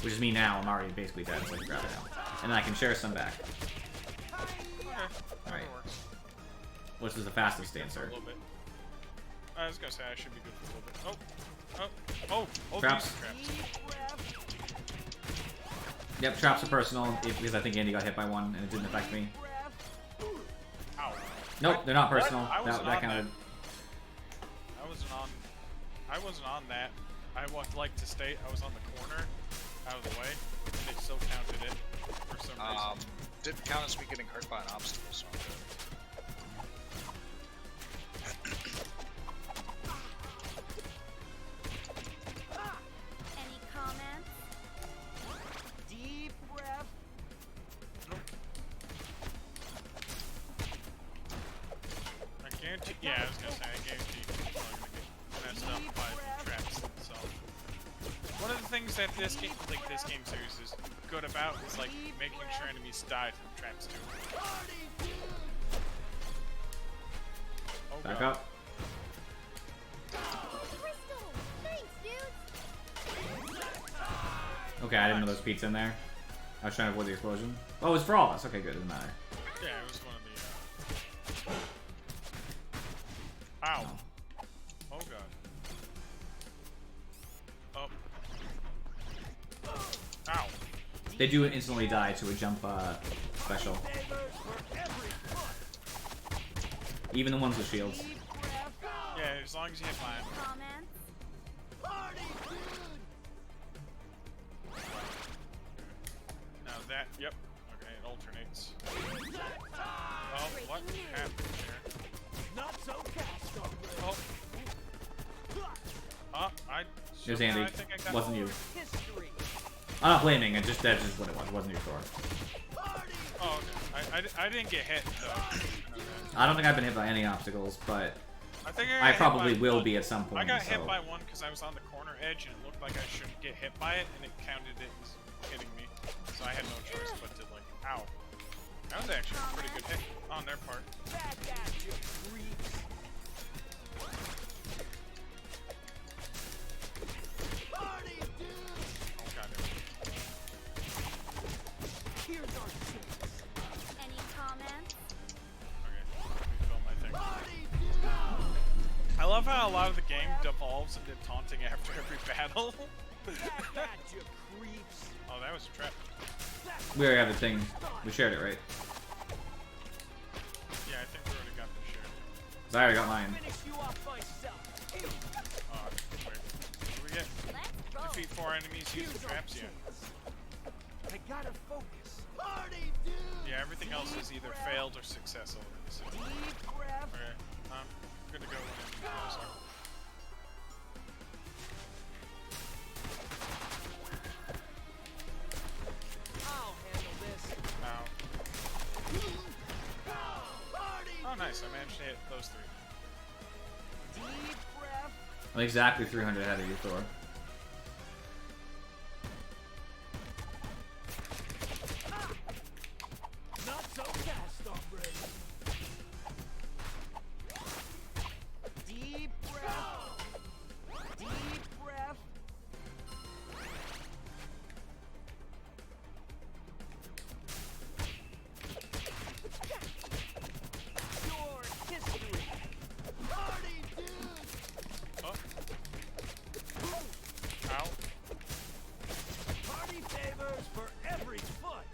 Which is me now. I'm already basically dead, so I can grab it now. And then I can share some back. Okay. Alright. That works. Which is the fastest For a answer. little bit. I was gonna say I should be good for a little bit. Oh, Traps. these are traps. Deep breath. Yep, traps are personal because I think Andy got hit by 1 and it didn't affect me. Breath. Ow. Nope, they're not personal. I wasn't That on counted. I wasn't on that. I would like to state I was on the corner, out of the way, and they still counted it for some reason. Didn't count as me getting hurt by an obstacle, so I'm good. Any comments? Deep breath. I guarantee. Yeah, I was gonna say I guarantee you're probably gonna get messed up by the traps themselves. One of the things that this game series is good about is like making sure enemies die to the traps too. Oh, Back God. up. Crystal! Thanks, dudes! Okay, I didn't know there was pizza in there. I was trying to avoid the explosion. Oh, it was for all of us. Okay, good. Doesn't matter. Yeah, it was one of the. Ow. Oh god. Oh. Ow. They do instantly die to a jump special. Even the ones with shields. Yeah, as long as you hit mine. Comments? Now that, yep. Okay, it alternates. Oh, what happened here? Not so fast, Oh. I. It was somehow Andy. I think I got Wasn't you. history. I'm not blaming. That's just what it was. It wasn't your Thor. Oh, okay. I didn't get hit though. I don't think I've been hit by any obstacles, but I think I got probably hit by will one. be at some point. I got so. hit by one because I was on the corner edge and it looked like I shouldn't get hit by it, and it counted it as hitting me. So I had no choice but to like, ow. That was actually a pretty good hit on their part. Back at you, creeps. Party, dude. Oh god. Here's our chance. Any comments? Okay, let me fill my thing. Party, dude. I love how a lot of the game devolves into taunting after every battle. Back at you, creeps. Oh, that was a trap. We already have the thing. We shared it, right? Yeah, I think we already got the share. 'Cause I already got mine. Finish you off myself. Wait. Do we get Let's roll. defeat 4 enemies using Here's our traps? Yeah. chance. I gotta focus. Party, dude. Yeah, everything else is either failed or successful. So, Deep breath. okay, I'm gonna go in closer. I'll handle this. Now. Party. Oh, nice. I managed to hit those 3. Deep breath. I'm exactly 300 ahead of you, Thor. Not so fast, hombre. Deep breath. Deep breath. Your history. Party, dude. Oh. Ow. Party favors for every foot.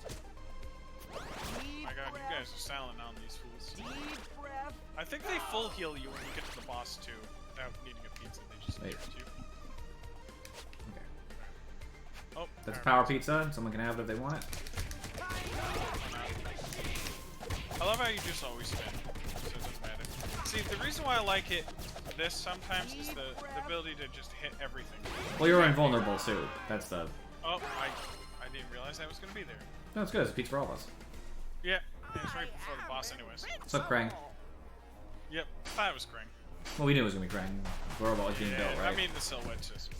Deep My god, you breath. guys are silent on these fools. Deep breath. I think they full heal you when you get to the boss too, without needing a pizza. They just Wait. give it to you. Okay. Oh, That's there power it is. pizza. Someone can have it if they want it. I love how you just always spin, so it doesn't matter. See, the reason why I like it this sometimes is the ability to just hit everything. Well, you're invulnerable too. That's the. Oh, I didn't realize that was gonna be there. No, it's good. It's pizza for all of us. Yeah, it was right before the boss anyways. What's up, Krang? Yep, thought it was Krang. Well, we knew it was gonna be Krang. The robot was being Yeah, built, right? I mean the silhouette just.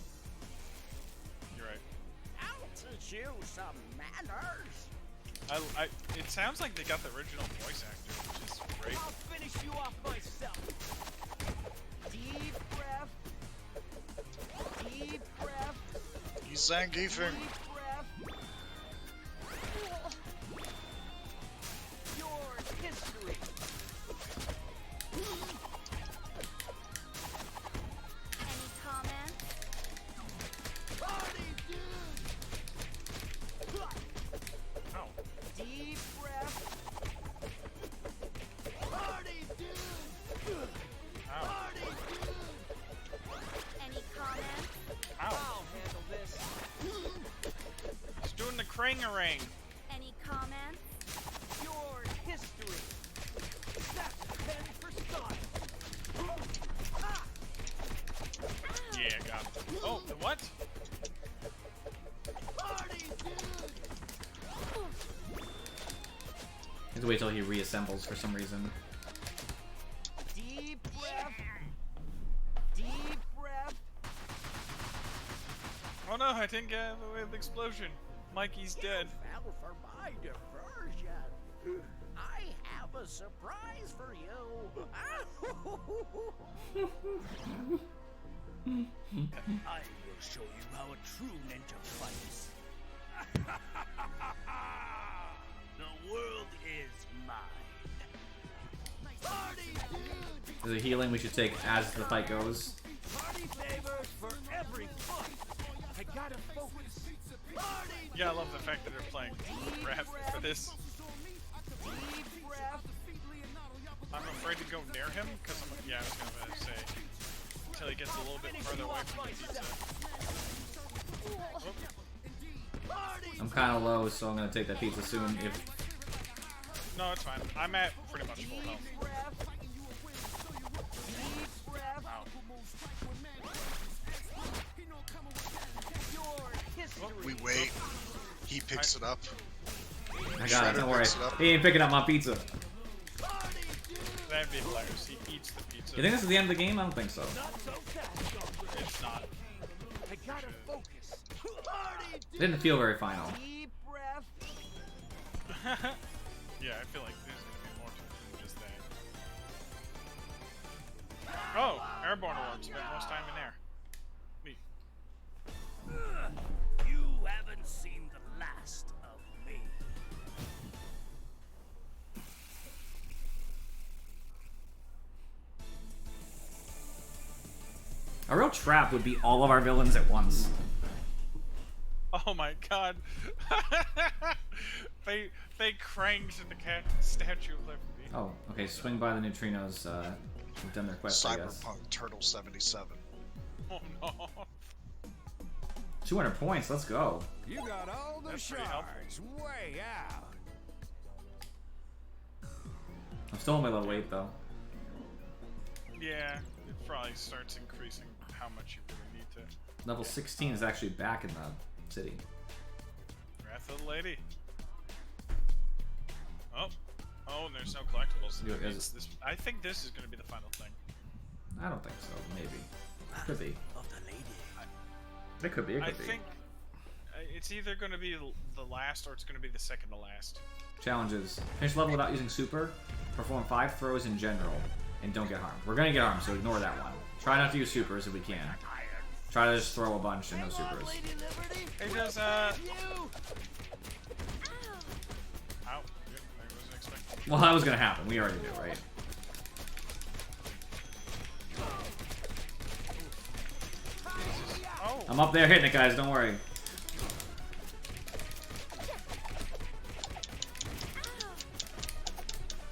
You're right. I'll teach you some manners. It sounds like they got the original voice actor, which is great. I'll finish you off myself. Deep breath. Deep breath. He's Zangiefing. Deep breath. Your history. Any comments? Party, dude. Oh, Deep breath. Party, dude. ow, Party, dude. Any comments? ow. I'll handle this. He's doing the Krang-a-rang. Any comments? Your history. That's 10 for style. Yeah, got him. Oh, the what? Party, dude. Have to wait till he reassembles for some reason. Deep breath. Deep breath. Oh no, I didn't get out of the way of the explosion. Mikey's dead. Fell for my diversion. I have a surprise for you. I will show you how a true ninja fights. The world is mine. Party, dude! There's a healing we should take as the fight goes. Party favors for every foot. I gotta focus. Party, Yeah, I love the fact that they're playing rap for this. deep breath. I'm afraid to go near him because I was gonna say until he gets a little bit further away from the pizza. I'm kind of low, so I'm gonna take that pizza soon. If No, it's fine. I'm at pretty much full health. Wow. We wait. He picks it up. I got it, don't worry. picks it up. He ain't picking up my pizza. That'd be hilarious. He eats the pizza. You think this is the end of the game? I don't think so. It's not. I gotta focus. Party, It didn't feel very final. deep breath. Yeah, I feel like there's gonna be more to it than just that. Oh, airborne award. Spent most time in air. Neat. You haven't seen the last of me. A real trap would be all of our villains at once. Oh my god. they cranked the cat statue of Liberty. Oh, okay. Swing by the neutrinos. We've done their quest, I guess. Cyberpunk Turtle 77. Oh no. 200 points. Let's go. You got all the That's pretty helpful. shards way out. I'm still on my low weight though. Yeah, it probably starts increasing how much you really need to. Level 16 is actually back in the city. Wrath of the Lady. Oh, and there's no collectibles. Yeah, That guys. means this, I think this is going to be the final thing. I don't think so. Maybe. Could be. Of the lady. It could be. It I could be. think it's either going to be the last or it's going to be the second to last. Challenges. Finish level without using super. Perform 5 throws in general. And don't get harmed. We're gonna get harmed, so ignore that one. Try not to use supers if we can. Try to just throw a bunch and no supers. Hey, does, Ow. Yep, I wasn't expecting. Well, that was gonna happen. We already knew, right? Oh, I'm up there hitting it, guys. Don't worry.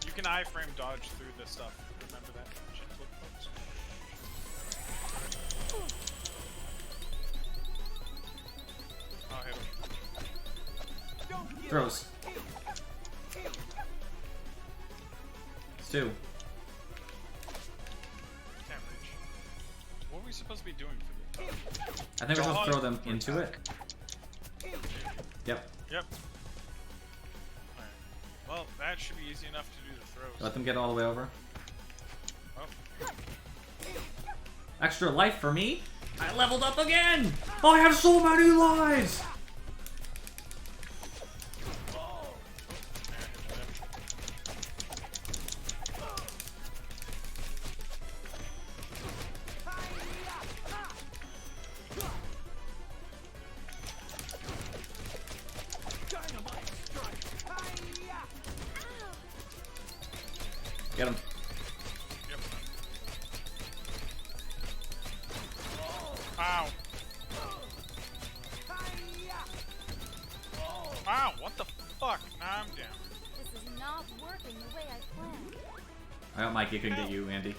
you can iframe dodge through this stuff. Remember that shit flip, folks. Oh, hit him. Throws. It's 2. Can't reach. What were we supposed to be doing for this? I think we're supposed to throw them into it. Yep. Yep. Alright. Well, that should be easy enough to do the throws. Let them get all the way over. Oh. Extra life for me. I leveled up again. Oh, I have so many lives. Get him. Yep. Ow. Ow, what the fuck? Nah, I'm down. This is not working the way I planned. I got Mikey. Couldn't get you, Andy.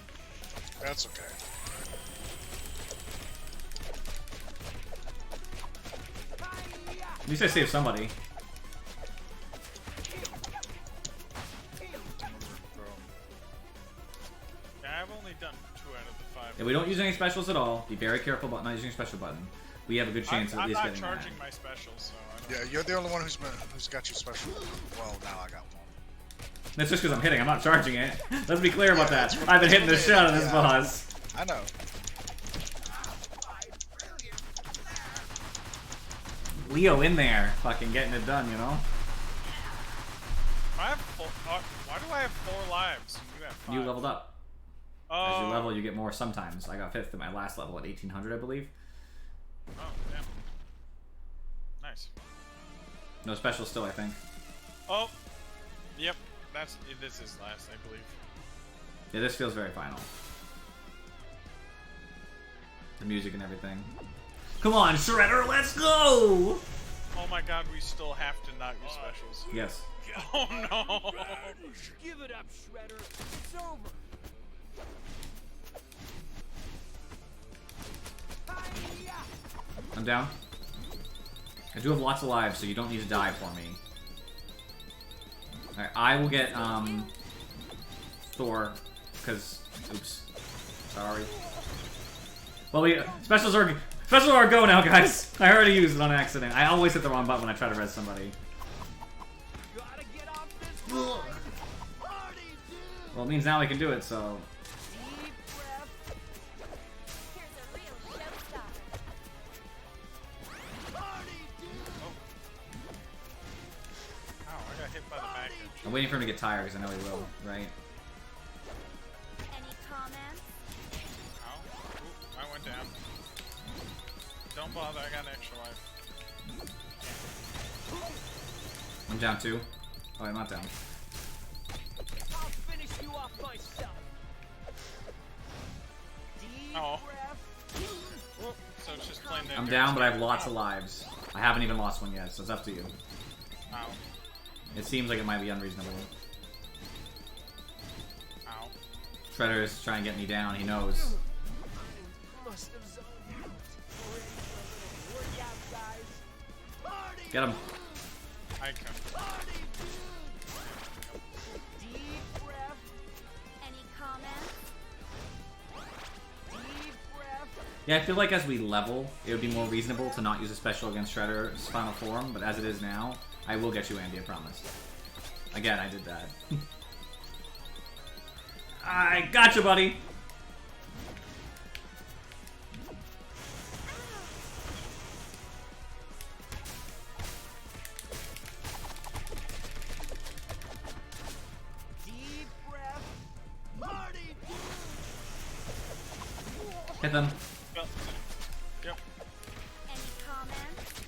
That's okay. At least I saved somebody. Yeah, I've only done 2 out of the 5. If we don't use any specials at all, be very careful about not using a special button. We have a good chance of at I'm least not getting charging that. my specials, so I don't Yeah, you're the only one who's got your special. Well, now I got one. That's just because I'm hitting. I'm not charging it. Let's be clear about Yeah, that. that's I've been hitting the what shit out of this yeah. boss. I know. Leo in there, fucking getting it done, you know? I have why do I have 4 lives and you have 5? You leveled up. As you Oh. level, you get more sometimes. I got 5th at my last level at 1800, I believe. Oh, damn. Nice. No special still, I think. Oh. Yep. This is last, I believe. Yeah, this feels very final. The music and everything. Come on, Shredder, let's go! Oh my god, we still have to not use specials. Yes. Oh no! Give it up, Shredder. It's over. I'm down. I do have lots of lives, so you don't need to die for me. Alright, I will get, Thor, because, oops. Sorry. Well, specials are go now, guys. I already used it on accident. I always hit the wrong button when I try to res somebody. Gotta get off this ride. Party, dude. Well, it means now I can do it, so... Deep breath. Here's a real showstopper. Party, dude. Ow, I got hit by the magnet. I'm waiting for him to get tired, because I know he will, right? Any comments? Ow. Ooh, I went down. Don't bother, I got an extra life. I'm down too. Oh, I'm not down. I'll finish you off myself. Deep Oh. breath. Whoop. So it's just plain I'm down, but I have lots of lives. I haven't even lost one yet, so it's up to you. Ow. It seems like it might be unreasonable. Ow. Shredder is trying to get me down, he knows. Must have zoned out. Ready for a little workout, guys. Party. Get him. I can. Party, dude. Deep breath. Any comments? Deep breath. Yeah, I feel like as we level, it would be more reasonable to not use a special against Shredder's final form, but as it is now, I will get you, Andy, I promise. Again, I did that. I got you, buddy! Deep breath. Party, dude. Hit them. Yep. Yep. Any comments?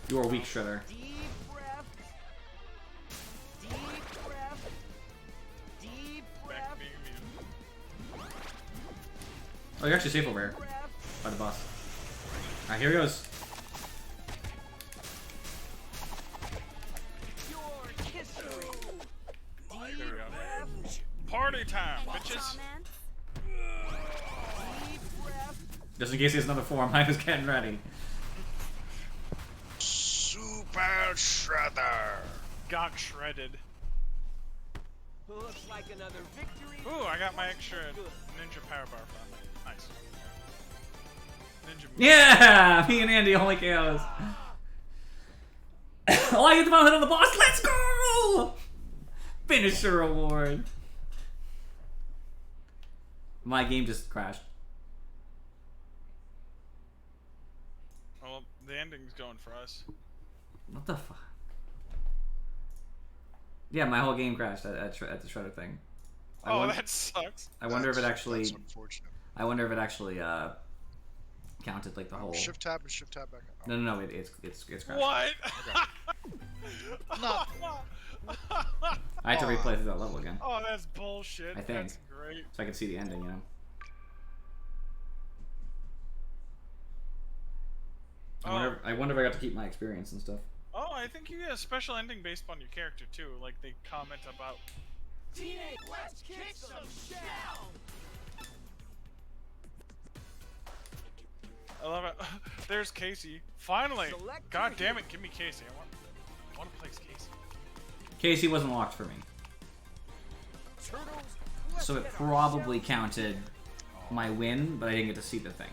You are weak, Shredder. Deep breath. Deep breath. Deep Back breath. being muted. Oh, you're actually safe over here. Breath. By the boss. Alright, here he goes. Your history. There we go. Party time, Any bitches! comments? Deep breath. Just in case he has another form, I was getting ready. Super Shredder. Got shredded. Looks like another victory. Ooh, I got my extra Good. ninja power bar from it. Nice. Ninja move. Yeah! Me and Andy, holy chaos. Oh, I get the final hit on the boss. Let's go! Finisher award. My game just crashed. Well, the ending's going for us. What the fuck? Yeah, my whole game crashed at the Shredder thing. I Oh, wonder, that sucks. I wonder if it actually. That's unfortunate. I wonder if it actually counted like the whole. Shift tab and shift tab back up. No, it's crashed. What? No. I had to replay through that level again, Oh, that's bullshit. I think. That's great. so I could see the ending. You know. I wonder if I got to keep my experience and stuff. Oh, I think you get a special ending based on your character too. Like they comment about. Teenage, let's kick some shell. I love it. There's Casey. Finally. Select God your damn it, give me Casey. I want to play as Casey. Casey wasn't locked for me, Turtles. so it probably counted my win, but I didn't get to see the thing.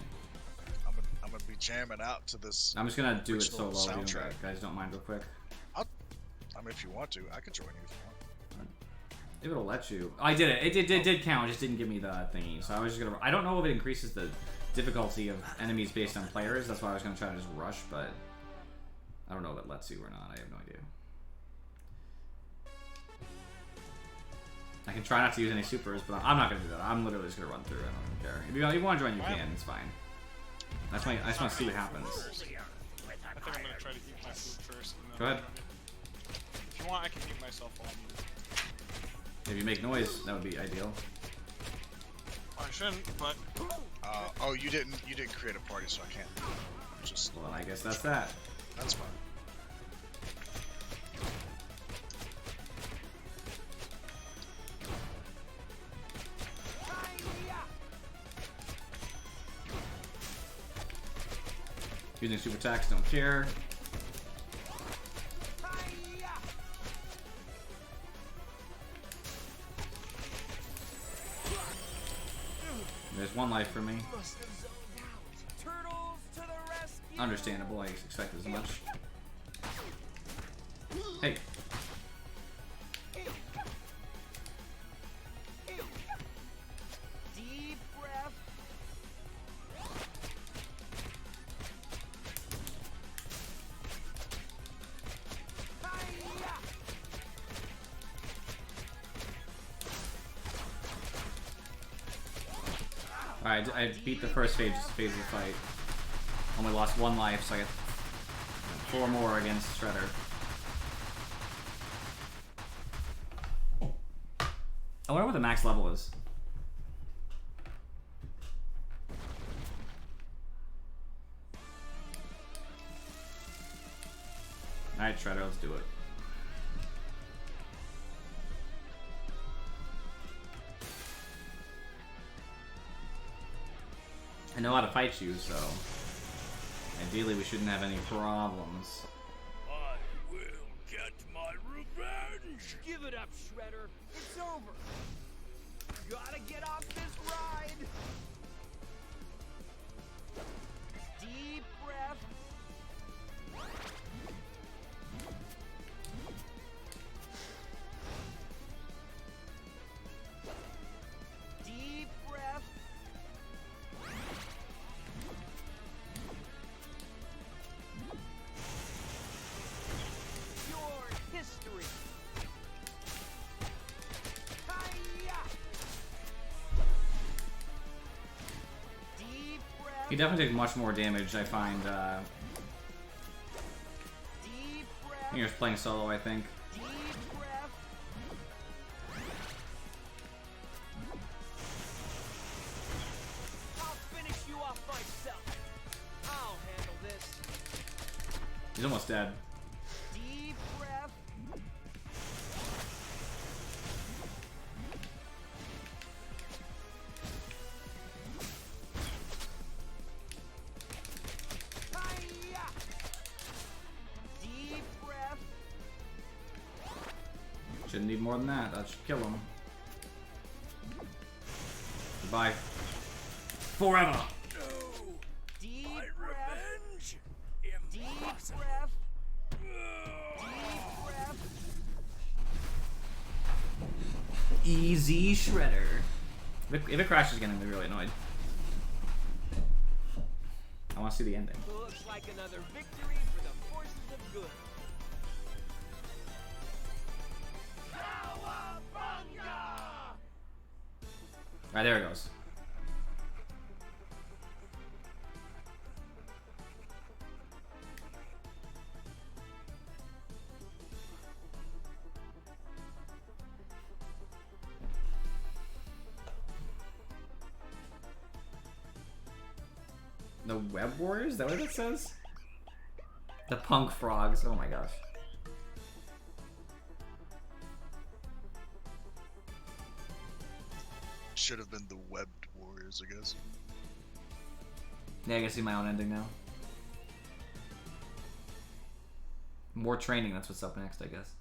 I'm gonna be jamming out to this. I'm just gonna do it Original solo. If you soundtrack. guys don't mind, real quick. I mean, if you want to, I can join you if you want. If it'll let you. I did it. It did count. It just didn't give me the thingy. So I was just gonna. I don't know if it increases the difficulty of enemies based on players. That's why I was gonna try to just rush, but I don't know if it lets you or not. I have no idea. I can try not to use any supers, but I'm not gonna do that. I'm literally just gonna run through. I don't care. If you want to join, you can. It's fine. I just want to see what happens. I think I'm gonna try to eat my food first. And then Go ahead. If you want, I can mute myself while I'm eating. If you make noise, that would be ideal. I shouldn't, but oh, you didn't create a party, so I can't. Just Well, I guess that's that. that's fine. Using super attacks, don't care. There's one life for me. Turtles to the rescue. Understandable, I expected as much. Hey. Deep breath. Hi-ya. Alright, I beat the first phase of the fight. Only lost one life, so I get 4 more against Shredder. I wonder what the max level is. Alright, Shredder, let's do it. I know how to fight you, so ideally we shouldn't have any problems. I will get my revenge. Give it up, Shredder. It's over. Gotta get off this ride. Deep breath. Deep breath. Your history. Hi-ya. Deep breath. He definitely takes much more damage, I find. Deep When breath. you're just playing solo, I think. Deep breath. I'll finish you off myself. I'll handle this. He's almost dead. Deep breath. Hi-ya. Deep breath. Shouldn't need more than that. That should kill him. Goodbye. Forever! Deep My breath. revenge? Deep Impossible. breath. Deep breath. Easy Shredder. If it crashes again, I'm gonna be really annoyed. I want to see the ending. Looks like another victory for the forces of good. Cowabunga! Alright, there it goes. The Web Warriors? Is that what it says? The Punk Frogs. Oh my gosh. Should have been the webbed warriors, I guess. Yeah, I can see my own ending now. More training, that's what's up next, I guess.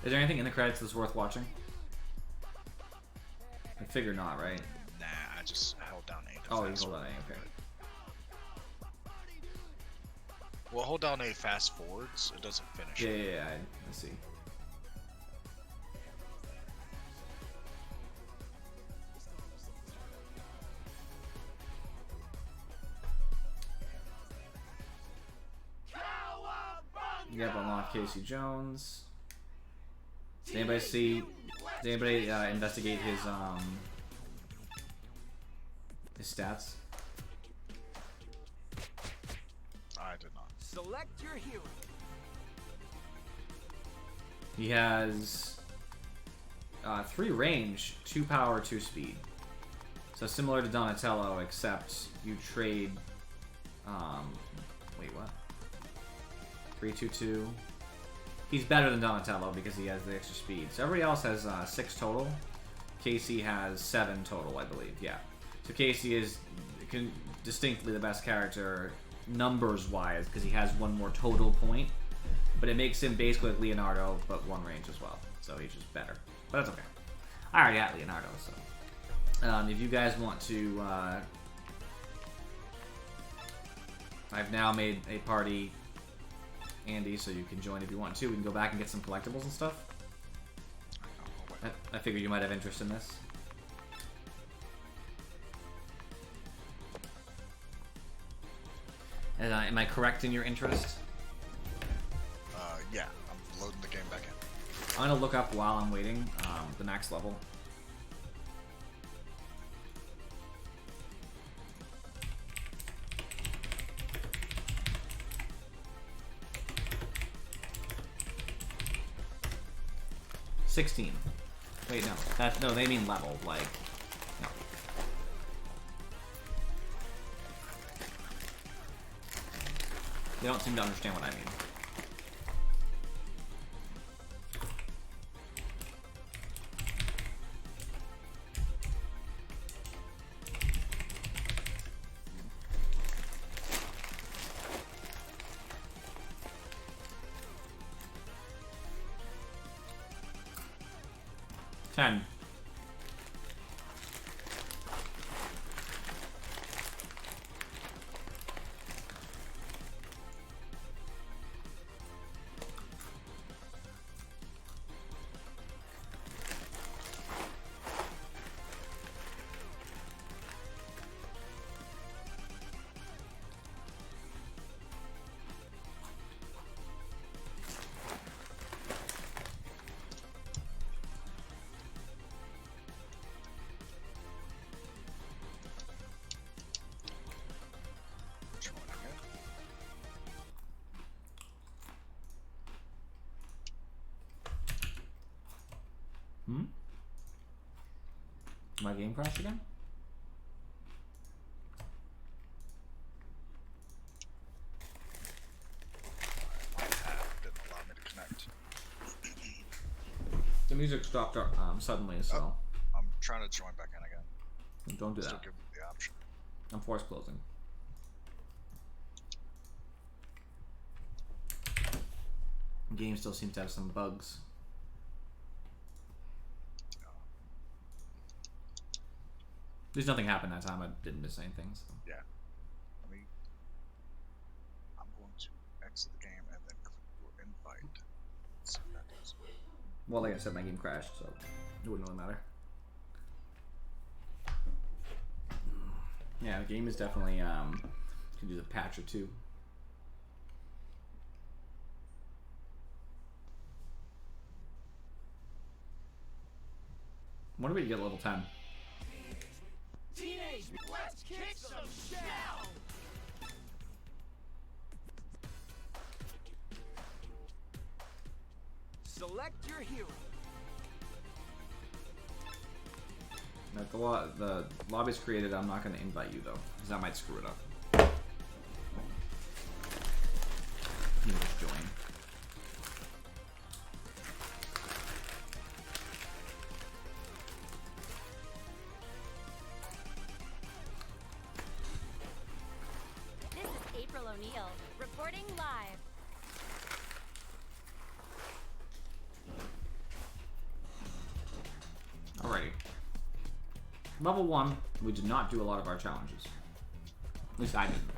Is there anything in the credits that's worth watching? I figure not, right? Nah, I just held down A. to Oh, you fast hold on, forward. okay. Well, hold down A fast forwards. It doesn't finish. Yeah, I see. Yep, unlock Casey Jones. Does anybody see? Did anybody investigate his stats? I did not. Select your hero. He has 3 range, 2 power, 2 speed. So similar to Donatello, except you trade. Wait, what? 3-2-2. He's better than Donatello because he has the extra speed. So everybody else has 6 total. Casey has 7 total, I believe. Yeah. So Casey is distinctly the best character numbers-wise because he has 1 more total point. But it makes him basically like Leonardo, but 1 range as well. So he's just better. But that's okay. I already had Leonardo, so... if you guys want to... I've now made a party... Andy, so you can join if you want to. We can go back and get some collectibles and stuff. I figured you might have interest in this. And, am I correct in your interest? Yeah, I'm loading the game back in. I'm gonna look up while I'm waiting the max level. $16. Wait, no, they mean level. Like, no. They don't seem to understand what I mean. $10. My game crashed again? My tab didn't allow me to connect. The music stopped suddenly, so... I'm trying to join back in again. Don't do Still that. give me the option. I'm force closing. The game still seems to have some bugs. There's nothing happened that time. I didn't miss anything. So. Yeah. I'm going to exit the game and then click your invite. Let's see what that does. Well, like I said, my game crashed, so it wouldn't really matter. Yeah, the game is definitely could use a patch or two. When do we get level 10? Teenage, let's kick some shell! Select your hero. Now, the lobby's created. I'm not going to invite you though, because that might screw it up. You can just join. O'Neill, reporting live. Alrighty. Level 1, we did not do a lot of our challenges. At least I didn't.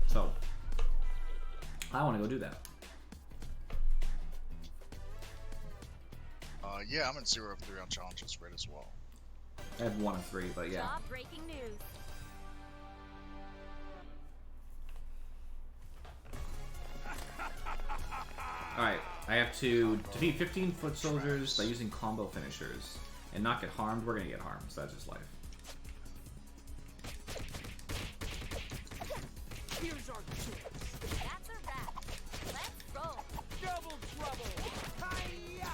So, I want to go do that. Yeah, I'm in 0 of 3 on challenges rate as well. I have 1 of 3, but yeah. Job breaking news. Alright, I have to defeat 15 foot soldiers by using combo finishers and not get harmed. We're gonna get harmed, so that's just life. Here's our chance. That's a wrap. Let's roll. Double trouble. Hiya!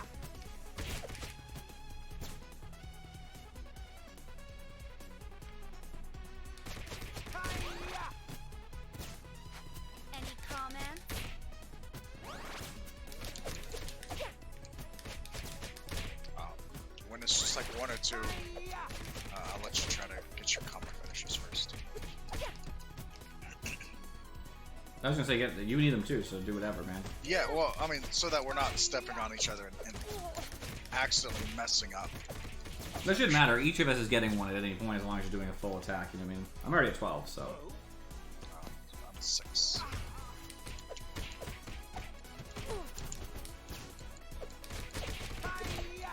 Hiya! Any comments? When it's just like 1 or 2, Hiya! I'll let you try to get your combo finishers first. I was gonna say, you need them too, so do whatever, man. Yeah, well, I mean, so that we're not stepping on each other and accidentally messing up. That shouldn't matter. Each of us is getting one at any point as long as you're doing a full attack, you know what I mean? I'm already at 12, so. I'm 6. Hiya!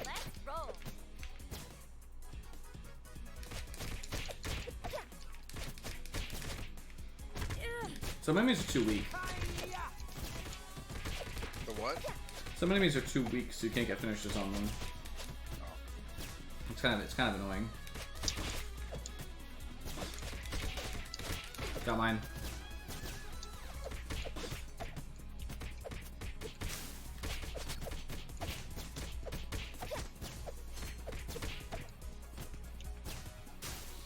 Let's roll. Some enemies are too weak. Hiya! The what? Some enemies are too weak, so you can't get finishers on them. It's kind of annoying. Got mine.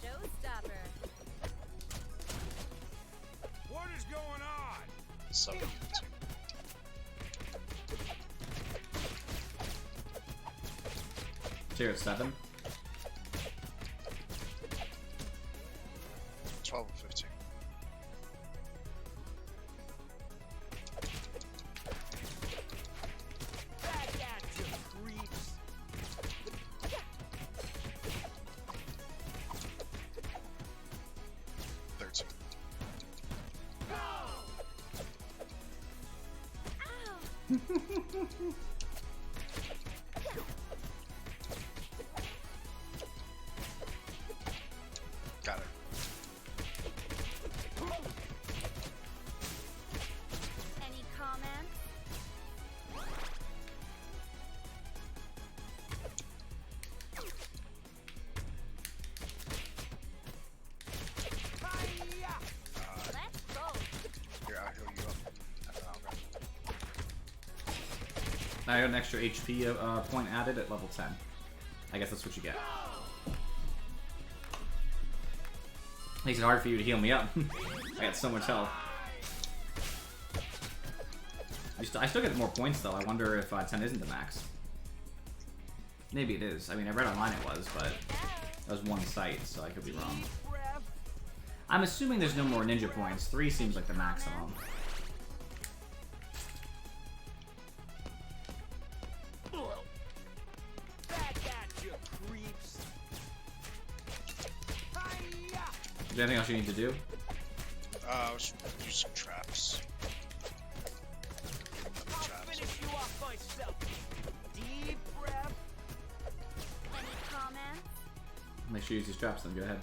Showstopper. What is going on? 7 of 15. So you're at 7. 12 of 15. Back at you, creeps. Thirteen. Got it. Any comments? Hiya! Let's roll. Here, I'll heal you up. And then I'll go. I got an extra HP point added at level 10. I guess that's what you get. Makes it hard for you to heal me up. I got so much health. I still get more points though. I wonder if 10 isn't the max. Maybe it is. I mean, I read online it was, but that was one site, so I could be wrong. Breath. I'm assuming there's no more ninja points. 3 seems like the maximum. Back at you, creeps. Hiya! Is there anything else you need to do? I was using traps. I'll finish you off myself. Deep breath. Any comments? Make sure you use these traps then. Go ahead.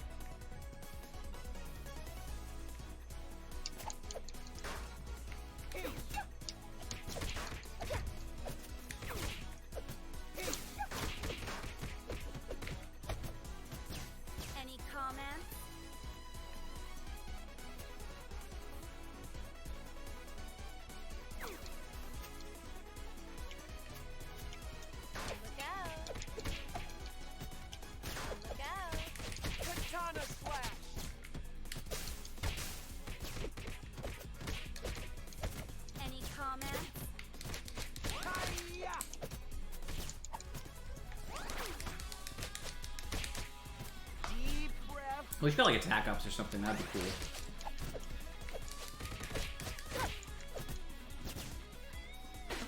Any comments? Look out. Look out. Katana slash. Any comments? Hiya! Deep breath. We should get like attack ups or something. That'd be cool.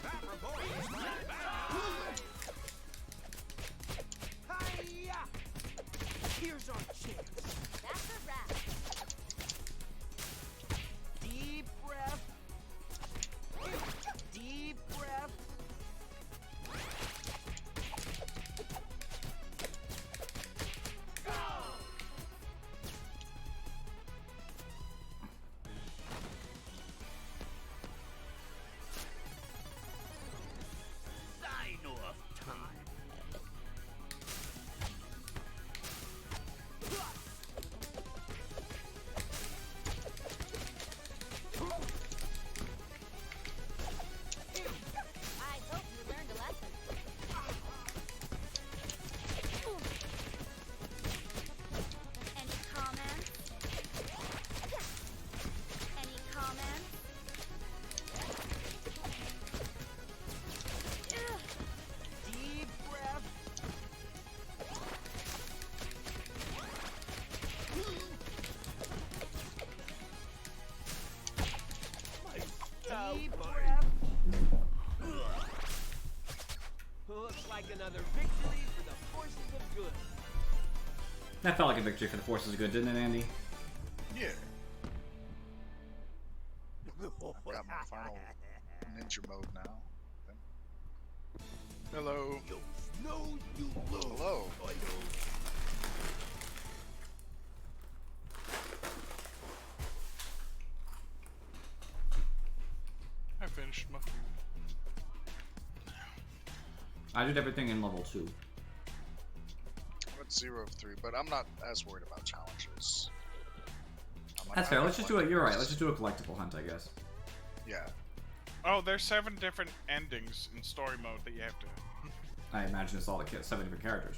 That reports my battle. another victory for the forces of good. That felt like a victory for the forces of good, didn't it, Andy? Yeah. I've got my final ninja mode now. Hello. No, you lose. Hello. I finished my food. I did everything in level 2. I'm at 0 of 3, but I'm not as worried about challenges. That's fair. Let's just do it. You're right. Let's just do a collectible hunt, I guess. Yeah. Oh, there's 7 different endings in story mode that you have to. I imagine it's all the 7 different characters.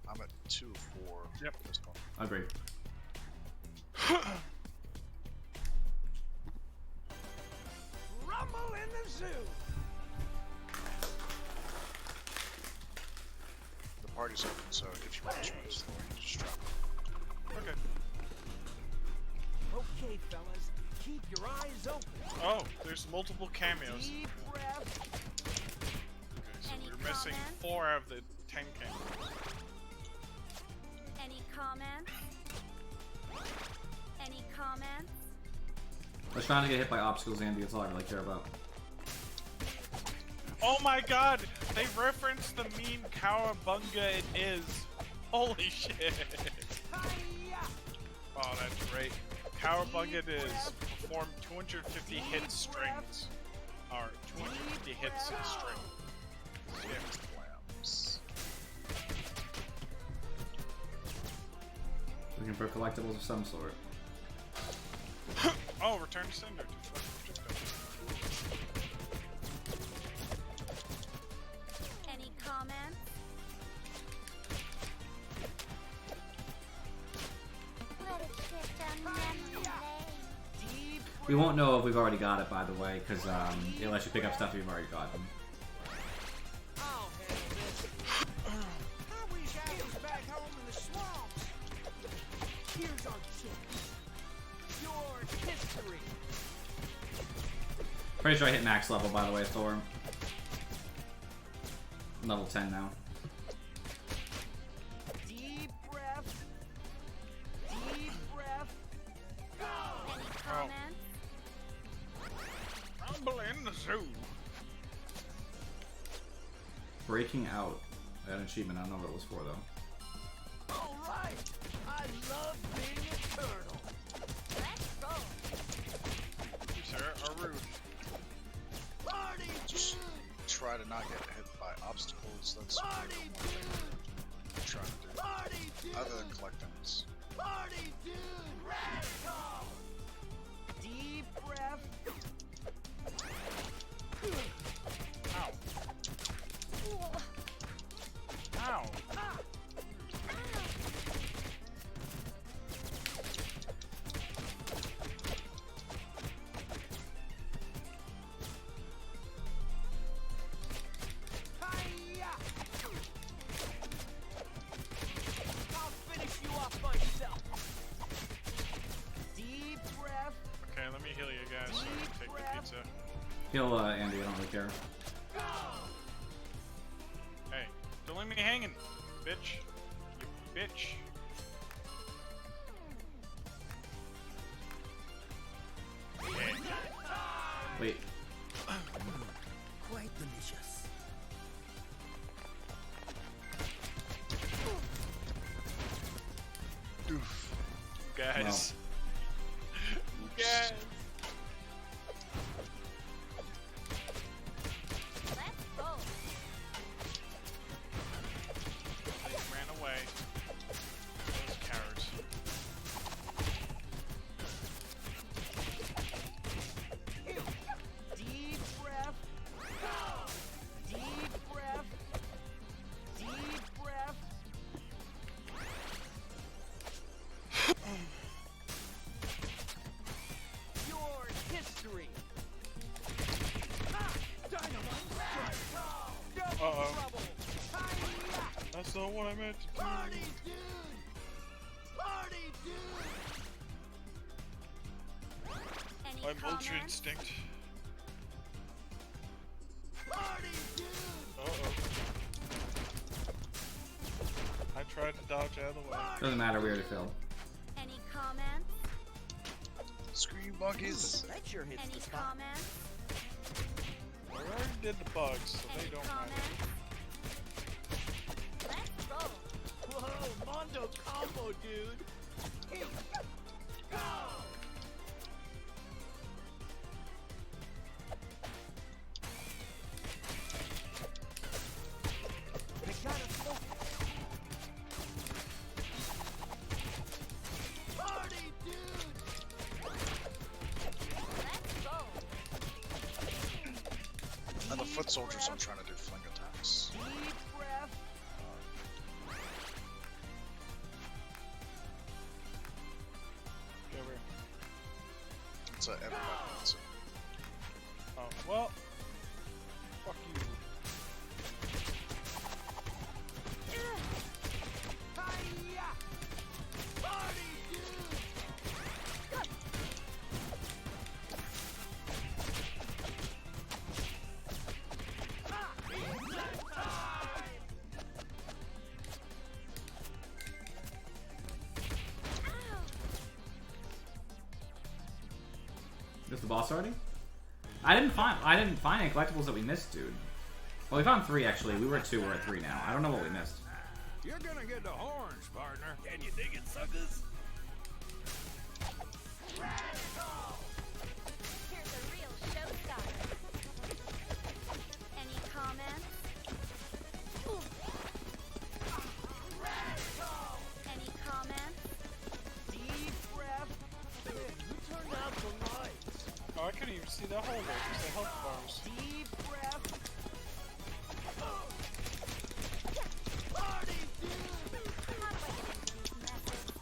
I'm at 2 of 4. Yep. This one. Agreed. Rumble in the zoo. The party's open, so if you want to join us, Thor, you just drop it. Okay. Okay, fellas, keep your eyes open. Oh, there's multiple cameos. Deep breath. Okay, so Any we're missing comments? 4 out of the 10 cameos. Any comments? Any comments? I was trying to get hit by obstacles, Andy. That's all I really care about. Oh my god! They referenced the meme Cowabunga it is. Holy shit! Hi-ya. Oh, that's great. Cowabunga it is. Perform 250 hit strings. Or 250 hits in string. James Clams. Looking for collectibles of some sort. Oh, return to sender. Any comments? Let it shift down memory lane. Deep We won't know if we've already got it, by the way, because it lets you pick up stuff you've already gotten. I'll handle this. I wish I was back home in the swamps. Here's our chance. Your history. Pretty sure I hit max level, by the way, Thor. Level 10 now. Deep breath. Deep breath. Go. Any comments? Rumble in the zoo. Breaking out. I got an achievement. I don't know what it was for, though. All right. I love being eternal. Let's go. You, sir, are rude. Party Just dude. try to not get hit by obstacles. That's really Party the one thing dude. I'm trying to do. Party dude. Other than collecting this. Party dude. Radical. Deep breath. Ow. Ow. Hi-ya. I'll finish you off myself. Deep breath. Okay, let me heal you guys so I can take the pizza. Heal Andy. I don't really care. Go. Hey, don't leave me hanging, bitch. You bitch. Wait. Quite delicious. Guys. Guys. Let's go. They ran away. Those cowards. Deep breath. Go. Deep breath. Deep breath. Your history. Ha! Dynamite strike. Double Uh-oh. trouble. Hi-ya. That's not what I meant to do. Party dude. Party dude. Any I'm Ultra comments? Instinct. Party dude. Uh-oh. dodge out of the way. Doesn't matter, we already failed. Any comments? Screw you, monkeys. That sure hits Any the spot. comments? We already did the bugs, so they Any don't matter. comments? Let's roll. Whoa, Mondo combo, dude. Here, go. They got us focused. Party, dude. Let's go. And the foot soldiers I'm trying to do fling attacks. Deep breath. Get over here. It's a everybody. It's a, Oh, well. Fuck you. Hiya! Party, dude. Ah, it's that time. Just the boss already? I didn't find any collectibles that we missed, dude. Well, we found 3 actually. We were at 2, we're at 3 now. I don't know what we missed. You're gonna get the horns, partner. Can you dig it, suckers? Here's a real showstopper. Any comments? Any comments? Deep breath. Who turned out the lights? Oh, I couldn't even see that hole there because the health bars. Deep breath. Party, dude. Not like these methods.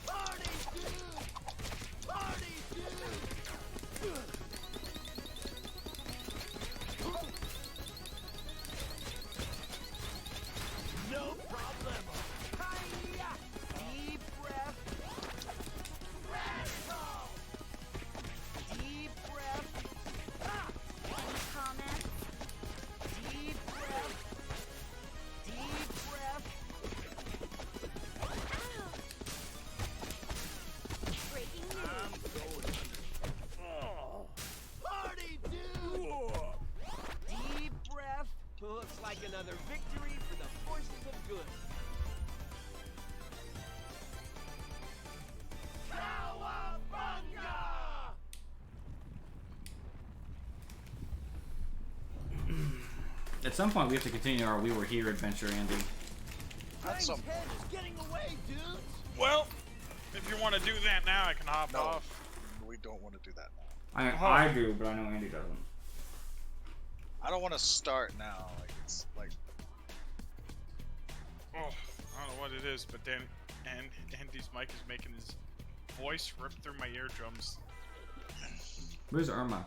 Party, dude. Party, dude. No problem. Hiya. Deep breath. Deep breath. Ah. Any comments? Deep breath. Deep breath. Breaking news. Party, dude. Deep breath. Looks like another victory for the forces of good. Cowabunga! At some point, we have to continue our We Were Here adventure, Andy. At some Gang's head is getting away, dudes. Well, if you want to do that now, I can hop No. off. we don't want to do that now. I do, but I know Andy doesn't. I don't want to start now. Like it's like Oh, I don't know what it is, but then Andy's mic is making his voice rip through my eardrums. Where's Irma?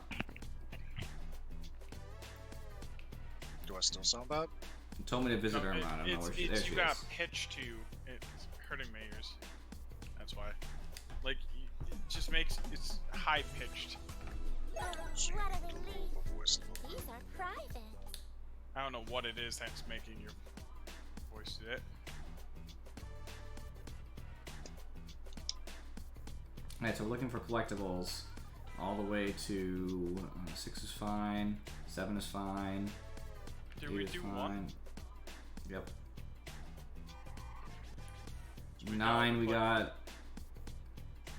do I still sound bad? You told me to visit Irma. I don't know where she is. There she you got is. pitched to. It's hurting my ears. That's why. Like, it just makes it's high pitched. So What a you do relief. a voice. These are private. I don't know what it is that's making your voice do it. Alright, so we're looking for collectibles all the way to 6 is fine, 7 is fine, Did 8 we is do fine. one? Yep. we 9 got we what? got.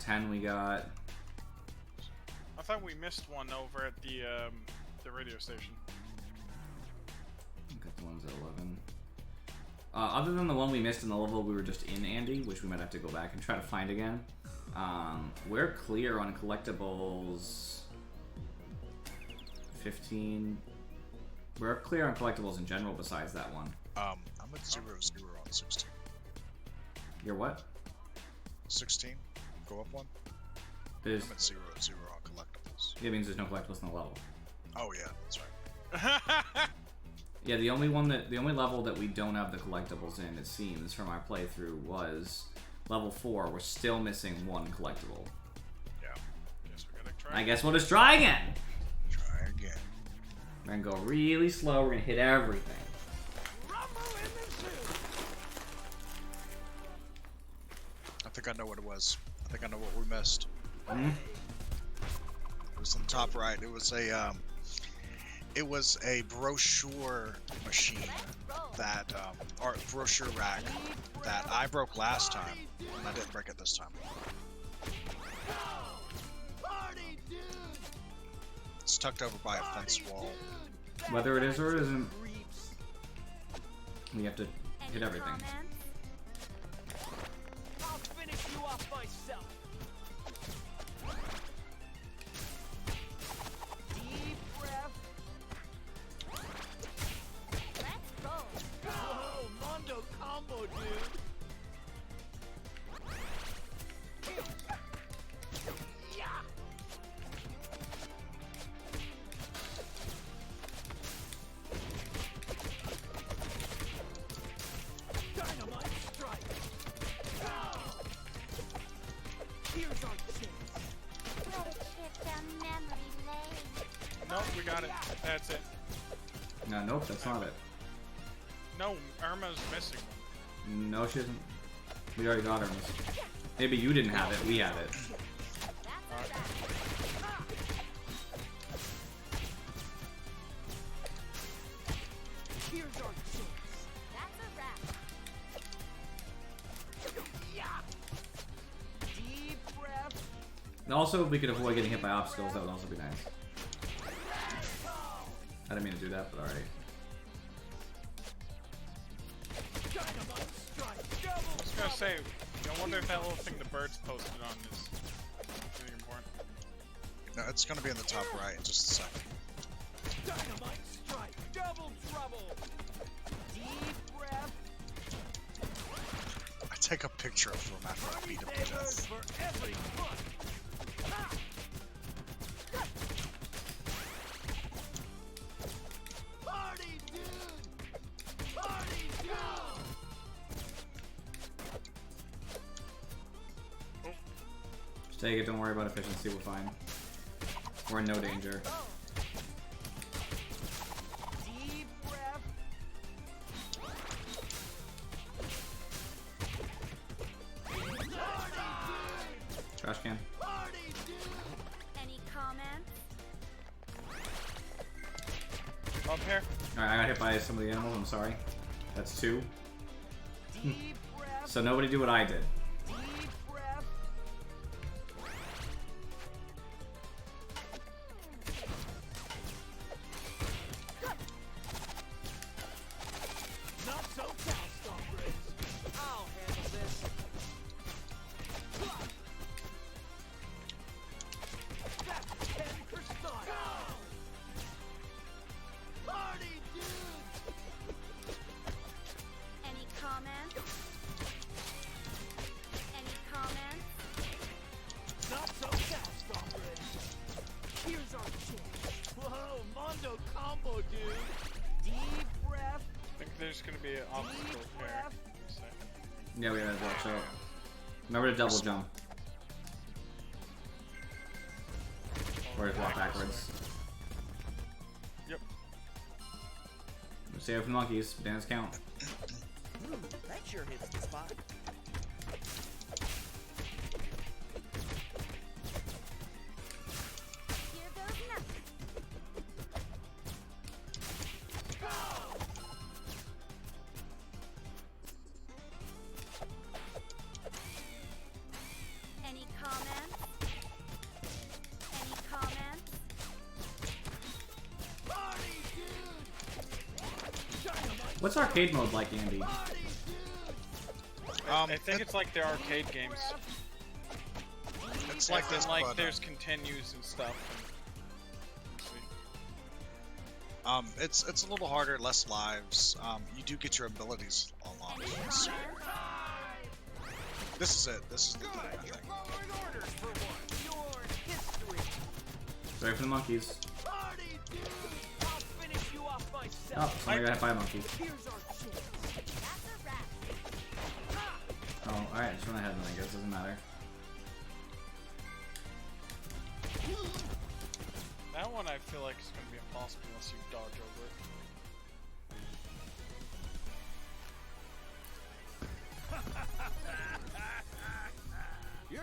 10 we got. I thought we missed one over at the radio station. Got the ones at 11. Other than the one we missed in the level we were just in, Andy, which we might have to go back and try to find again. We're clear on collectibles. 15. We're clear on collectibles in general besides that one. I'm at 0-0 on 16. You're what? 16. Go up one. There's, I'm at 0-0 on collectibles. it means there's no collectibles in the level. Oh yeah, that's right. Yeah, the only level that we don't have the collectibles in, it seems, from our playthrough was level 4. We're still missing one collectible. Yeah. Guess we gotta try. I guess we'll just try again. Try again. We're gonna go really slow. We're gonna hit everything. Rumble in the zoo. think I know what it was. I think I know what we missed. Hmm? It was on the top right. It was a brochure machine that, or brochure rack that I broke last time, and I didn't break it this time. Party, dude! It's tucked over by a fence wall. Whether it is or it isn't, we have to hit everything. Comments? I'll finish you off myself. Deep breath. Let's go. Whoa, Mondo combo, dude. Yeah. Dynamite strike. Here's our chance. What a trip down memory lane. Nope, we got it. That's it. No, nope, that's not it. No, Irma's missing one. No, she isn't. We already got her. Maybe you didn't have it. We have it. That's a wrap. Here's our chance. That's a wrap. Yeah. Deep breath. And also, if we could avoid getting hit by obstacles, that would also be nice. I didn't mean to do that, but alright. Dynamite strike. I Double. was gonna say, I wonder if that little thing the birds posted on is really important. No, it's gonna be in the top right in just a second. Dynamite strike. Double trouble. Deep breath. I take a picture of him after I beat him to Favors death. for every foot. Ha! Party, dude! Party, dude! Just take it, don't worry about efficiency, we're fine. We're in no danger. Deep breath. Trash can. Party, dude! Any comments? Up here? Alright, I got hit by some of the animals, I'm sorry. That's 2. Deep breath. So nobody do what I did. Deep breath. Not so fast, hombres. I'll handle this. That's 10%. Party, dude! Any comments? Any comments? Not so fast, hombres. Here's our chance. Whoa, Mondo combo, dude. Deep breath. I think there's gonna be an obstacle Deep here. breath. Yeah, we gotta watch out. Remember to double jump. Or just walk backwards. Yep. Stay away from the monkeys, bananas count. That sure hits the spot. Here goes nothing. Any comments? Any comments? Party, dude! Dynamite. What's arcade mode like, Andy? Party, dude! I think it's like their arcade games. It's like this, like but there's continues and stuff. it's a little harder, less lives. You do get your abilities unlocked. Any So comments? this is it. This is the thing, I You're think. following orders for once. Your history. Stay away from the monkeys. Party, dude! I'll finish you off Oh, myself. somebody got hit by a monkey. Here's our chance. That's a wrap. Oh, alright, just run ahead then, I guess, doesn't matter. That one I feel like is gonna be impossible unless you dodge over it.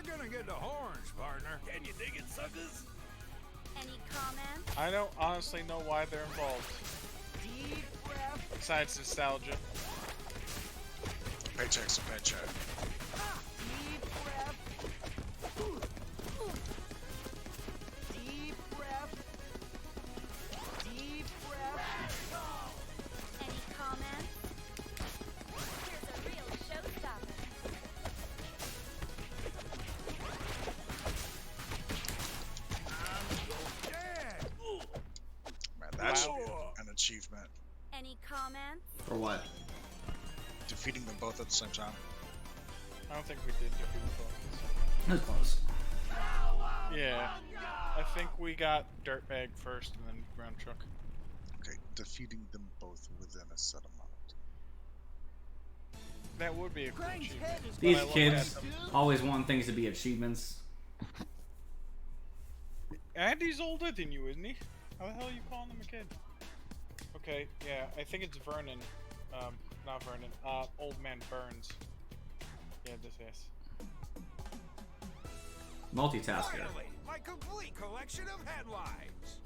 gonna get the horns, partner. Can you dig it, suckers? Any comments? I don't honestly know why they're involved. Deep breath. Besides nostalgia. Paycheck's a paycheck. Deep breath. Deep breath. Deep breath. Any comments? Here's a real showstopper. Dead. Man, that's Wow. an achievement. Any comments? For what? Defeating them both at the same time. I don't think we did defeat both. That's close. Yeah. I think we got Dirtbag first and then Ground Truck. Okay, defeating them both within a set amount. That would be a cool Crank's achievement. head is These I look kids at them. always want things to be achievements. Andy's older than you, isn't he? How the hell are you calling him a kid? Okay, yeah, I think it's Vernon. Not Vernon. Old Man Burns. Yeah, this is. Multitasker. Finally, my complete collection of headlines.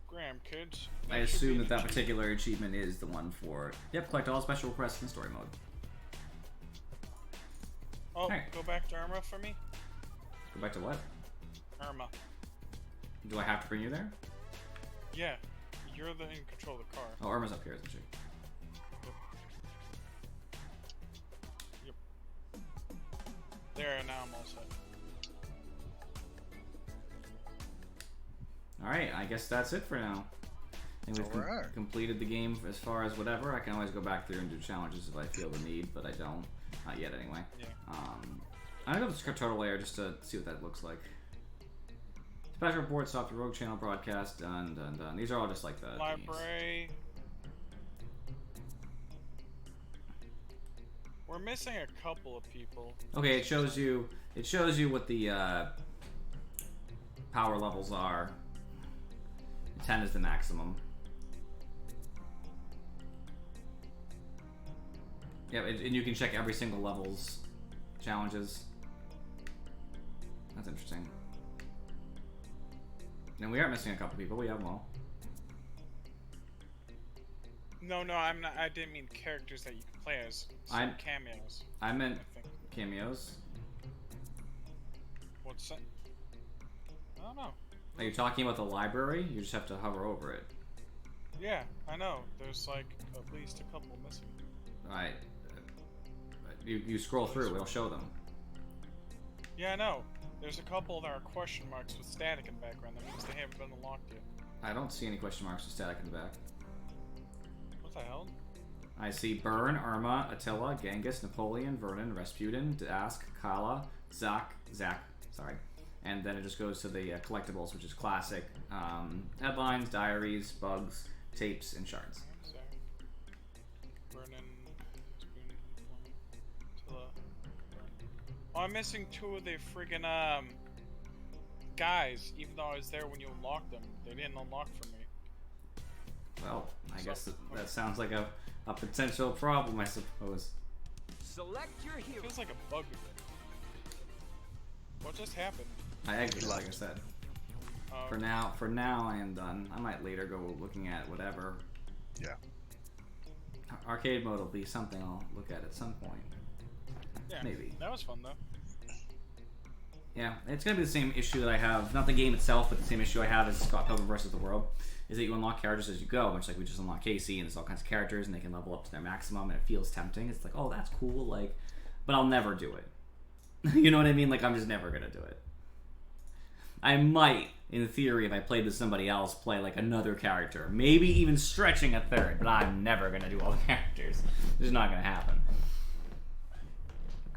Graham, kids. I should assume be that an particular achievement is the one for. Yep, collect all special requests in story mode. Oh, Alright. go back to Irma for me. Go back to what? Irma. Do I have to bring you there? Yeah, you're in control of the car. Oh, Irma's up here, isn't she? Yep. There, now I'm all set. Alright, I guess that's it for now. I think we've Alright. completed the game as far as whatever. I can always go back through and do challenges if I feel the need, but I don't. Not yet, anyway. Yeah. I'm gonna go to the turtle layer just to see what that looks like. Special report, stop the Rogue Channel broadcast, done. These are all just like the themes. Library. We're missing a couple of people. Okay, it shows you what the power levels are. 10 is the maximum. Yeah, and you can check every single level's challenges. That's interesting. And we are missing a couple people. We have them all. No, I'm not. I didn't mean characters that you can play as. Some cameos. I meant I think. cameos. What's that? I don't know. Are you talking about the library? You just have to hover over it. Yeah, I know. There's like at least a couple missing. Right. You scroll through, it'll show them. Yeah, I know. There's a couple that are question marks with static in the background. That means they haven't been unlocked yet. I don't see any question marks with static in the back. What the hell? I see Burn, Irma, Attila, Genghis, Napoleon, Vernon, Rasputin, Dask, Kala, Zach, sorry. And then it just goes to the collectibles, which is classic. Headlines, diaries, bugs, tapes, and shards. Sorry. Vernon, Spoon, Tilla, Oh, I'm missing two of the friggin' guys. Even though I was there when you unlocked them, they didn't unlock for me. Well, I guess that sounds like a potential problem, I suppose. Select your hero. Feels like a bug. What just happened? I exited, like I said. For now, I am done. I might later go looking at whatever. Yeah. Arcade mode will be something I'll look at some point. Yeah, Maybe. That was fun though. Yeah, it's gonna be the same issue that I have, not the game itself, but the same issue I have as Scott Pilgrim vs. the World, is that you unlock characters as you go, much like we just unlock Casey, and there's all kinds of characters, and they can level up to their maximum, and it feels tempting. It's like, oh, that's cool, like, but I'll never do it. You know what I mean? Like, I'm just never gonna do it. I might, in theory, if I played with somebody else, play like another character, maybe even stretching a third, but I'm never gonna do all the characters. It's just not gonna happen.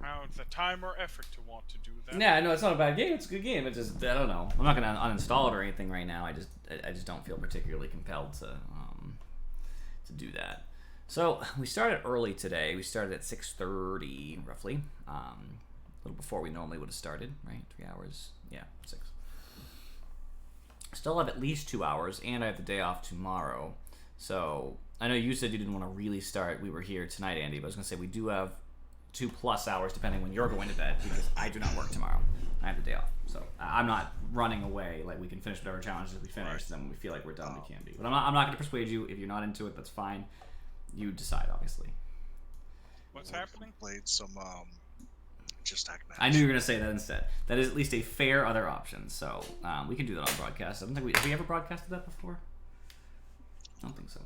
I don't have the time or effort to want to do that. Yeah, no, it's not a bad game. It's a good game. It's just, I don't know. I'm not gonna uninstall it or anything right now. I just don't feel particularly compelled to do that. So we started early today. We started at 6:30 roughly, a little before we normally would have started. Right, 3 hours. Yeah, 6. Still have at least 2 hours, and I have the day off tomorrow. So I know you said you didn't want to really start. We were here tonight, Andy, but I was gonna say we do have 2+ hours, depending when you're going to bed, because I do not work tomorrow. I have the day off. So I'm not running away. Like, we can finish whatever challenges we finish, then when we feel like we're done, we can be. But I'm not going to persuade you. If you're not into it, that's fine. You decide, obviously. What's happening? Played some just act match. I knew you were going to say that instead. That is at least a fair other option. So we can do that on broadcast. I don't think have we ever broadcasted that before? I don't think so.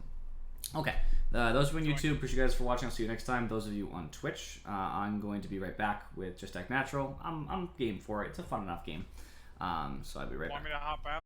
Okay. Those of you on YouTube, appreciate you guys for watching. I'll see you next time. Those of you on Twitch, I'm going to be right back with Just Act Natural. I'm game for it. It's a fun enough game. So I'll be right back. Want me to hop out?